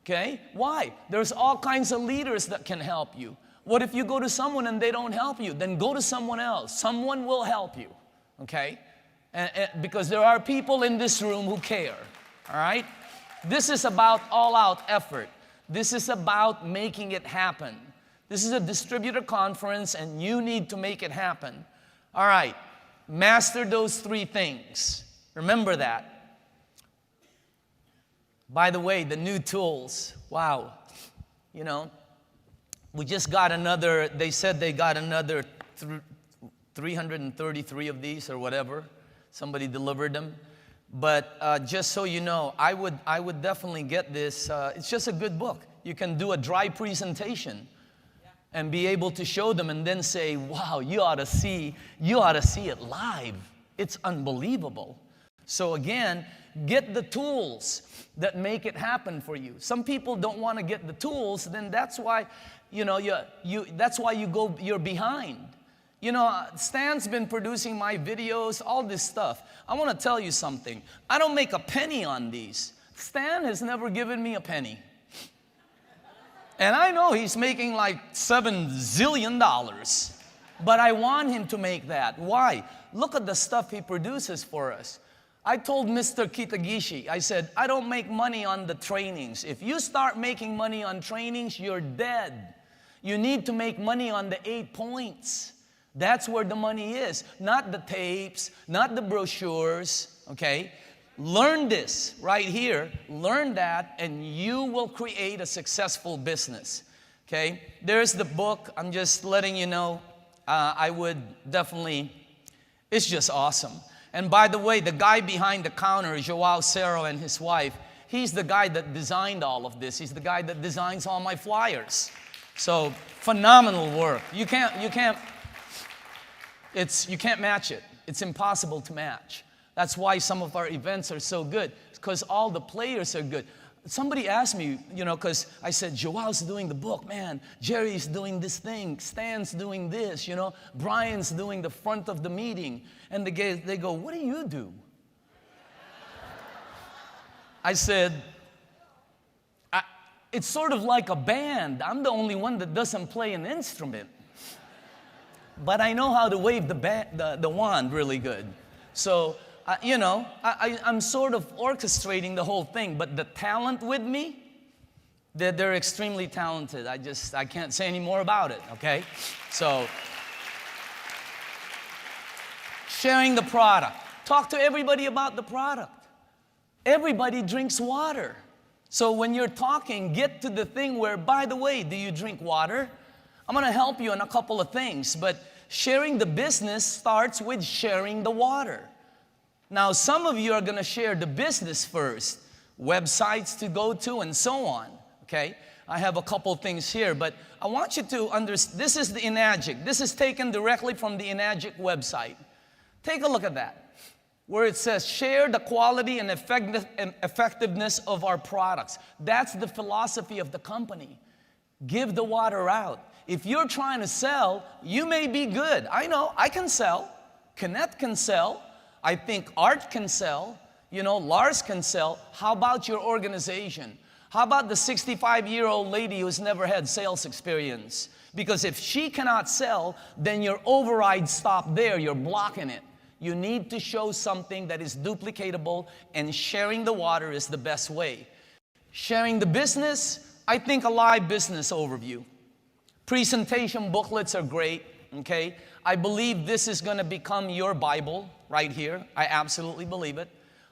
Speaker 2: Okay? Why? There's all kinds of leaders that can help you. What if you go to someone and they don't help you? Then go to someone else. Someone will help you. Okay? Because there are people in this room who care. All right? This is about all-out effort. This is about making it happen. This is a distributor conference, and you need to make it happen. All right. Master those 3 things. Remember that. By the way, the new tools. Wow. You know, we just got another, they said they got another 333 of these or whatever. Somebody delivered them. But just so you know, I would definitely get this. It's just a good book. You can do a dry presentation and be able to show them and then say, wow, you ought to see it live. It's unbelievable. So again, get the tools that make it happen for you. Some people don't want to get the tools, then that's why, you know, you're behind. You know, Stan's been producing my videos, all this stuff. I want to tell you something. I don't make a penny on these. Stan has never given me a penny. And I know he's making like $7 zillion. But I want him to make that. Why? Look at the stuff he produces for us. I told Mr. Kitagishi, I said, I don't make money on the trainings. If you start making money on trainings, you're dead. You need to make money on the 8 points. That's where the money is, not the tapes, not the brochures, okay? Learn this right here, learn that, and you will create a successful business, okay? There's the book. I'm just letting you know, I would definitely, it's just awesome. And by the way, the guy behind the counter, Joao Cerro and his wife, he's the guy that designed all of this. He's the guy that designs all my flyers. So, phenomenal work. You can't match it. It's impossible to match. That's why some of our events are so good, because all the players are good. Somebody asked me, you know, because I said, Joao's doing the book, man. Jerry's doing this thing. Stan's doing this, you know. Brian's doing the front of the meeting. And they go, what do you do? I said, it's sort of like a band. I'm the only one that doesn't play an instrument. but I know how to wave the wand really good. So, I'm sort of orchestrating the whole thing, but the talent with me, they're extremely talented. I can't say any more about it, okay? So, sharing the product. Talk to everybody about the product. Everybody drinks water. So when you're talking, get to the thing where, by the way, do you drink water? I'm going to help you on a couple of things, but sharing the business starts with sharing the water. Now, some of you are going to share the business first, websites to go to and so on, okay? I have a couple things here, but I want you to understand, this is the Enagic. This is taken directly from the Enagic website. Take a look at that, where it says, share the quality and effectiveness of our products. That's the philosophy of the company. Give the water out. If you're trying to sell, you may be good. I know, I can sell. Kenneth can sell. I think Art can sell. Lars can sell. How about your organization? How about the 65-year-old lady who's never had sales experience? Because if she cannot sell, then your override stop there. You're blocking it. You need to show something that is duplicatable, and sharing the water is the best way. Sharing the business, I think a live business overview. Presentation booklets are great, okay? I believe this is going to become your Bible right here. I absolutely believe it.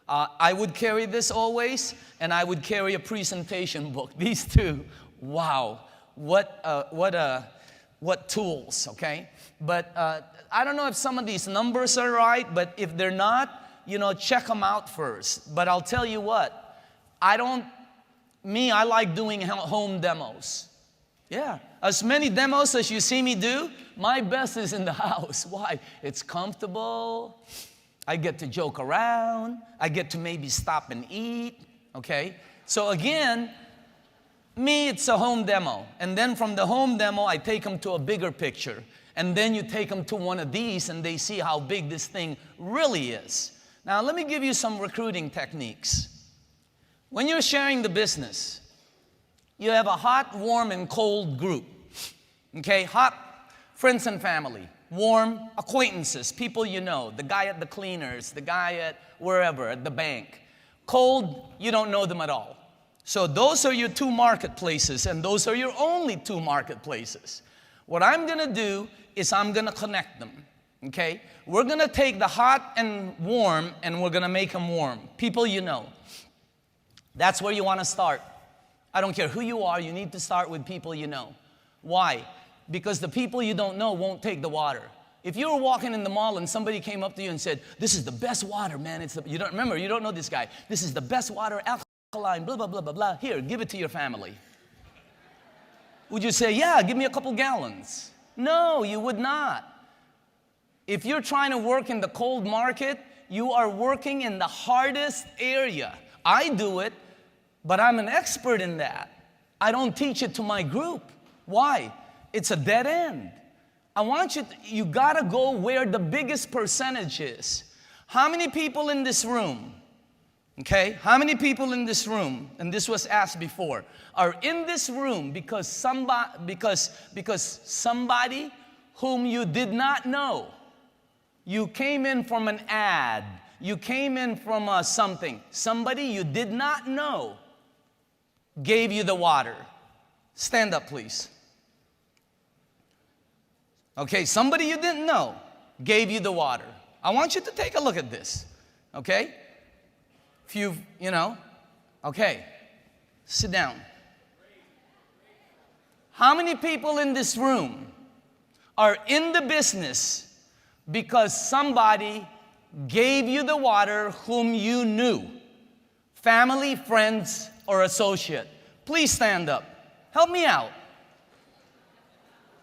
Speaker 2: I would carry this always, and I would carry a presentation book. These two, wow, what tools, okay? But I don't know if some of these numbers are right, but if they're not, check them out first. But I'll tell you what, I like doing home demos. Yeah, as many demos as you see me do, my best is in the house. Why? It's comfortable. I get to joke around. I get to maybe stop and eat, okay? So again, me, it's a home demo. And then from the home demo, I take them to a bigger picture. And then you take them to one of these, and they see how big this thing really is. Now, let me give you some recruiting techniques. When you're sharing the business, you have a hot, warm, and cold group. Okay, hot, friends and family. Warm, acquaintances, people you know. The guy at the cleaners, the guy at wherever, at the bank. Cold, you don't know them at all. So those are your two marketplaces, and those are your only two marketplaces. What I'm going to do is I'm going to connect them. Okay? We're going to take the hot and warm, and we're going to make them warm. People you know. That's where you want to start. I don't care who you are, you need to start with people you know. Why? Because the people you don't know won't take the water. If you were walking in the mall and somebody came up to you and said, this is the best water, man. You don't know this guy. This is the best water, alkaline, blah, blah, blah, blah, blah. Here, give it to your family. Would you say, yeah, give me a couple gallons? No, you would not. If you're trying to work in the cold market, you are working in the hardest area. I do it. But I'm an expert in that. I don't teach it to my group. Why? It's a dead end. I want you gotta go where the biggest percentage is. How many people in this room, okay, how many people in this room, and this was asked before, are in this room because somebody whom you did not know, you came in from an ad, you came in from something, somebody you did not know, gave you the water. Stand up, please. Okay, somebody you didn't know gave you the water. I want you to take a look at this, okay? If you've, okay, sit down. How many people in this room are in the business because somebody gave you the water whom you knew? Family, friends, or associate? Please stand up. Help me out.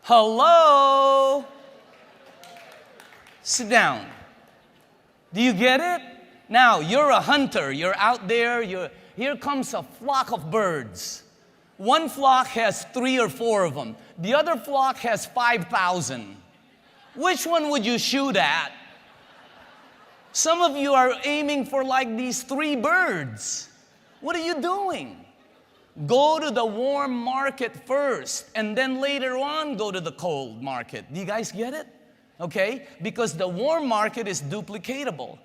Speaker 2: Hello? Sit down. Do you get it? Now, you're a hunter. You're out there. Here comes a flock of birds. One flock has 3 or 4 of them. The other flock has 5,000. Which one would you shoot at? Some of you are aiming for like these 3 birds. What are you doing? Go to the warm market first, and then later on go to the cold market. Do you guys get it? okay? Because the warm market is duplicatable.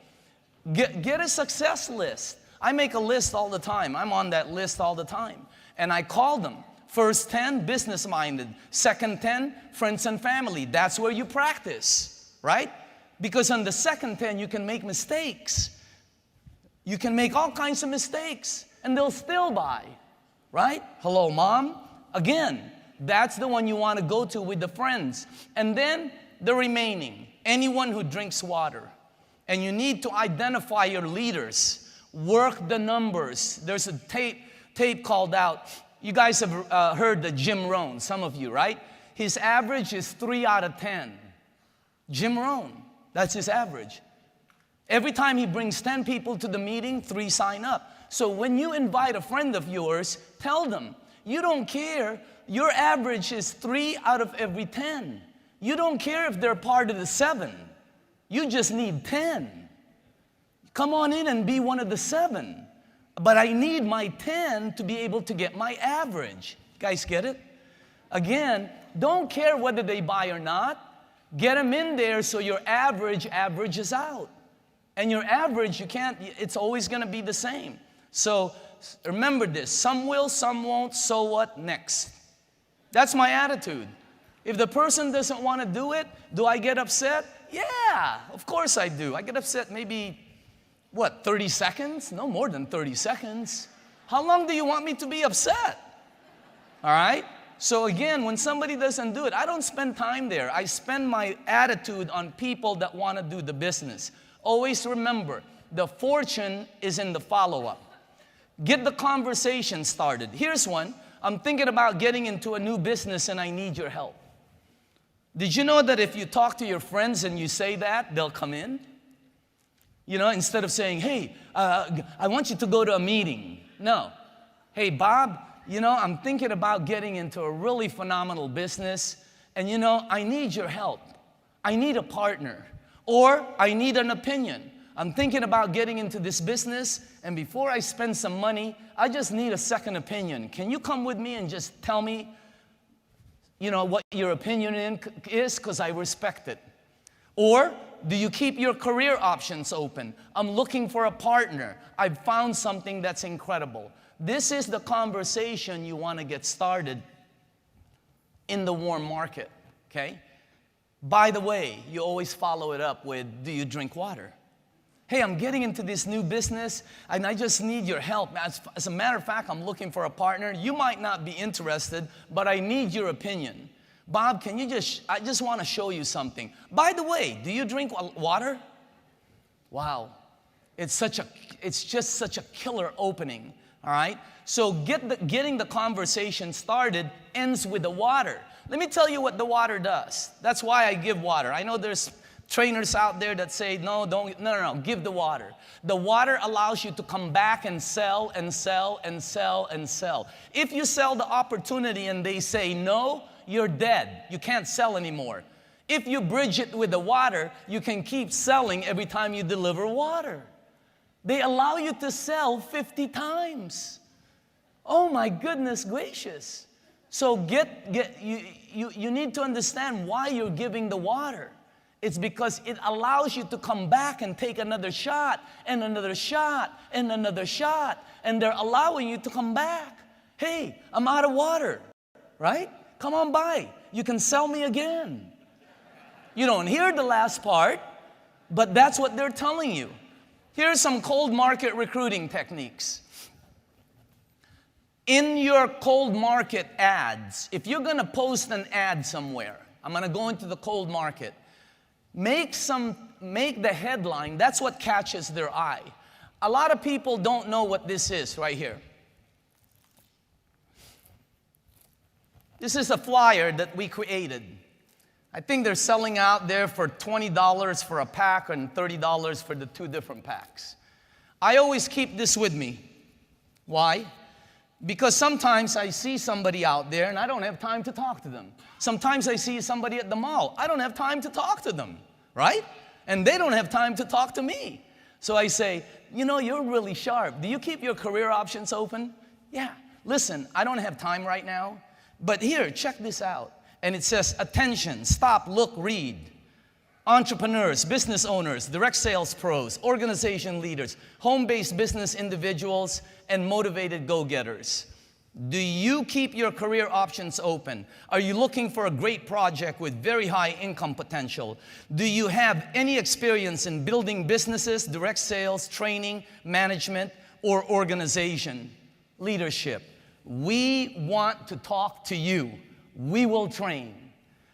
Speaker 2: Get a success list. I make a list all the time. I'm on that list all the time. And I call them. First 10, business-minded. Second 10, friends and family. That's where you practice, right? Because on the second 10, you can make mistakes. You can make all kinds of mistakes, and they'll still buy, right? Hello, Mom. Again, that's the one you want to go to with the friends. And then the remaining, anyone who drinks water. And you need to identify your leaders. Work the numbers. There's a tape called out. You guys have heard the Jim Rohn, some of you, right? His average is 3 out of 10. Jim Rohn, that's his average. Every time he brings 10 people to the meeting, 3 sign up. So when you invite a friend of yours, tell them, you don't care. Your average is 3 out of every 10. You don't care if they're part of the 7. You just need 10. Come on in and be one of the 7. But I need my 10 to be able to get my average. Guys, get it? Again, don't care whether they buy or not. Get them in there so your average averages out. And your average, it's always going to be the same. So remember this, some will, some won't, so what next? That's my attitude. If the person doesn't want to do it, do I get upset? Yeah, of course I do. I get upset maybe, 30 seconds? No more than 30 seconds. How long do you want me to be upset? All right? So again, when somebody doesn't do it, I don't spend time there. I spend my attitude on people that want to do the business. Always remember, the fortune is in the follow-up. Get the conversation started. Here's one. I'm thinking about getting into a new business and I need your help. Did you know that if you talk to your friends and you say that, they'll come in? You know, instead of saying, hey, I want you to go to a meeting. No. Hey, Bob, you know, I'm thinking about getting into a really phenomenal business. And, you know, I need your help. I need a partner. Or I need an opinion. I'm thinking about getting into this business. And before I spend some money, I just need a second opinion. Can you come with me and just tell me, you know, what your opinion is? Because I respect it. Or do you keep your career options open? I'm looking for a partner. I've found something that's incredible. This is the conversation you want to get started in the warm market, okay? By the way, you always follow it up with, do you drink water? Hey, I'm getting into this new business and I just need your help. As a matter of fact, I'm looking for a partner. You might not be interested, but I need your opinion. Bob, I just want to show you something. By the way, do you drink water? Wow. It's just such a killer opening, all right? So getting the conversation started ends with the water. Let me tell you what the water does. That's why I give water. I know there's trainers out there that say, no, give the water. The water allows you to come back and sell and sell and sell and sell. If you sell the opportunity and they say no, you're dead. You can't sell anymore. If you bridge it with the water, you can keep selling every time you deliver water. They allow you to sell 50 times. Oh my goodness gracious. So you need to understand why you're giving the water. It's because it allows you to come back and take another shot and another shot and another shot. And they're allowing you to come back. Hey, I'm out of water, right? Come on by. You can sell me again. You don't hear the last part, but that's what they're telling you. Here's some cold market recruiting techniques. In your cold market ads, if you're going to post an ad somewhere, I'm going to go into the cold market, make the headline, that's what catches their eye. A lot of people don't know what this is right here. This is a flyer that we created. I think they're selling out there for $20 for a pack and $30 for the 2 different packs. I always keep this with me. Why? Because sometimes I see somebody out there and I don't have time to talk to them. Sometimes I see somebody at the mall. I don't have time to talk to them, right? And they don't have time to talk to me. So I say, you know, you're really sharp. Do you keep your career options open? Yeah. Listen, I don't have time right now. But here, check this out. And it says, attention, stop, look, read. entrepreneurs, business owners, direct sales pros, organization leaders, home-based business individuals, and motivated go-getters. Do you keep your career options open? Are you looking for a great project with very high income potential? Do you have any experience in building businesses, direct sales, training, management, or organization, leadership? We want to talk to you. We will train.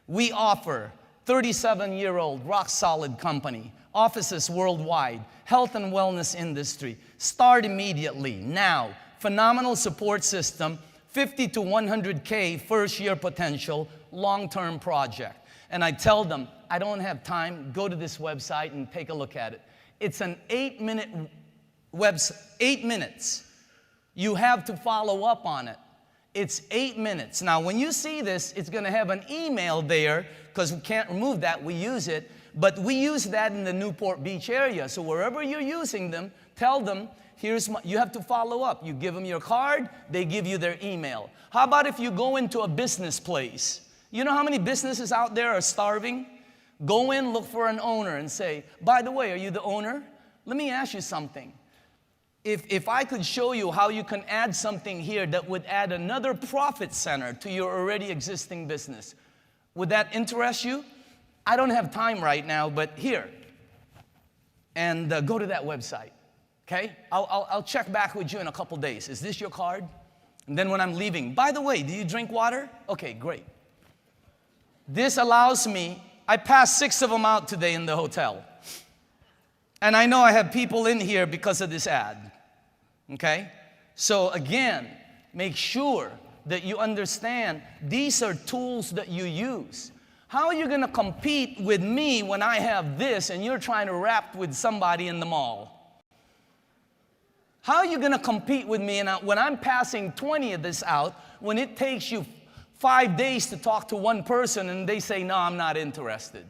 Speaker 2: We offer 37-year-old rock-solid company, offices worldwide, health and wellness industry. Start immediately, now. Phenomenal support system, 50 to 100K first year potential, long-term project. And I tell them, I don't have time, go to this website and take a look at it. It's an 8-minute website, 8 minutes. You have to follow up on it. It's 8 minutes. Now, when you see this, it's gonna have an email there, because we can't remove that, we use it, but we use that in the Newport Beach area. So wherever you're using them, tell them, you have to follow up. You give them your card, they give you their email. How about if you go into a business place? You know how many businesses out there are starving? Go in, look for an owner and say, by the way, are you the owner? Let me ask you something. If I could show you how you can add something here that would add another profit center to your already existing business, would that interest you? I don't have time right now, but here. And go to that website. Okay, I'll check back with you in a couple days. Is this your card? And then when I'm leaving, by the way, do you drink water? Okay, great. This allows me, I passed 6 of them out today in the hotel. And I know I have people in here because of this ad. Okay? So again, make sure that you understand these are tools that you use. How are you gonna compete with me when I have this and you're trying to rap with somebody in the mall? How are you going to compete with me when I'm passing 20 of this out, when it takes you 5 days to talk to one person and they say, no, I'm not interested?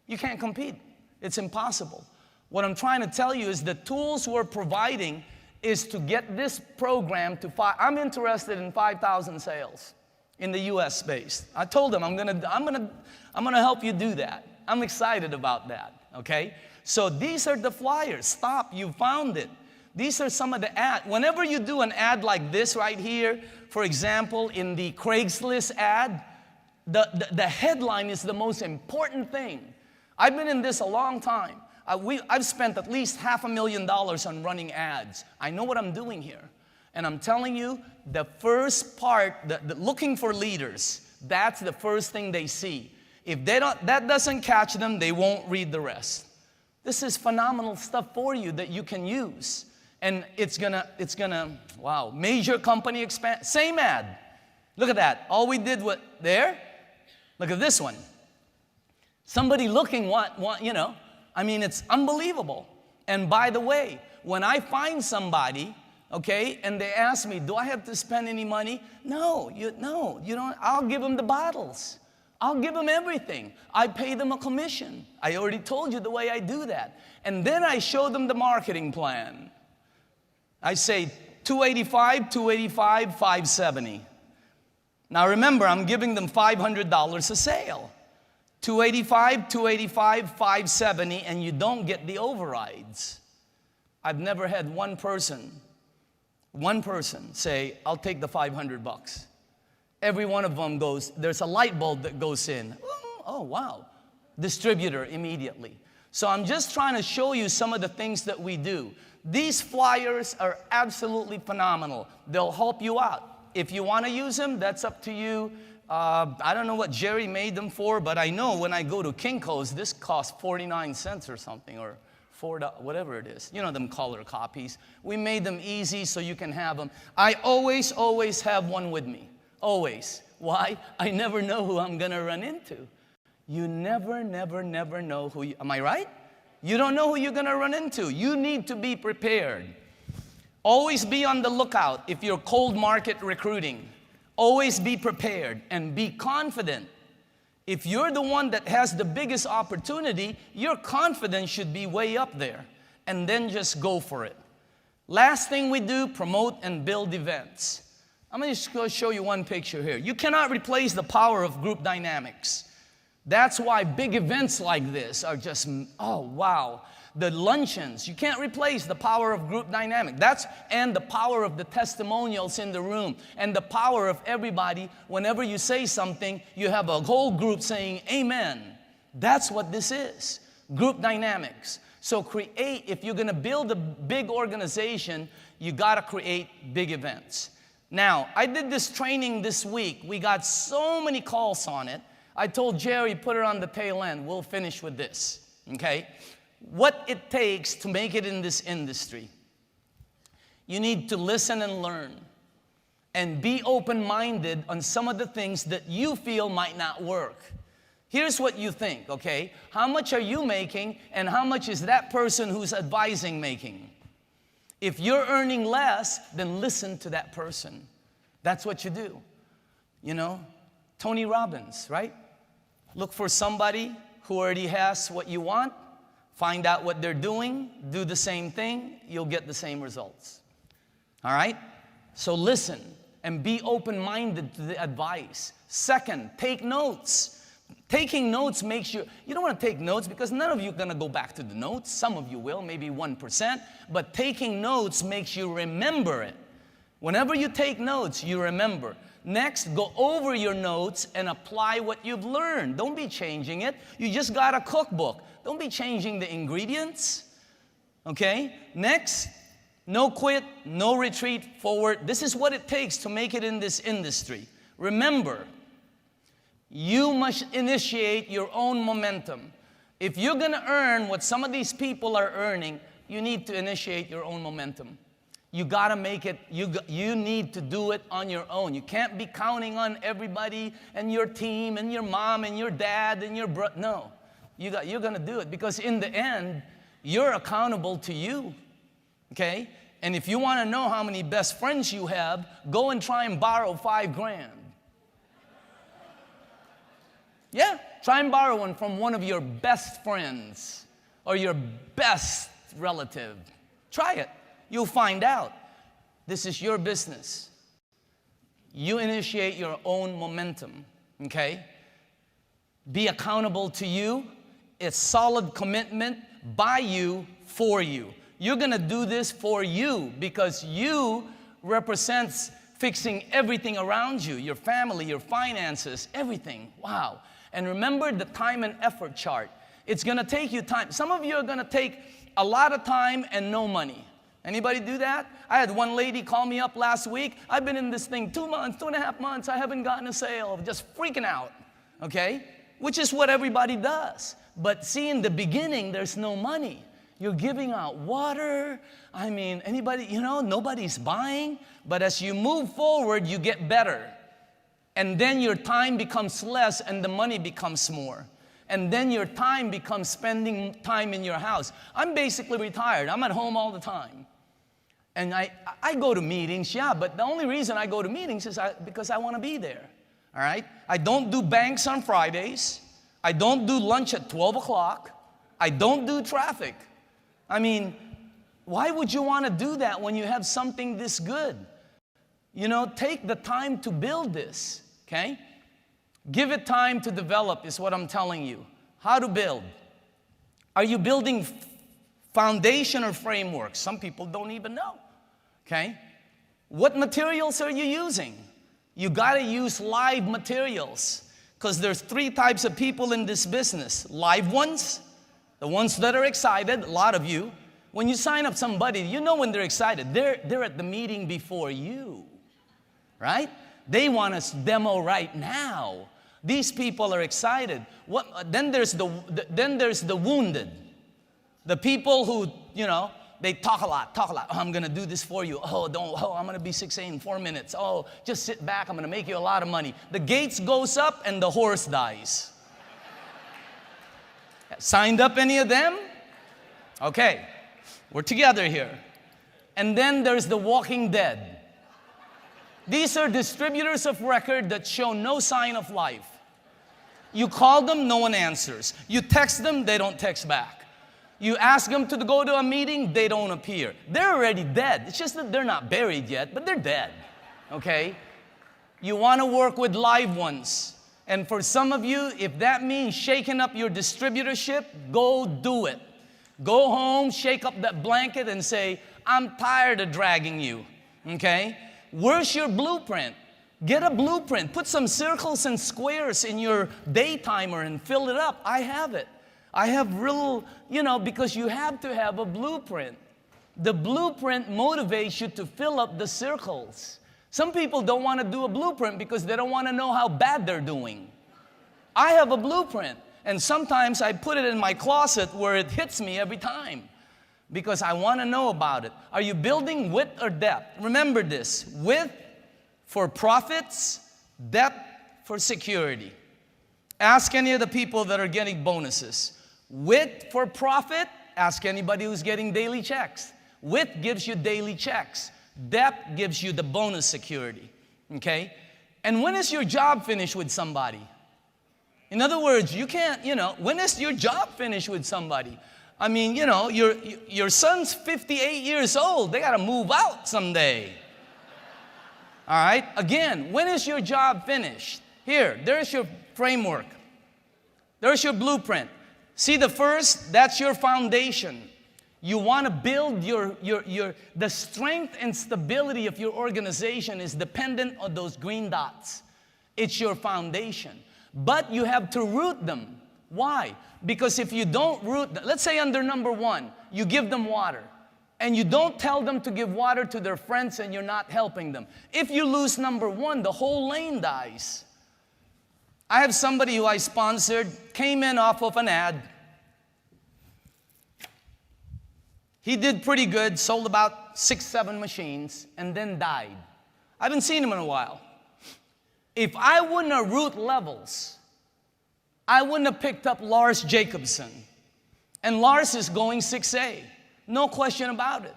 Speaker 2: You can't compete. It's impossible. What I'm trying to tell you is the tools we're providing is to get this program to I'm interested in 5,000 sales in the U.S. space. I told them I'm gonna help you do that. I'm excited about that. Okay. So these are the flyers. Stop. You found it. These are some of the ads. Whenever you do an ad like this right here, for example, in the Craigslist ad, the headline is the most important thing. I've been in this a long time. I've spent at least $500,000 on running ads. I know what I'm doing here. And I'm telling you, the first part, the looking for leaders, that's the first thing they see. If that doesn't catch them, they won't read the rest. This is phenomenal stuff for you that you can use. And it's gonna, wow, major company expand, same ad. Look at that. All we did was, there, look at this one. Somebody looking, you know, I mean, it's unbelievable. And by the way, when I find somebody, okay, and they ask me, do I have to spend any money? No, you don't. I'll give them the bottles. I'll give them everything. I pay them a commission. I already told you the way I do that. And then I show them the marketing plan. I say $285, $285, $570. Now remember, I'm giving them $500 a sale. $285, $285, $570, and you don't get the overrides. I've never had one person say, I'll take the $500. Every one of them goes, there's a light bulb that goes in. Oh, wow. Distributor immediately. So I'm just trying to show you some of the things that we do. These flyers are absolutely phenomenal. They'll help you out. If you want to use them, that's up to you. I don't know what Jerry made them for, but I know when I go to Kinko's, this costs 49 cents or something, or $4, whatever it is. You know them color copies. We made them easy so you can have them. I always have one with me. Always. Why? I never know who I'm going to run into. You never know who am I right? You don't know who you're going to run into. You need to be prepared. Always be on the lookout if you're cold market recruiting. Always be prepared and be confident. If you're the one that has the biggest opportunity, your confidence should be way up there. And then just go for it. Last thing we do, promote and build events. I'm going to just go show you one picture here. You cannot replace the power of group dynamics. That's why big events like this are just, oh, wow. The luncheons, you can't replace the power of group dynamic. And the power of the testimonials in the room. And the power of everybody, whenever you say something, you have a whole group saying, amen. That's what this is, group dynamics. So if you're going to build a big organization, you got to create big events. Now, I did this training this week. We got so many calls on it. I told Jerry, put it on the tail end. We'll finish with this, okay? What it takes to make it in this industry. You need to listen and learn and be open-minded on some of the things that you feel might not work. Here's what you think, okay? How much are you making and how much is that person who's advising making? If you're earning less, then listen to that person. That's what you do. You know, Tony Robbins, right? Look for somebody who already has what you want, find out what they're doing, do the same thing, you'll get the same results. All right? So listen and be open-minded to the advice. Second, take notes. Taking notes makes you don't want to take notes because none of you are going to go back to the notes. Some of you will, maybe 1%. But taking notes makes you remember it. Whenever you take notes, you remember. Next, go over your notes and apply what you've learned. Don't be changing it. You just got a cookbook. Don't be changing the ingredients. Okay? Next, no quit, no retreat, forward. This is what it takes to make it in this industry. Remember, you must initiate your own momentum. If you're going to earn what some of these people are earning, you need to initiate your own momentum. You got to make it, you need to do it on your own. You can't be counting on everybody and your team and your mom and your dad and your brother. No, you're going to do it because in the end, you're accountable to you, okay? And if you want to know how many best friends you have, go and try and borrow $5,000. Yeah, try and borrow one from one of your best friends or your best relative. Try it. You'll find out. This is your business. You initiate your own momentum, okay? Be accountable to you. It's solid commitment by you, for you. You're going to do this for you because you represents fixing everything around you, your family, your finances, everything. Wow. And remember the time and effort chart. It's going to take you time. Some of you are going to take a lot of time and no money. Anybody do that? I had one lady call me up last week. I've been in this thing 2 months, 2.5 months. I haven't gotten a sale. Just freaking out, okay? Which is what everybody does. But see, in the beginning, there's no money. You're giving out water. I mean, anybody, nobody's buying. But as you move forward, you get better. And then your time becomes less and the money becomes more. And then your time becomes spending time in your house. I'm basically retired. I'm at home all the time. And I go to meetings, yeah, but the only reason I go to meetings is because I want to be there, all right? I don't do banks on Fridays. I don't do lunch at 12 o'clock. I don't do traffic. I mean, why would you want to do that when you have something this good? Take the time to build this, okay? Give it time to develop is what I'm telling you. How to build. Are you building foundation or framework? Some people don't even know. Okay? What materials are you using? You got to use live materials because there's 3 types of people in this business. Live ones, the ones that are excited, a lot of you. When you sign up somebody, you know when they're excited. They're at the meeting before you, right? They want us demo right now. These people are excited. Then there's the wounded. The people who, they talk a lot. Oh, I'm going to do this for you. I'm going to be 6'8" in 4 minutes. Oh, just sit back. I'm going to make you a lot of money. The gates goes up and the horse dies. Signed up any of them? Okay, we're together here. And then there's the walking dead. These are distributors of record that show no sign of life. You call them, no one answers. You text them, they don't text back. You ask them to go to a meeting, they don't appear. They're already dead. It's just that they're not buried yet, but they're dead, okay? You want to work with live ones. And for some of you, if that means shaking up your distributorship, go do it. Go home, shake up that blanket and say, I'm tired of dragging you, okay? Where's your blueprint? Get a blueprint. Put some circles and squares in your day timer and fill it up. I have it. I have real, because you have to have a blueprint. The blueprint motivates you to fill up the circles. Some people don't want to do a blueprint because they don't want to know how bad they're doing. I have a blueprint, and sometimes I put it in my closet where it hits me every time because I want to know about it. Are you building width or depth? Remember this, width for profits, depth for security. Ask any of the people that are getting bonuses. Width for profit, ask anybody who's getting daily checks. Width gives you daily checks. Depth gives you the bonus security, okay? And when is your job finished with somebody? In other words, you can't, when is your job finished with somebody? I mean, your son's 58 years old. They got to move out someday. All right? Again, when is your job finished? Here, there's your framework. There's your blueprint. See the first? That's your foundation. You want to build the strength and stability of your organization is dependent on those green dots. It's your foundation. But you have to root them. Why? Because if you don't root them, let's say under number 1, you give them water. And you don't tell them to give water to their friends and you're not helping them. If you lose number 1, the whole lane dies. I have somebody who I sponsored, came in off of an ad. He did pretty good, sold about 6, 7 machines, and then died. I haven't seen him in a while. If I wouldn't have root levels, I wouldn't have picked up Lars Jacobson. And Lars is going 6A. No question about it.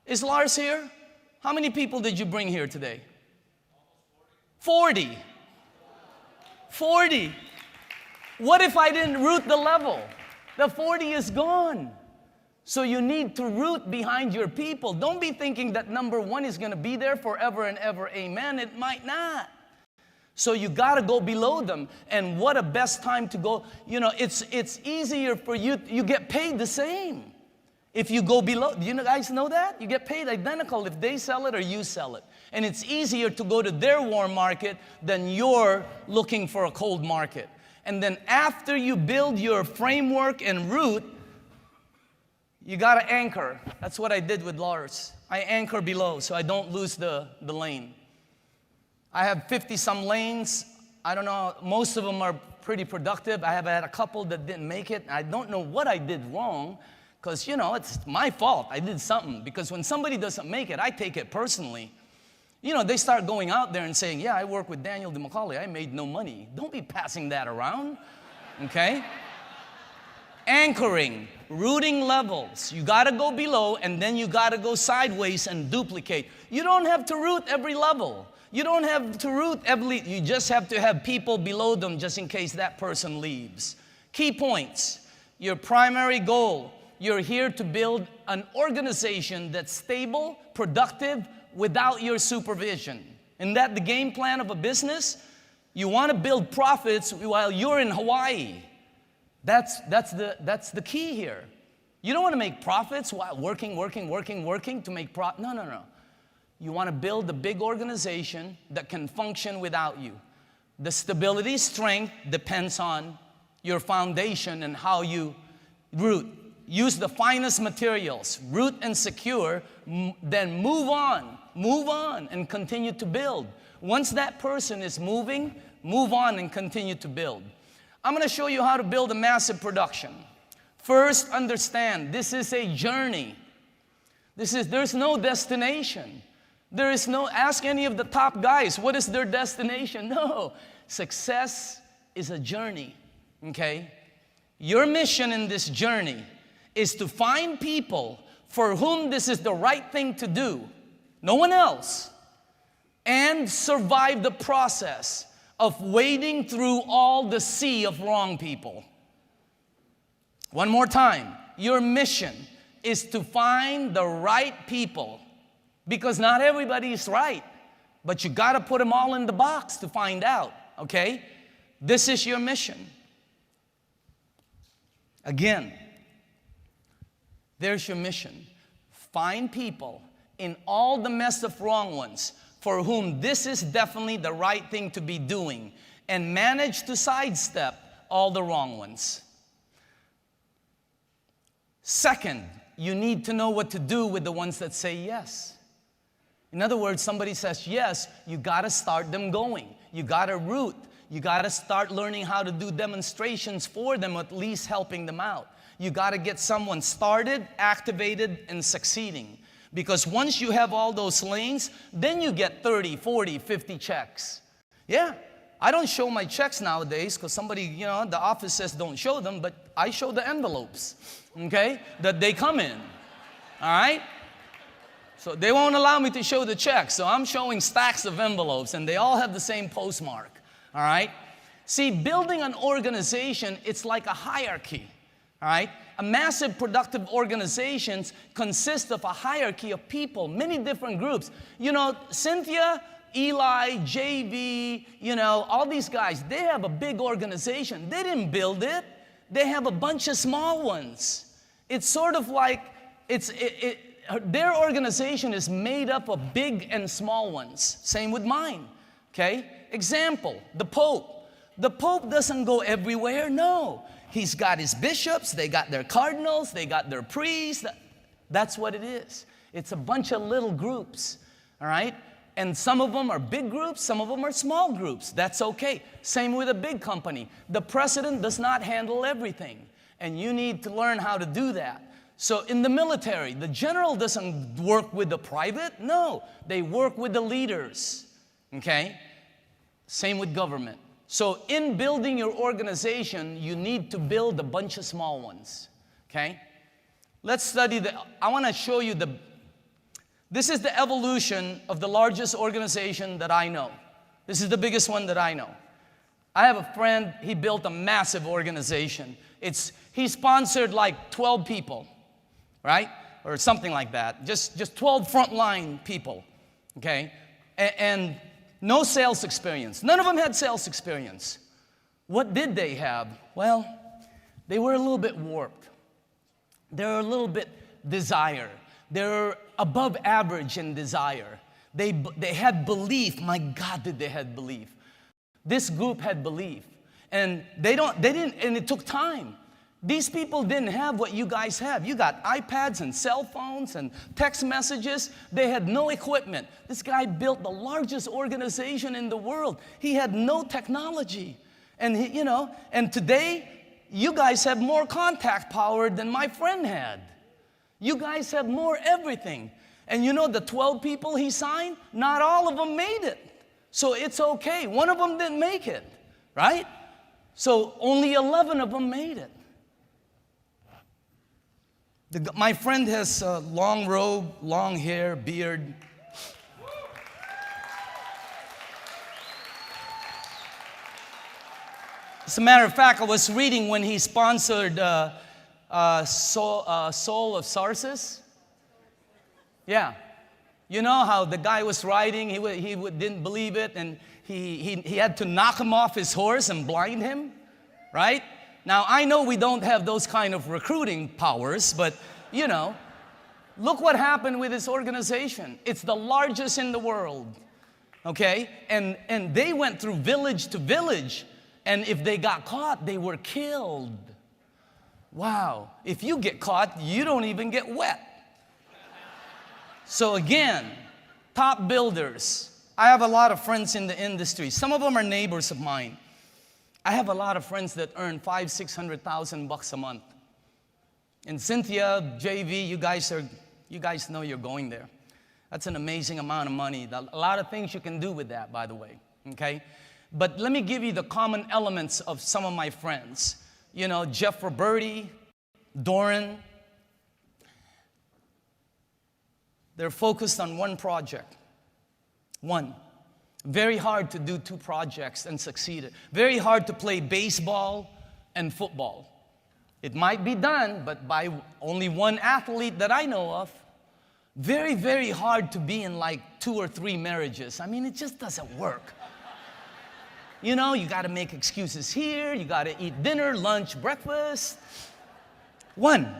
Speaker 2: Is Lars here? How many people did you bring here today? 40. 40. What if I didn't root the level? The 40 is gone. So you need to root behind your people. Don't be thinking that number 1 is going to be there forever and ever. Amen. It might not. So you got to go below them. And what a best time to go. It's easier for you. You get paid the same. If you go below, do you guys know that? You get paid identical if they sell it or you sell it. And it's easier to go to their warm market than you're looking for a cold market. And then after you build your framework and root, you got to anchor. That's what I did with Lars. I anchor below so I don't lose the lane. I have 50-some lanes. I don't know, most of them are pretty productive. I have had a couple that didn't make it. I don't know what I did wrong because, it's my fault. I did something. Because when somebody doesn't make it, I take it personally. They start going out there and saying, yeah, I work with Daniel DeMacaulay. I made no money. Don't be passing that around, okay? Anchoring, rooting levels. You got to go below, and then you got to go sideways and duplicate. You don't have to root every level. You don't have to root you just have to have people below them just in case that person leaves. Key points. Your primary goal. You're here to build an organization that's stable, productive, without your supervision. Isn't that the game plan of a business? You want to build profits while you're in Hawaii. That's the key here. You don't want to make profits while working to make profit. No. You want to build a big organization that can function without you. The stability, strength depends on your foundation and how you root. Use the finest materials, root and secure, then move on and continue to build. Once that person is moving, move on and continue to build. I'm going to show you how to build a massive production. First, understand, this is a journey. There's no destination. Ask any of the top guys, what is their destination? No, success is a journey, okay? Your mission in this journey is to find people for whom this is the right thing to do, no one else, and survive the process of wading through all the sea of wrong people. One more time, your mission is to find the right people, because not everybody is right, but you got to put them all in the box to find out, okay? This is your mission. Again, there's your mission. Find people in all the mess of wrong ones for whom this is definitely the right thing to be doing, and manage to sidestep all the wrong ones. Second, you need to know what to do with the ones that say yes. In other words, somebody says yes, you got to start them going. You got to root. You got to start learning how to do demonstrations for them, at least helping them out. You got to get someone started, activated, and succeeding. Because once you have all those lanes, then you get 30, 40, 50 checks. Yeah, I don't show my checks nowadays because somebody, the office says don't show them, but I show the envelopes, okay, that they come in, all right? So they won't allow me to show the checks, so I'm showing stacks of envelopes, and they all have the same postmark, all right? See, building an organization, it's like a hierarchy, all right? A massive productive organizations consist of a hierarchy of people, many different groups. Cynthia, Eli, JV, all these guys, they have a big organization. They didn't build it. They have a bunch of small ones. It's sort of like, their organization is made up of big and small ones. Same with mine, okay? Example, the Pope. The Pope doesn't go everywhere, no. He's got his bishops, they got their cardinals, they got their priests. That's what it is. It's a bunch of little groups, all right? And some of them are big groups, some of them are small groups. That's okay. Same with a big company. The president does not handle everything, and you need to learn how to do that. So in the military, the general doesn't work with the private. No, they work with the leaders, okay? Same with government. So in building your organization, you need to build a bunch of small ones, okay? Let's study I want to show you this is the evolution of the largest organization that I know. This is the biggest one that I know. I have a friend, he built a massive organization. He sponsored like 12 people, right? Or something like that. Just 12 frontline people, okay? And no sales experience. None of them had sales experience. What did they have? Well, they were a little bit warped. They were a little bit desire. They were above average in desire. They had belief. My God, did they have belief. This group had belief. And and it took time. These people didn't have what you guys have. You got iPads and cell phones and text messages. They had no equipment. This guy built the largest organization in the world. He had no technology. And and today, you guys have more contact power than my friend had. You guys have more everything. And the 12 people he signed, not all of them made it. So it's okay. One of them didn't make it, right? So only 11 of them made it. My friend has a long robe, long hair, beard. As a matter of fact, I was reading when he sponsored Soul of Sarsis. Yeah. You know how the guy was riding, he didn't believe it, and he had to knock him off his horse and blind him, right? Now, I know we don't have those kind of recruiting powers, but, look what happened with this organization. It's the largest in the world, okay? And they went through village to village, and if they got caught, they were killed. Wow. If you get caught, you don't even get wet. So again, top builders. I have a lot of friends in the industry. Some of them are neighbors of mine. I have a lot of friends that earn $500,000-$600,000 a month. And Cynthia, JV, you guys know you're going there. That's an amazing amount of money. A lot of things you can do with that, by the way, okay? But let me give you the common elements of some of my friends. Jeff Roberti, Doran. They're focused on one project. One. Very hard to do two projects and succeed. Very hard to play baseball and football. It might be done, but by only one athlete that I know of. Very, very hard to be in like 2 or 3 marriages. I mean, it just doesn't work. You know, you got to make excuses here. You got to eat dinner, lunch, breakfast. One,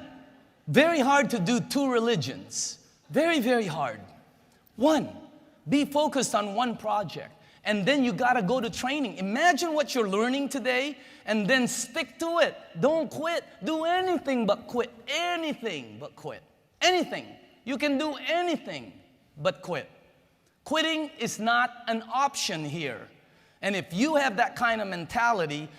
Speaker 2: very hard to do two religions. Very, very hard. One, be focused on one project. And then you got to go to training. Imagine what you're learning today and then stick to it. Don't quit. Do anything but quit. Anything but quit. Anything. You can do anything but quit. Quitting is not an option here. And if you have that kind of mentality,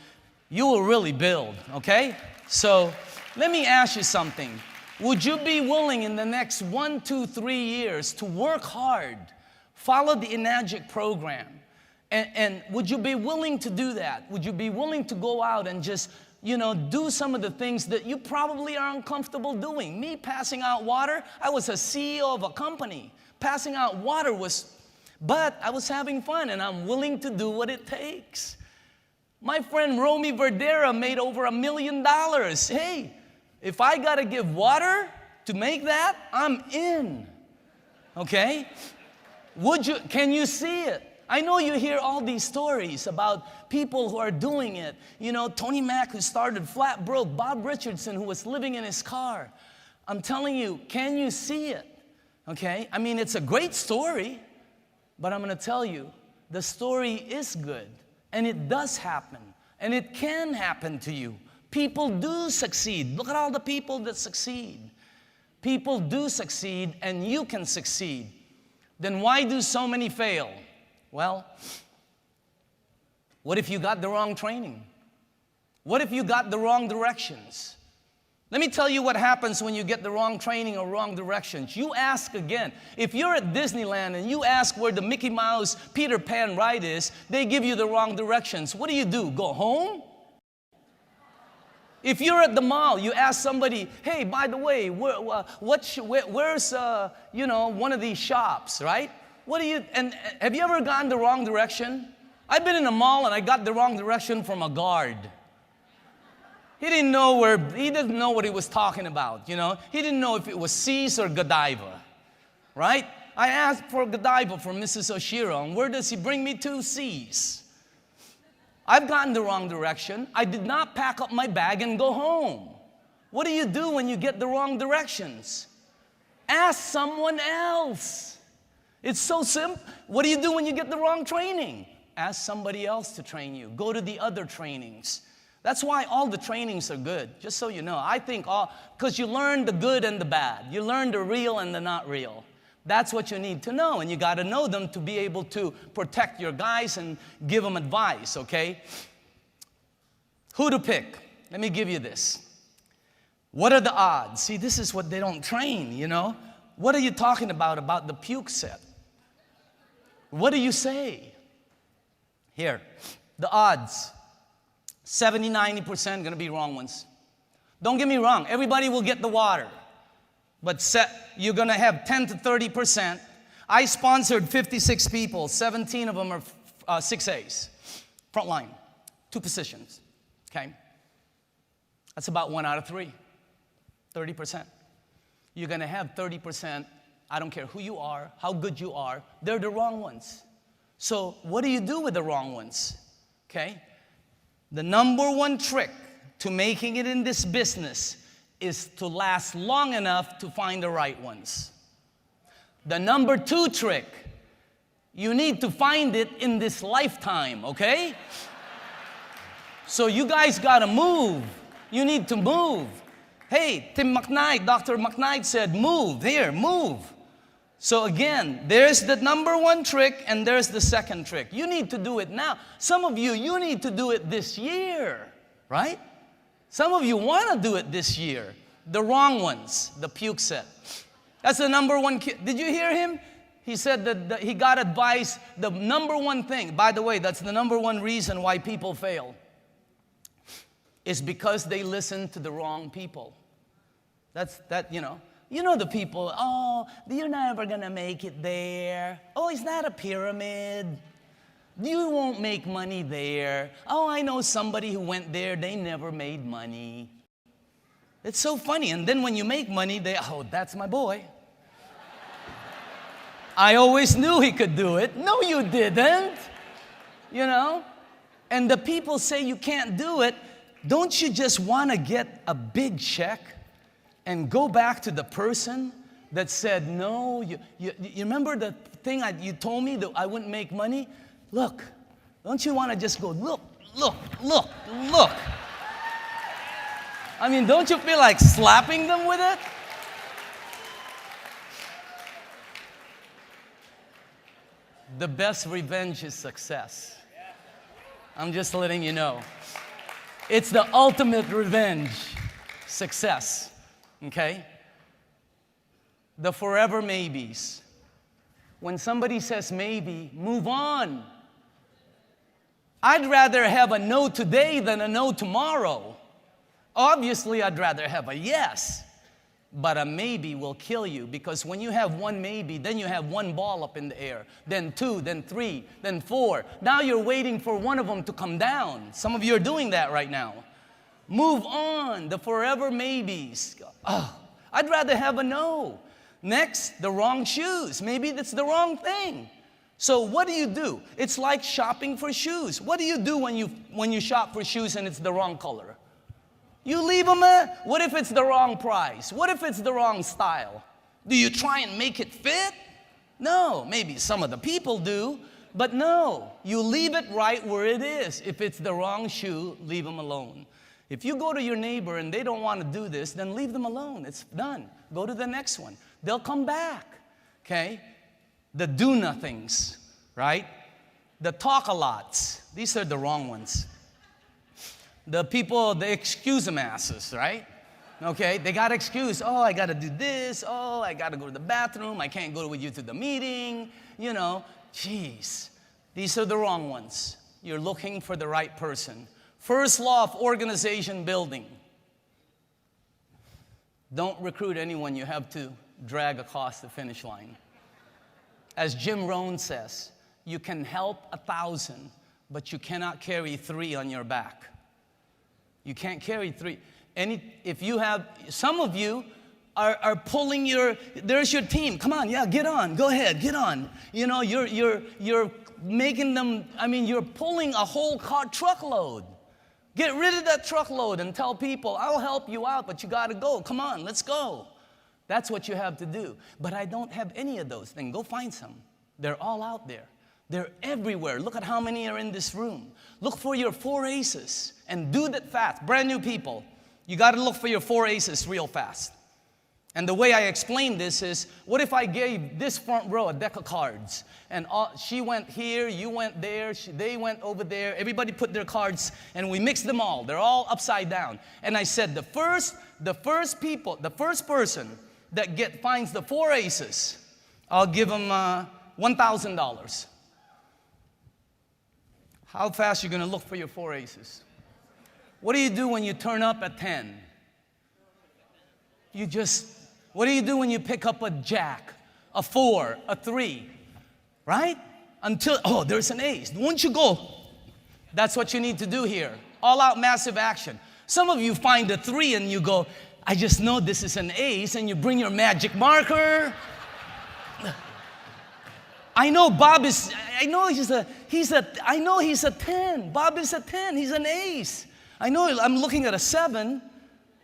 Speaker 2: you will really build, okay? So let me ask you something. Would you be willing in the next 1, 2, 3 years to work hard, follow the Enagic program, and would you be willing to do that? Would you be willing to go out and just, you know, do some of the things that you probably are uncomfortable doing? Me passing out water, I was a CEO of a company. Passing out water but I was having fun and I'm willing to do what it takes. My friend Romy Verdera made over $1 million. Hey, if I got to give water to make that, I'm in. Okay? Can you see it? I know you hear all these stories about people who are doing it. You know, Tony Mack, who started flat broke, Bob Richardson, who was living in his car. I'm telling you, can you see it? Okay? I mean, it's a great story, but I'm going to tell you, the story is good, and it does happen, and it can happen to you. People do succeed. Look at all the people that succeed. People do succeed, and you can succeed. Then why do so many fail? Well, what if you got the wrong training? What if you got the wrong directions? Let me tell you what happens when you get the wrong training or wrong directions. You ask again. If you're at Disneyland and you ask where the Mickey Mouse Peter Pan ride is, they give you the wrong directions. What do? Go home? If you're at the mall, you ask somebody, hey, by the way, where's one of these shops, right? And have you ever gone the wrong direction? I've been in a mall and I got the wrong direction from a guard. He didn't know what he was talking about, you know. He didn't know if it was C's or Godiva, right? I asked for Godiva from Mrs. Oshiro, and where does he bring me to? C's. I've gotten the wrong direction. I did not pack up my bag and go home. What do you do when you get the wrong directions? Ask someone else. It's so simple. What do you do when you get the wrong training? Ask somebody else to train you. Go to the other trainings. That's why all the trainings are good, just so you know. I think because you learn the good and the bad. You learn the real and the not real. That's what you need to know, and you got to know them to be able to protect your guys and give them advice, okay? Who to pick? Let me give you this. What are the odds? See, this is what they don't train, you know? What are you talking about the puke set? What do you say? Here, the odds. 70, 90% going to be wrong ones. Don't get me wrong. Everybody will get the water. But you're going to have 10 to 30%. I sponsored 56 people. 17 of them are 6As. Front line. 2 positions. Okay? That's about 1 out of 3. 30%. You're going to have 30%. I don't care who you are, how good you are. They're the wrong ones. So what do you do with the wrong ones? Okay? The number one trick to making it in this business is to last long enough to find the right ones. The number 2 trick, you need to find it in this lifetime, okay? So you guys gotta move. You need to move. Hey, Tim McKnight, Dr. McKnight said, move, here, move. So again, there's the number 1 trick and there's the second trick. You need to do it now. Some of you need to do it this year, right? Some of you want to do it this year. The wrong ones, the puke set. That's the number 1. Did you hear him? He said that he got advice. The number 1 thing, by the way, that's the number 1 reason why people fail, is because they listen to the wrong people. You know the people, oh, you're never going to make it there. Oh, it's not a pyramid. You won't make money there. Oh, I know somebody who went there. They never made money. It's so funny. And then when you make money, oh, that's my boy. I always knew he could do it. No, you didn't. You know? and the people say you can't do it, don't you just want to get a big check and go back to the person that said, no, you remember the thing you told me that I wouldn't make money? Look, don't you want to just go, look, look, look, look. I mean, don't you feel like slapping them with it? The best revenge is success. I'm just letting you know. It's the ultimate revenge, success, okay? The forever maybes. When somebody says maybe, move on. I'd rather have a no today than a no tomorrow. Obviously, I'd rather have a yes, but a maybe will kill you, because when you have one maybe, then you have one ball up in the air, then two, then three, then four. Now you're waiting for one of them to come down. Some of you are doing that right now. Move on, the forever maybes. Oh, I'd rather have a no. Next, the wrong shoes. Maybe that's the wrong thing. So what do? It's like shopping for shoes. What do you do when you shop for shoes and it's the wrong color? You leave them what if it's the wrong price? What if it's the wrong style? Do you try and make it fit? No, maybe some of the people do, but no. You leave it right where it is. If it's the wrong shoe, leave them alone. If you go to your neighbor and they don't want to do this, then leave them alone. It's done. Go to the next one. They'll come back, okay? The do-nothings, right? The talk-a-lots. These are the wrong ones. The people, the excuse-em-asses, right? Okay, they got excuse. Oh, I got to do this. Oh, I got to go to the bathroom. I can't go with you to the meeting. You know, jeez. These are the wrong ones. You're looking for the right person. First law of organization building. Don't recruit anyone you have to drag across the finish line. As Jim Rohn says, you can help 1,000, but you cannot carry 3 on your back. You can't carry 3. If you have, some of you are pulling there's your team. Come on, yeah, get on. Go ahead, get on. You know, you're making them, you're pulling a whole truckload. Get rid of that truckload and tell people, I'll help you out, but you got to go. Come on, let's go. That's what you have to do. But I don't have any of those things. Go find some. They're all out there. They're everywhere. Look at how many are in this room. Look for your 4 aces and do that fast. Brand new people, you got to look for your 4 aces real fast. And the way I explain this is, what if I gave this front row a deck of cards? And she went here, you went there, they went over there. Everybody put their cards, and we mixed them all. They're all upside down. And I said, the first person that finds the 4 aces, I'll give them $1,000. How fast are you going to look for your 4 aces? What do you do when you turn up at 10? What do you do when you pick up a jack, a 4, a 3, right? Until, there's an ace. Won't you go? That's what you need to do here. All out massive action. Some of you find a 3 and you go, I just know this is an ace, and you bring your magic marker. I know Bob is, I know he's a 10. Bob is a 10, he's an ace. I know I'm looking at a 7.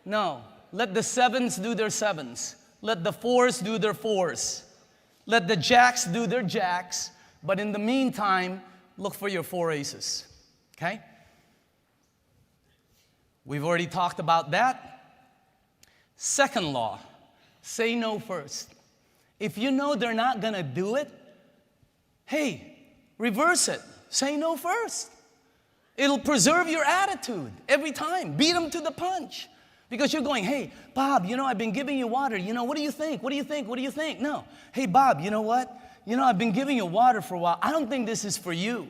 Speaker 2: No, let the 7s do their 7s. Let the 4s do their 4s. Let the jacks do their jacks. But in the meantime, look for your 4 aces, okay? We've already talked about that. Second law, say no first. If you know they're not going to do it, hey, reverse it. Say no first. It'll preserve your attitude every time. Beat them to the punch. Because you're going, hey, Bob, I've been giving you water. What do you think? What do you think? What do you think? No. Hey, Bob, you know what? I've been giving you water for a while. I don't think this is for you.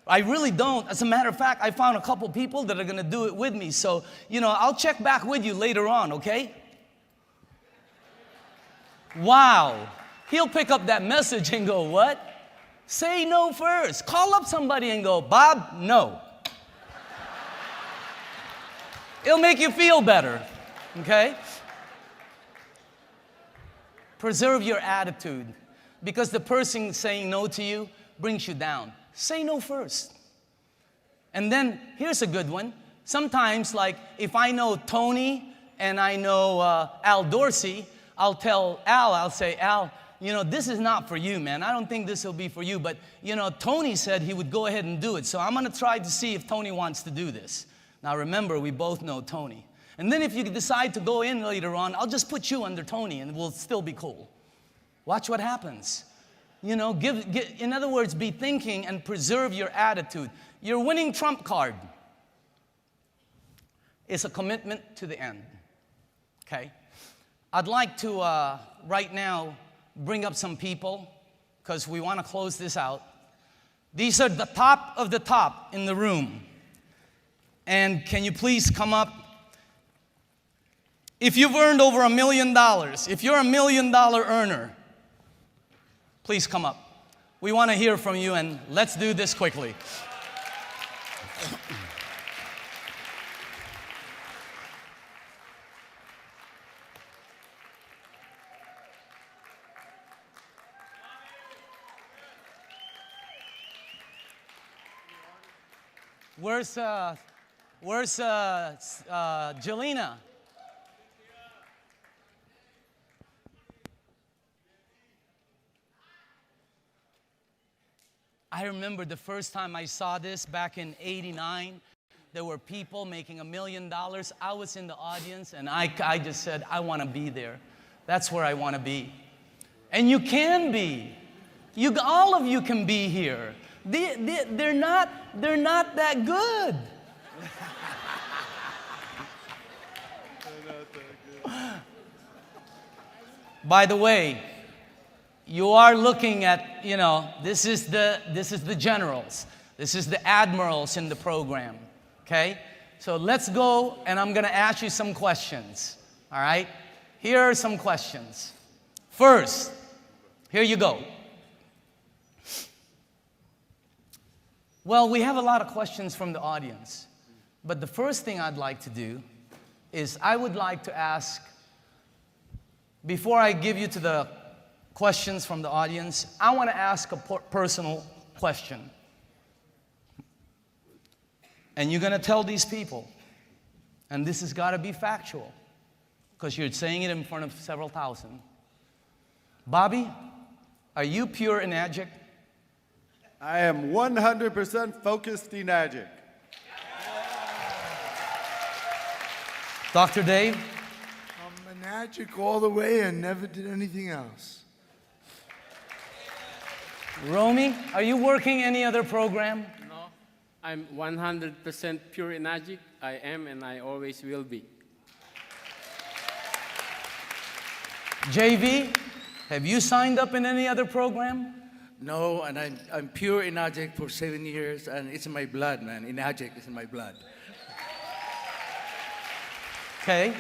Speaker 2: I really don't. As a matter of fact, I found a couple people that are going to do it with me. So, I'll check back with you later on, okay? Wow. He'll pick up that message and go, what? Say no first. Call up somebody and go, Bob, no. It'll make you feel better, okay? Preserve your attitude, because the person saying no to you brings you down. Say no first. And then, here's a good one. Sometimes, like, if I know Tony and I know Al Dorsey, I'll tell Al, I'll say, Al, you know, this is not for you, man. I don't think this will be for you. But, you know, Tony said he would go ahead and do it. So I'm going to try to see if Tony wants to do this. Now, remember, we both know Tony. And then if you decide to go in later on, I'll just put you under Tony and we'll still be cool. Watch what happens. You know, in other words, be thinking and preserve your attitude. Your winning trump card is a commitment to the end. Okay? I'd like to, right now, bring up some people because we want to close this out. These are the top of the top in the room. And can you please come up? If you've earned over $1 million, if you're $1 million earner, please come up. We want to hear from you, and let's do this quickly. Where's Jelena? I remember the first time I saw this back in '89. There were people making $1 million. I was in the audience, and I just said, I want to be there. That's where I want to be. And you can be. All of you can be here. They're not that good. By the way, you are looking at, you know, this is the generals. This is the admirals in the program, okay? So let's go, and I'm going to ask you some questions, all right? Here are some questions. First, here you go. Well, we have a lot of questions from the audience, but the first thing I'd like to do is I would like to ask, before I give you to the questions from the audience, I want to ask a personal question. And you're going to tell these people, and this has got to be factual, because you're saying it in front of several thousand. Bobby, are you pure enagic?
Speaker 5: I am 100% focused enagic.
Speaker 2: Dr. Dave?
Speaker 6: I'm enagic all the way and never did anything else.
Speaker 2: Romy, are you working any other program?
Speaker 7: No, I'm 100% pure enagic. I am and I always will be.
Speaker 2: JV, have you signed up in any other program?
Speaker 8: No, and I'm pure enagic for 7 years, and it's in my blood, man. Enagic is in my blood.
Speaker 2: Okay.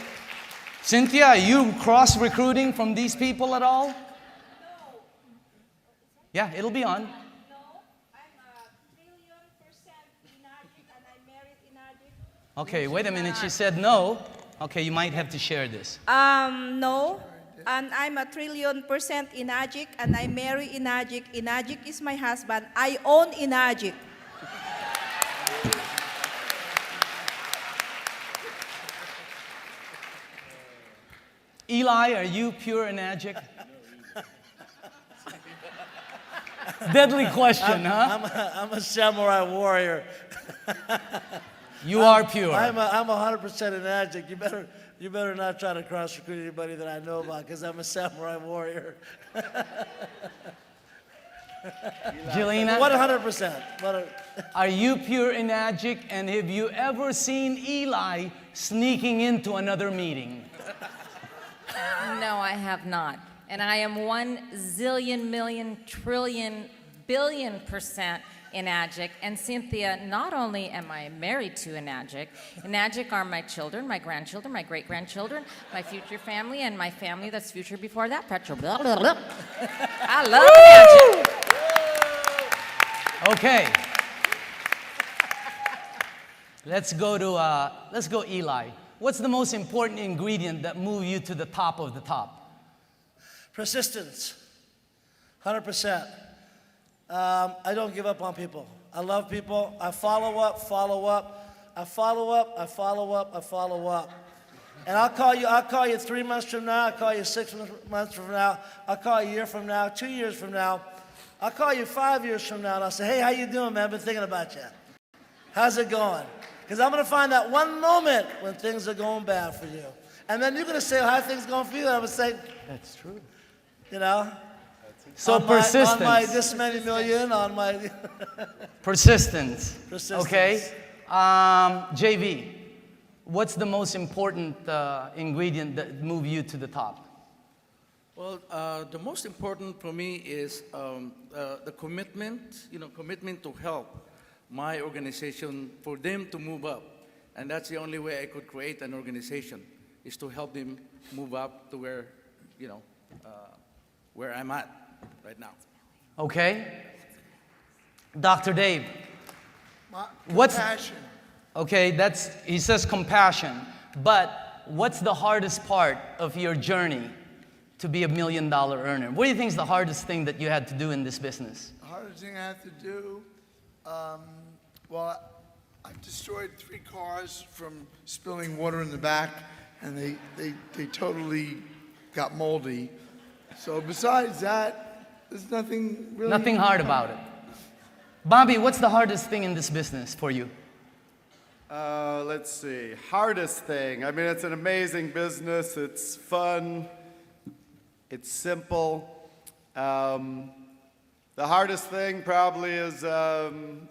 Speaker 2: Cynthia, are you cross-recruiting from these people at all?
Speaker 9: No.
Speaker 2: Yeah, it'll be on.
Speaker 9: No, I'm a 1,000,000,000% enagic and I married enagic.
Speaker 2: Okay, wait a minute. She said no. Okay, you might have to share this.
Speaker 9: No, and I'm a 1,000,000,000% enagic and I marry enagic. Enagic is my husband. I own enagic.
Speaker 2: Eli, are you pure enagic? Deadly question, huh?
Speaker 10: I'm a samurai warrior.
Speaker 2: You are pure.
Speaker 10: I'm 100% enagic. You better not try to cross-recruit anybody that I know about, because I'm a samurai warrior.
Speaker 2: Jelena?
Speaker 10: 100%.
Speaker 2: Are you pure enagic, and have you ever seen Eli sneaking into another meeting?
Speaker 11: No, I have not. And I am 1,000,000,000,000,000,000,000,000% enagic. And Cynthia, not only am I married to enagic, enagic are my children, my grandchildren, my great-grandchildren, my future family, and my family that's future before that. Petro. Blah, blah, blah. I love enagic.
Speaker 2: Okay. Let's go Eli. What's the most important ingredient that moves you to the top of the top?
Speaker 10: Persistence. 100%. I don't give up on people. I love people. I follow up, follow up. I follow up, I follow up, I follow up. And I'll call you 3 months from now, I'll call you 6 months from now, I'll call you a year from now, 2 years from now. I'll call you 5 years from now, and I'll say, hey, how you doing, man? I've been thinking about you. How's it going? Because I'm going to find that one moment when things are going bad for you. And then you're going to say, how are things going for you? And I'm going to say,
Speaker 2: That's true.
Speaker 10: you know,
Speaker 2: So
Speaker 10: on
Speaker 2: persistence.
Speaker 10: my this many million, on my...
Speaker 2: Persistence.
Speaker 10: Persistence.
Speaker 2: Okay. JV, what's the most important ingredient that move you to the top?
Speaker 8: Well, the most important for me is the commitment, commitment to help my organization for them to move up. And that's the only way I could create an organization, is to help them move up to where, where I'm at right now.
Speaker 2: Okay. Dr. Dave,
Speaker 6: What's passion?
Speaker 2: okay, he says compassion, but what's the hardest part of your journey to be $1 million earner? What do you think is the hardest thing that you had to do in this business?
Speaker 6: The hardest thing I have to do, well, I've destroyed 3 cars from spilling water in the back, and they totally got moldy. So besides that, there's nothing really...
Speaker 2: Nothing hard about it. Bobby, what's the hardest thing in this business for you?
Speaker 5: Let's see. Hardest thing. I mean, it's an amazing business. It's fun. It's simple. The hardest thing probably is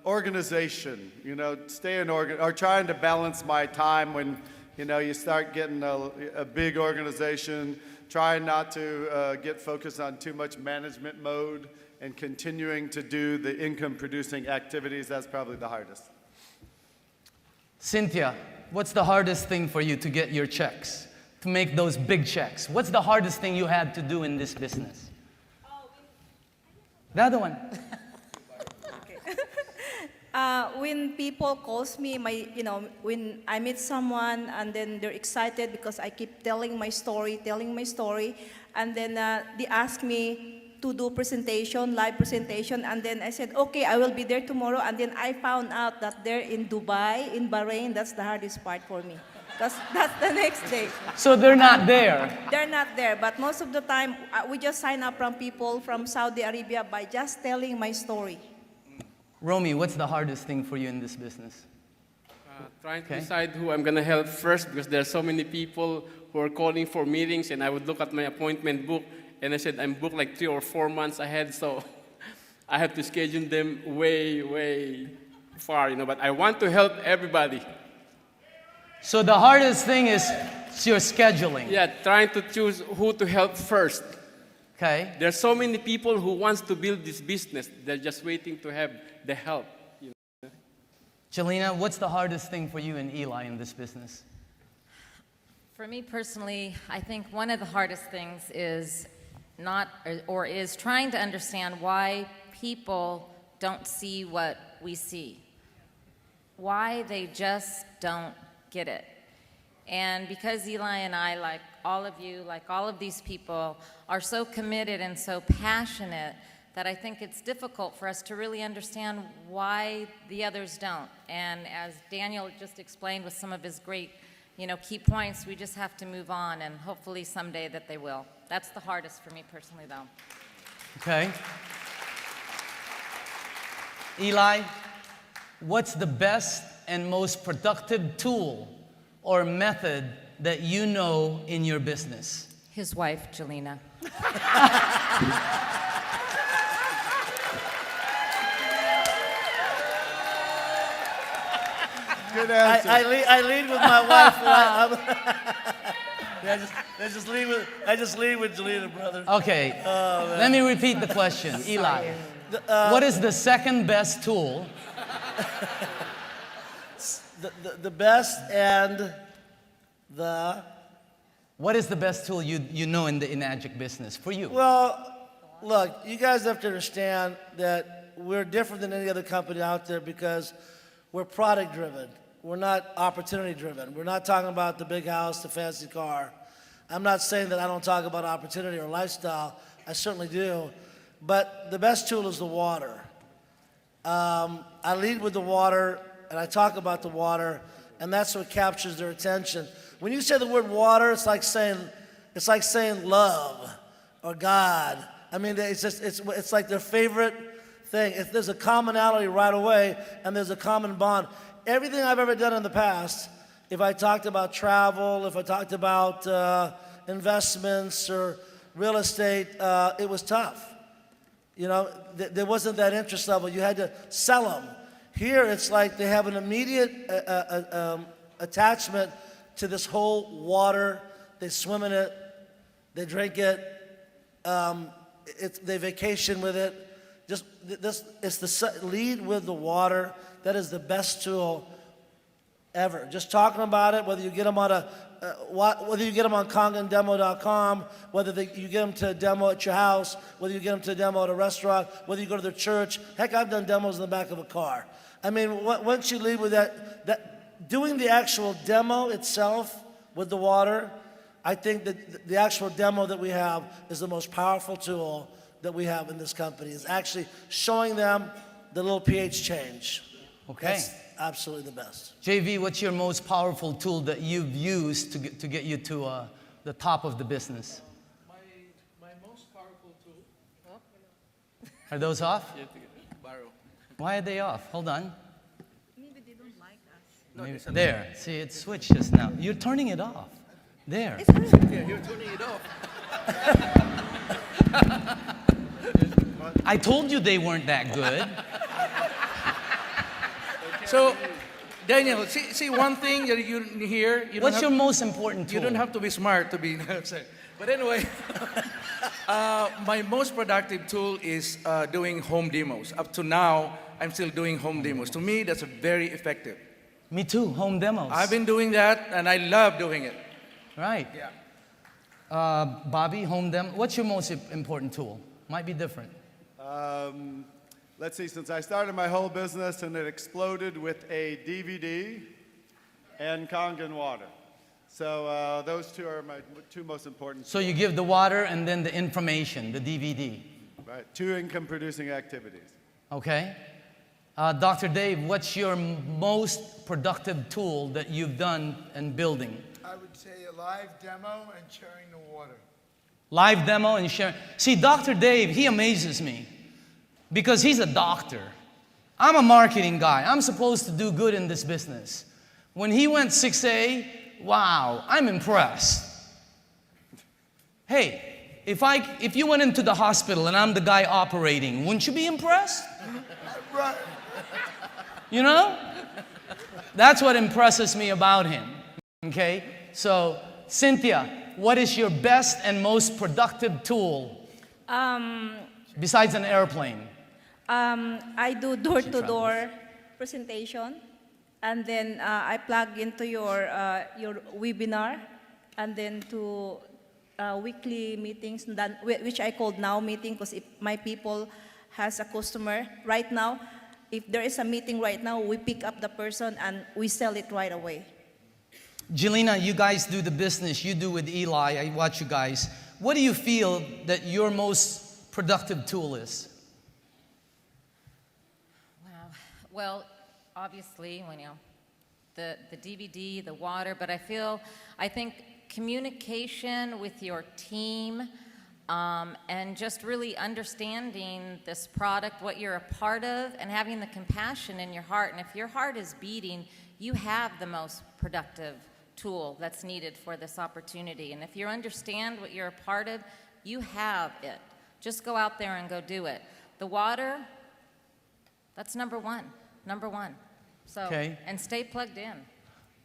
Speaker 5: organization. Or trying to balance my time when you start getting a big organization. Trying not to get focused on too much management mode and continuing to do the income-producing activities. That's probably the hardest.
Speaker 2: Cynthia, what's the hardest thing for you to get your checks, to make those big checks? What's the hardest thing you had to do in this business? The other one.
Speaker 9: When people calls me, when I meet someone and then they're excited because I keep telling my story, and then they ask me to do live presentation, and then I said, okay, I will be there tomorrow, and then I found out that they're in Dubai, in Bahrain. That's the hardest part for me. That's the next day.
Speaker 2: So they're not there.
Speaker 9: They're not there, but most of the time, we just sign up from people from Saudi Arabia by just telling my story.
Speaker 2: Romy, what's the hardest thing for you in this business?
Speaker 7: Trying to decide who I'm going to help first, because there are so many people who are calling for meetings, and I would look at my appointment book, and I said I'm booked like 3 or 4 months ahead, so I have to schedule them way, way far, But I want to help everybody.
Speaker 2: So the hardest thing is your scheduling.
Speaker 7: Yeah, trying to choose who to help first.
Speaker 2: Okay.
Speaker 7: There are so many people who wants to build this business. They're just waiting to have the help.
Speaker 2: Jelena, what's the hardest thing for you and Eli in this business?
Speaker 11: For me personally, I think one of the hardest things is is trying to understand why people don't see what we see. Why they just don't get it. And because Eli and I, like all of you, like all of these people, are so committed and so passionate that I think it's difficult for us to really understand why the others don't. And as Daniel just explained with some of his great, key points, we just have to move on, and hopefully someday that they will. That's the hardest for me personally, though.
Speaker 2: Okay. Eli, what's the best and most productive tool or method that you know in your business?
Speaker 11: His wife, Jelena.
Speaker 5: Good answer.
Speaker 10: I lead with my wife. I just lead with Jelena, brother.
Speaker 2: Okay. Let me repeat the question. Eli, what is the second best tool?
Speaker 10: The best and the...
Speaker 2: What is the best tool you know in the Enagic business for you?
Speaker 10: Well, look, you guys have to understand that we're different than any other company out there because we're product driven. We're not opportunity driven. We're not talking about the big house, the fancy car. I'm not saying that I don't talk about opportunity or lifestyle. I certainly do. But the best tool is the water. I lead with the water, and I talk about the water, and that's what captures their attention. When you say the word water, it's like saying love or God. I mean, it's like their favorite thing. There's a commonality right away, and there's a common bond. Everything I've ever done in the past, if I talked about travel, if I talked about investments or real estate, it was tough. You know, there wasn't that interest level. You had to sell them. Here, it's like they have an immediate attachment to this whole water. They swim in it. They drink it. They vacation with it. Lead with the water. That is the best tool ever. Just talking about it, whether you get them on KangenDemo.com, whether you get them to a demo at your house, whether you get them to a demo at a restaurant, whether you go to their church. Heck, I've done demos in the back of a car. I mean, once you lead with that doing the actual demo itself with the water, I think that the actual demo that we have is the most powerful tool that we have in this company. Is actually showing them the little pH change.
Speaker 2: Okay.
Speaker 10: That's absolutely the best.
Speaker 2: JV, what's your most powerful tool that you've used to get you to the top of the business?
Speaker 8: My most powerful tool.
Speaker 2: Are those off?
Speaker 8: Borrow.
Speaker 2: Why are they off? Hold on.
Speaker 9: Maybe they don't like us.
Speaker 2: Maybe, there. See, it switches now. You're turning it off. There.
Speaker 8: Yeah, you're turning it off.
Speaker 2: I told you they weren't that good.
Speaker 8: So, Daniel, see one thing that you hear.
Speaker 2: What's your most important tool?
Speaker 8: You don't have to be smart to be upset. But anyway, my most productive tool is doing home demos. Up to now, I'm still doing home demos. To me, that's very effective.
Speaker 2: Me too, home demos.
Speaker 8: I've been doing that, and I love doing it.
Speaker 2: Right.
Speaker 8: Yeah.
Speaker 2: Bobby, home demo. What's your most important tool? Might be different.
Speaker 5: Let's see, since I started my whole business and it exploded with a DVD and Kangen Water. So those two are my two most important.
Speaker 2: So you give the water and then the information, the DVD.
Speaker 5: Right, two income-producing activities.
Speaker 2: Okay. Dr. Dave, what's your most productive tool that you've done in building?
Speaker 6: I would say a live demo and sharing the water.
Speaker 2: Live demo and sharing. See, Dr. Dave, he amazes me because he's a doctor. I'm a marketing guy. I'm supposed to do good in this business. When he went 6A, wow, I'm impressed. Hey, if you went into the hospital and I'm the guy operating, wouldn't you be impressed?
Speaker 6: Right.
Speaker 2: You know? That's what impresses me about him. Okay? So, Cynthia, what is your best and most productive tool besides an airplane?
Speaker 9: I do door-to-door presentation, and then I plug into your webinar, and then to weekly meetings, which I call now meeting, because if my people has a customer right now, if there is a meeting right now, we pick up the person and we sell it right away.
Speaker 2: Jelena, you guys do the business you do with Eli. I watch you guys. What do you feel that your most productive tool is?
Speaker 11: Wow. Well, obviously, the DVD, the water, but I think communication with your team, and just really understanding this product, what you're a part of, and having the compassion in your heart. And if your heart is beating, you have the most productive tool that's needed for this opportunity. And if you understand what you're a part of, you have it. Just go out there and go do it. The water, that's number one. So,
Speaker 2: okay.
Speaker 11: And stay plugged in.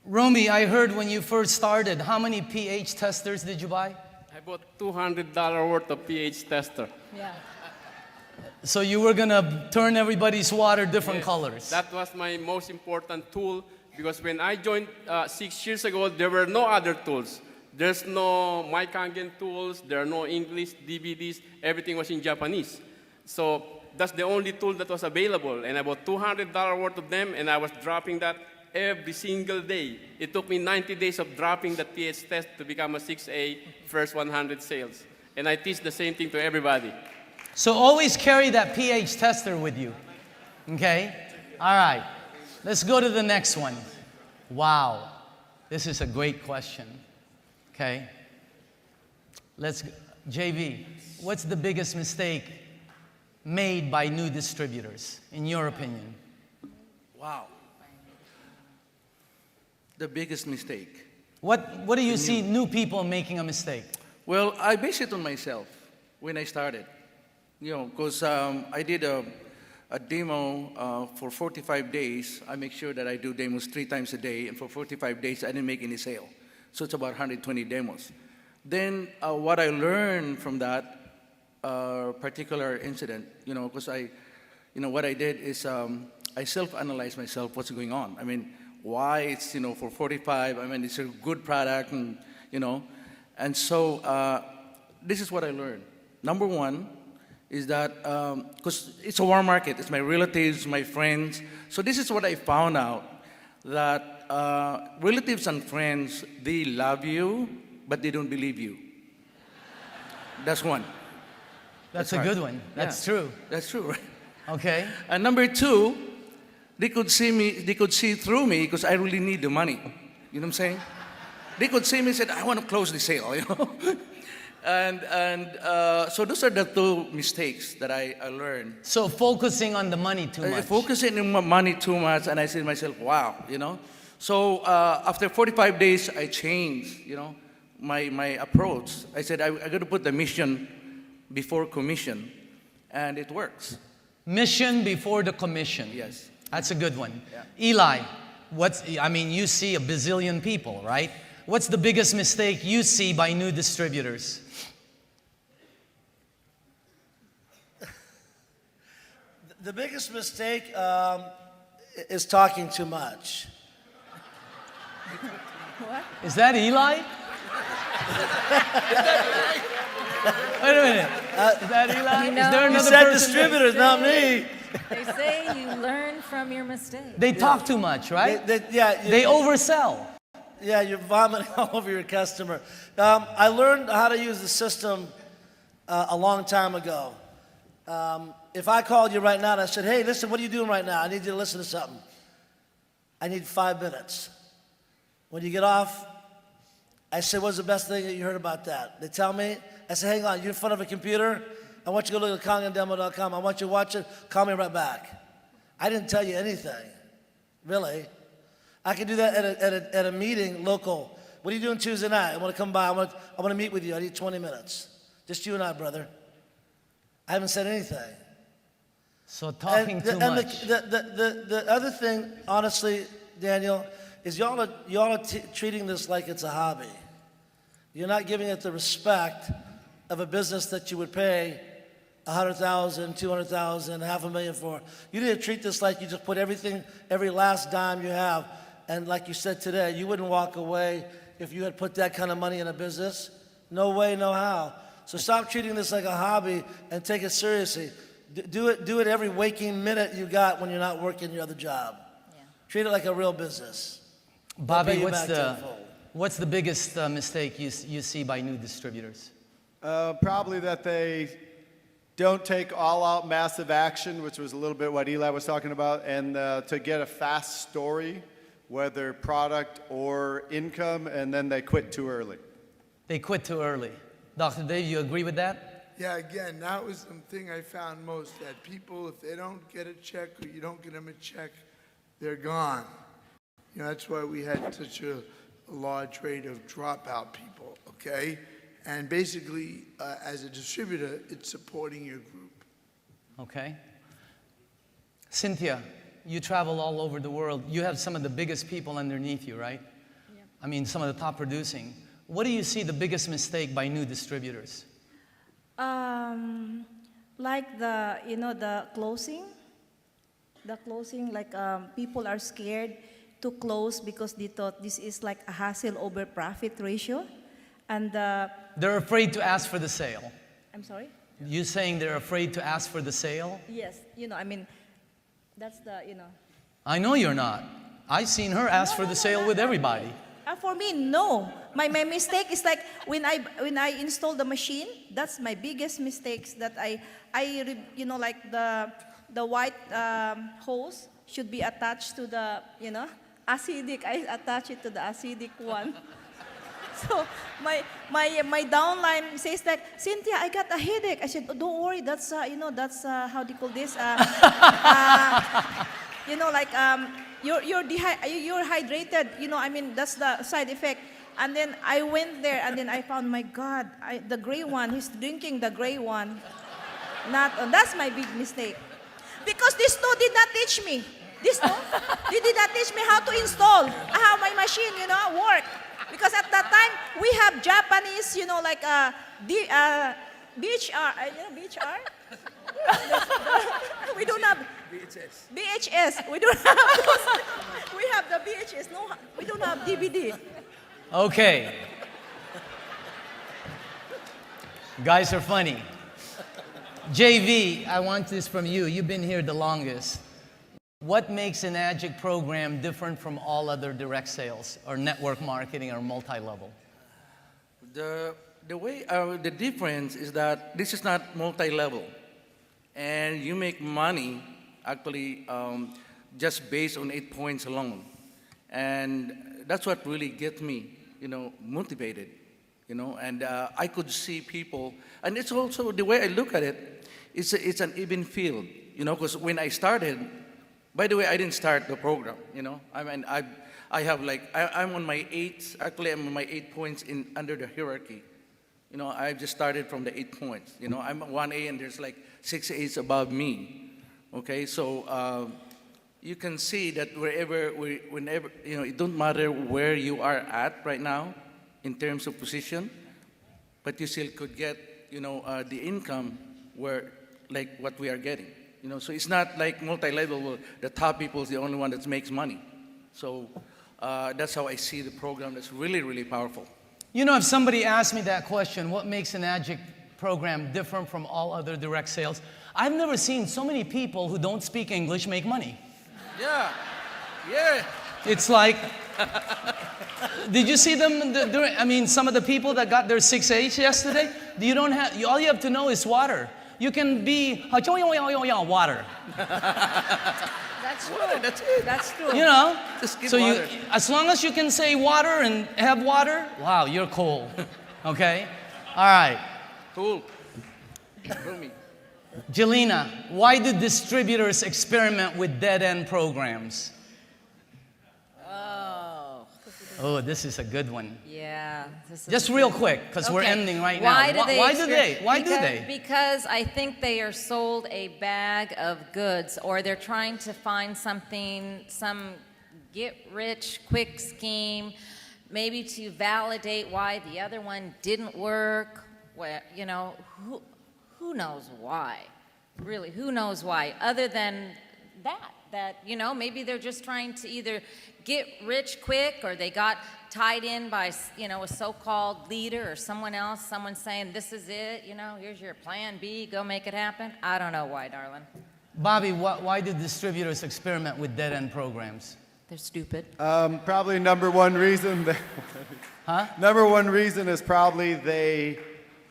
Speaker 2: Romy, I heard when you first started, how many pH testers did you buy?
Speaker 7: I bought $200 worth of pH tester.
Speaker 11: Yeah.
Speaker 2: So you were going to turn everybody's water different
Speaker 7: Yes,
Speaker 2: colors.
Speaker 7: That was my most important tool, because when I joined 6 years ago, there were no other tools. There's no My Kangen tools, there are no English DVDs, everything was in Japanese. So that's the only tool that was available, and I bought $200 worth of them, and I was dropping that every single day. It took me 90 days of dropping that pH test to become a 6A first 100 sales. And I teach the same thing to everybody.
Speaker 2: So always carry that pH tester with you, okay? All right. Let's go to the next one. Wow. This is a great question. Okay. JV, what's the biggest mistake made by new distributors, in your opinion?
Speaker 8: Wow. The biggest mistake.
Speaker 2: What do you see new people making a mistake?
Speaker 8: Well, I base it on myself when I started. Because I did a demo for 45 days. I make sure that I do demos 3 times a day, and for 45 days, I didn't make any sale. So it's about 120 demos. Then what I learned from that particular incident, because what I did is I self-analyzed myself, what's going on. I mean, why it's, for 45, I mean, it's a good product, and, and so this is what I learned. Number one is that, because it's a warm market, it's my relatives, my friends. So this is what I found out, that relatives and friends, they love you, but they don't believe you. That's one.
Speaker 2: That's a good one. That's true.
Speaker 8: That's true, right?
Speaker 2: Okay.
Speaker 8: And number two, they could see through me because I really need the money. You know what I'm saying? They could see me and said, I want to close the sale, And so those are the 2 mistakes that I learned.
Speaker 2: So focusing on the money too much.
Speaker 8: Focusing on my money too much, and I said to myself, wow, So after 45 days, I changed, my approach. I said, I got to put the mission before commission, and it works.
Speaker 2: Mission before the commission.
Speaker 8: Yes.
Speaker 2: That's a good one.
Speaker 8: Yeah.
Speaker 2: Eli, you see a bazillion people, right? What's the biggest mistake you see by new distributors?
Speaker 10: The biggest mistake is talking too much.
Speaker 9: What?
Speaker 2: Is that Eli? Wait a minute. Is that Eli? Is there
Speaker 10: You
Speaker 2: another
Speaker 10: said
Speaker 2: person?
Speaker 10: distributors, not me.
Speaker 11: They say you learn from your mistakes.
Speaker 2: They talk too much, right?
Speaker 10: They
Speaker 2: oversell.
Speaker 10: Yeah, you're vomiting all over your customer. I learned how to use the system a long time ago. If I called you right now and I said, hey, listen, what are you doing right now? I need you to listen to something. I need 5 minutes. When you get off, I said, what's the best thing that you heard about that? They tell me. I say, hang on, you're in front of a computer? I want you to go look at kangendemo.com. I want you to watch it. Call me right back. I didn't tell you anything, really. I can do that at a meeting local. What are you doing Tuesday night? I want to come by. I want to meet with you. I need 20 minutes. Just you and I, brother. I haven't said anything.
Speaker 2: So talking too much.
Speaker 10: The other thing, honestly, Daniel, is y'all are treating this like it's a hobby. You're not giving it the respect of a business that you would pay $100,000, $200,000, $500,000 for. You need to treat this like you just put everything, every last dime you have. And like you said today, you wouldn't walk away if you had put that kind of money in a business. No way, no how. So stop treating this like a hobby and take it seriously. Do it every waking minute you got when you're not working your other job. Yeah. Treat it like a real business.
Speaker 2: Bobby, what's the biggest mistake you see by new distributors?
Speaker 5: Probably that they don't take all-out massive action, which was a little bit what Eli was talking about, and to get a fast story, whether product or income, and then they quit too early.
Speaker 2: They quit too early. Dr. Dave, you agree with that?
Speaker 6: Yeah, again, that was the thing I found most, that people, if they don't get a check or you don't get them a check, they're gone. That's why we had such a large rate of dropout people, okay? And basically, as a distributor, it's supporting your group.
Speaker 2: Okay. Cynthia, you travel all over the world. You have some of the biggest people underneath you, right?
Speaker 9: Yeah.
Speaker 2: I mean, some of the top producing. What do you see the biggest mistake by new distributors?
Speaker 9: Like the closing. The closing, like people are scared to close because they thought this is like a hassle over profit ratio. And
Speaker 2: they're afraid to ask for the sale.
Speaker 9: I'm sorry?
Speaker 2: You saying they're afraid to ask for the sale?
Speaker 9: Yes, that's the,
Speaker 2: I know you're not. I've seen her ask for the sale with everybody.
Speaker 9: For me, no. My mistake is like when I install the machine, that's my biggest mistakes that like the white hose, should be attached to the, acidic. I attach it to the acidic one. So my downline says like, Cynthia, I got a headache. I said, oh, don't worry, that's that's how do you call this? You're hydrated. That's the side effect. And then I went there, and then I found, my God, the gray one. He's drinking the gray one. That's my big mistake, because these two did not teach me. These two, they did not teach me how to install, how my machine, work. Because at that time, we have Japanese, BHR, BHR? We don't have BHS. We don't have those. We have the BHS. No, we don't have DVD.
Speaker 2: Okay. Guys are funny. JV, I want this from you. You've been here the longest. What makes an AGIC program different from all other direct sales or network marketing or multi-level?
Speaker 8: The difference is that this is not multi-level, and you make money actually just based on 8 points alone, and that's what really gets me, motivated, and I could see people, and it's also the way I look at it. It's an even field, because when I started. By the way, I didn't start the program, I have I'm on my 8, actually I'm on my 8 points under the hierarchy. I just started from the 8 points. I'm 1A and there's like 6 A's above me. Okay, so you can see that whenever, it don't matter where you are at right now in terms of position, but you still could get, the income like what we are getting. So it's not like multi-level where the top people is the only one that makes money. So that's how I see the program. That's really, really powerful.
Speaker 2: If somebody asked me that question, what makes an AGIC program different from all other direct sales? I've never seen so many people who don't speak English make money.
Speaker 8: Yeah.
Speaker 2: It's like, did you see them? Some of the people that got their 6 A's yesterday, all you have to know is water. You can be water.
Speaker 9: That's true.
Speaker 8: That's it.
Speaker 9: That's true.
Speaker 8: Just give
Speaker 2: So
Speaker 8: water.
Speaker 2: as long as you can say water and have water, wow, you're cool. Okay? All right.
Speaker 8: Cool. Rumi.
Speaker 2: Jelena, why do distributors experiment with dead-end programs? Oh, this is a good one.
Speaker 11: Yeah.
Speaker 2: Just real quick, because we're ending right now. Why do they?
Speaker 11: Because I think they are sold a bag of goods, or they're trying to find something, some get-rich-quick scheme, maybe to validate why the other one didn't work. Well, who knows why? Really, who knows why? Other than that, maybe they're just trying to either get rich quick, or they got tied in by, a so-called leader or someone saying, this is it, here's your plan B, go make it happen. I don't know why, darling.
Speaker 2: Bobby, why do distributors experiment with dead-end programs?
Speaker 11: They're stupid.
Speaker 5: Probably number one reason. Number one reason is probably they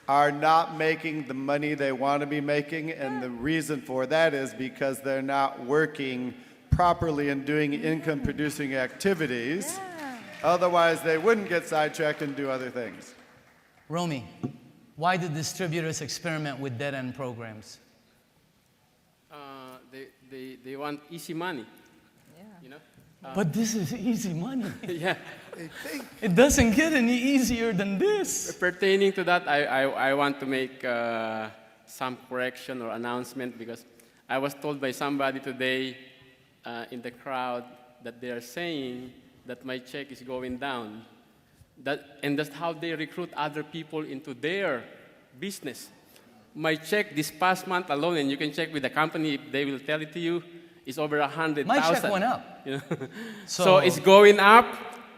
Speaker 5: are not making the money they want to be making, and the reason for that is because they're not working properly and doing income-producing activities.
Speaker 11: Yeah.
Speaker 5: Otherwise, they wouldn't get sidetracked and do other things.
Speaker 2: Romy, why do distributors experiment with dead-end programs?
Speaker 7: They want easy money.
Speaker 11: Yeah.
Speaker 2: But this is easy money.
Speaker 7: Yeah.
Speaker 2: It doesn't get any easier than this.
Speaker 7: Pertaining to that, I want to make some correction or announcement, because I was told by somebody today in the crowd that they are saying that my check is going down. And that's how they recruit other people into their business. My check this past month alone, and you can check with the company, they will tell it to you, is over 100,000.
Speaker 2: My check went up.
Speaker 7: So it's going up.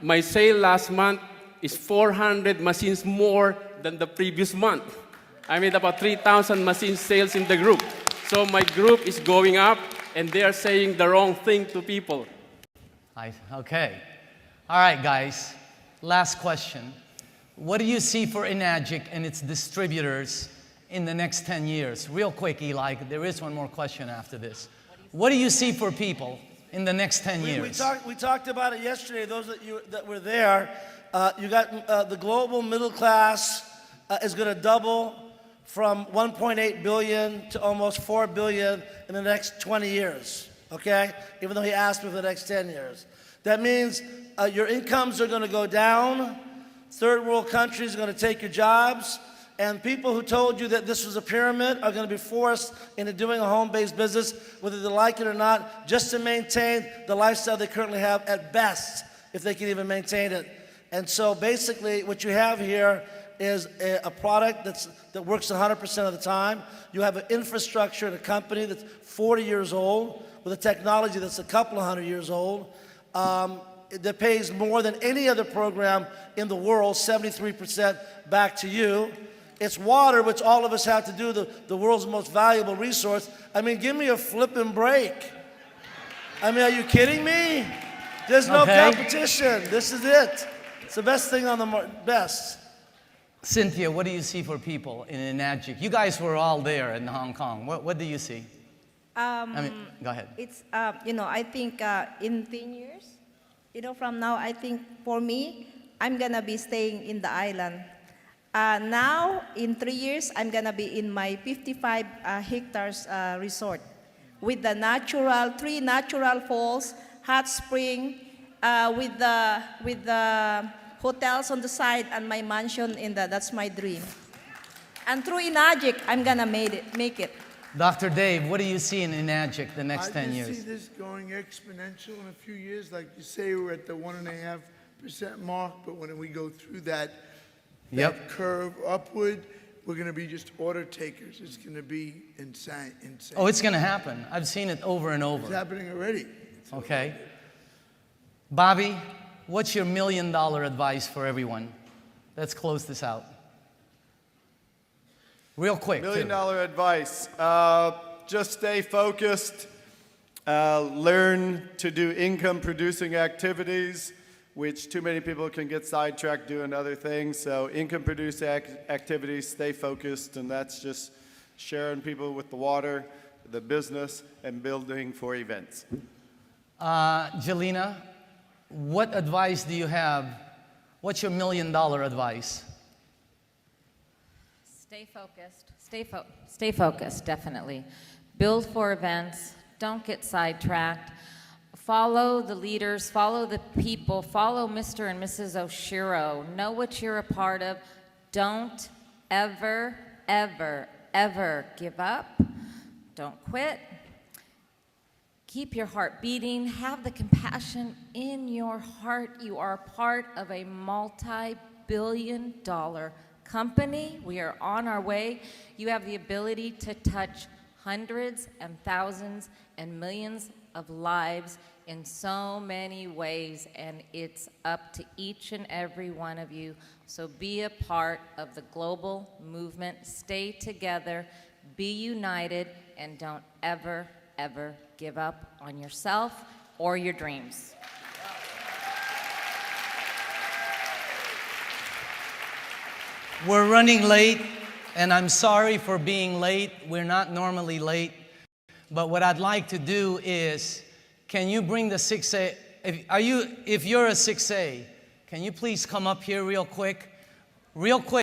Speaker 7: My sale last month is 400 machines more than the previous month. I made about 3,000 machine sales in the group. So my group is going up, and they are saying the wrong thing to people.
Speaker 2: Okay. All right, guys. Last question. What do you see for Enagic and its distributors in the next 10 years? Real quick, Eli. There is one more question after this. What do you see for people in the next 10 years?
Speaker 10: We talked about it yesterday. Those that were there, you got the global middle class is going to double from 1.8 billion to almost 4 billion in the next 20 years, okay? Even though he asked me for the next 10 years. That means your incomes are going to go down, third world countries are going to take your jobs, and people who told you that this was a pyramid are going to be forced into doing a home-based business, whether they like it or not, just to maintain the lifestyle they currently have at best, if they can even maintain it. And so basically what you have here is a product that works 100% of the time. You have an infrastructure and a company that's 40 years old with a technology that's a couple of 100 years old that pays more than any other program in the world, 73% back to you. It's water, which all of us have to do, the world's most valuable resource. I mean, give me a flipping break. I mean, are you kidding me? There's no competition. This is it. It's the best thing on the best.
Speaker 2: Cynthia, what do you see for people in Enagic? You guys were all there in Hong Kong. What do you see? Go ahead.
Speaker 9: It's, I think in 10 years, from now, I think for me, I'm going to be staying in the island. Now, in 3 years, I'm going to be in my 55 hectares resort with the 3 natural falls, hot spring, with the hotels on the side and my mansion that's my dream. And through Enagic, I'm going to make it.
Speaker 2: Dr. Dave, what do you see in Enagic the next 10 years?
Speaker 6: I just see this going exponential in a few years. Like you say, we're at the 1.5% mark, but when we go through that curve upward, we're going to be just order takers. It's going to be insane.
Speaker 2: Oh, it's going to happen. I've seen it over and over.
Speaker 6: It's happening already.
Speaker 2: Okay. Bobby, what's your $1 million advice for everyone? Let's close this out. Real quick.
Speaker 5: $1 million advice. Just stay focused. Learn to do income-producing activities, which too many people can get sidetracked doing other things. So income-producing activities, stay focused, and that's just sharing people with the water, the business, and building for events.
Speaker 2: Jelena, what advice do you have? What's your $1 million advice?
Speaker 11: Stay focused. Stay focused, definitely. Build for events. Don't get sidetracked. Follow the leaders, follow the people, follow Mr. and Mrs. Oshiro. Know what you're a part of. Don't ever, ever, ever give up. Don't quit. Keep your heart beating. Have the compassion in your heart. You are part of a multi-billion-dollar company. We are on our way. You have the ability to touch hundreds and thousands and millions of lives in so many ways, and it's up to each and every one of you. So be a part of the global movement. Stay together, be united, and don't ever, ever give up on yourself or your dreams.
Speaker 2: We're running late, and I'm sorry for being late. We're not normally late. But what I'd like to do is, can you bring the 6A? If you're a 6A, can you please come up here real quick? Real quick.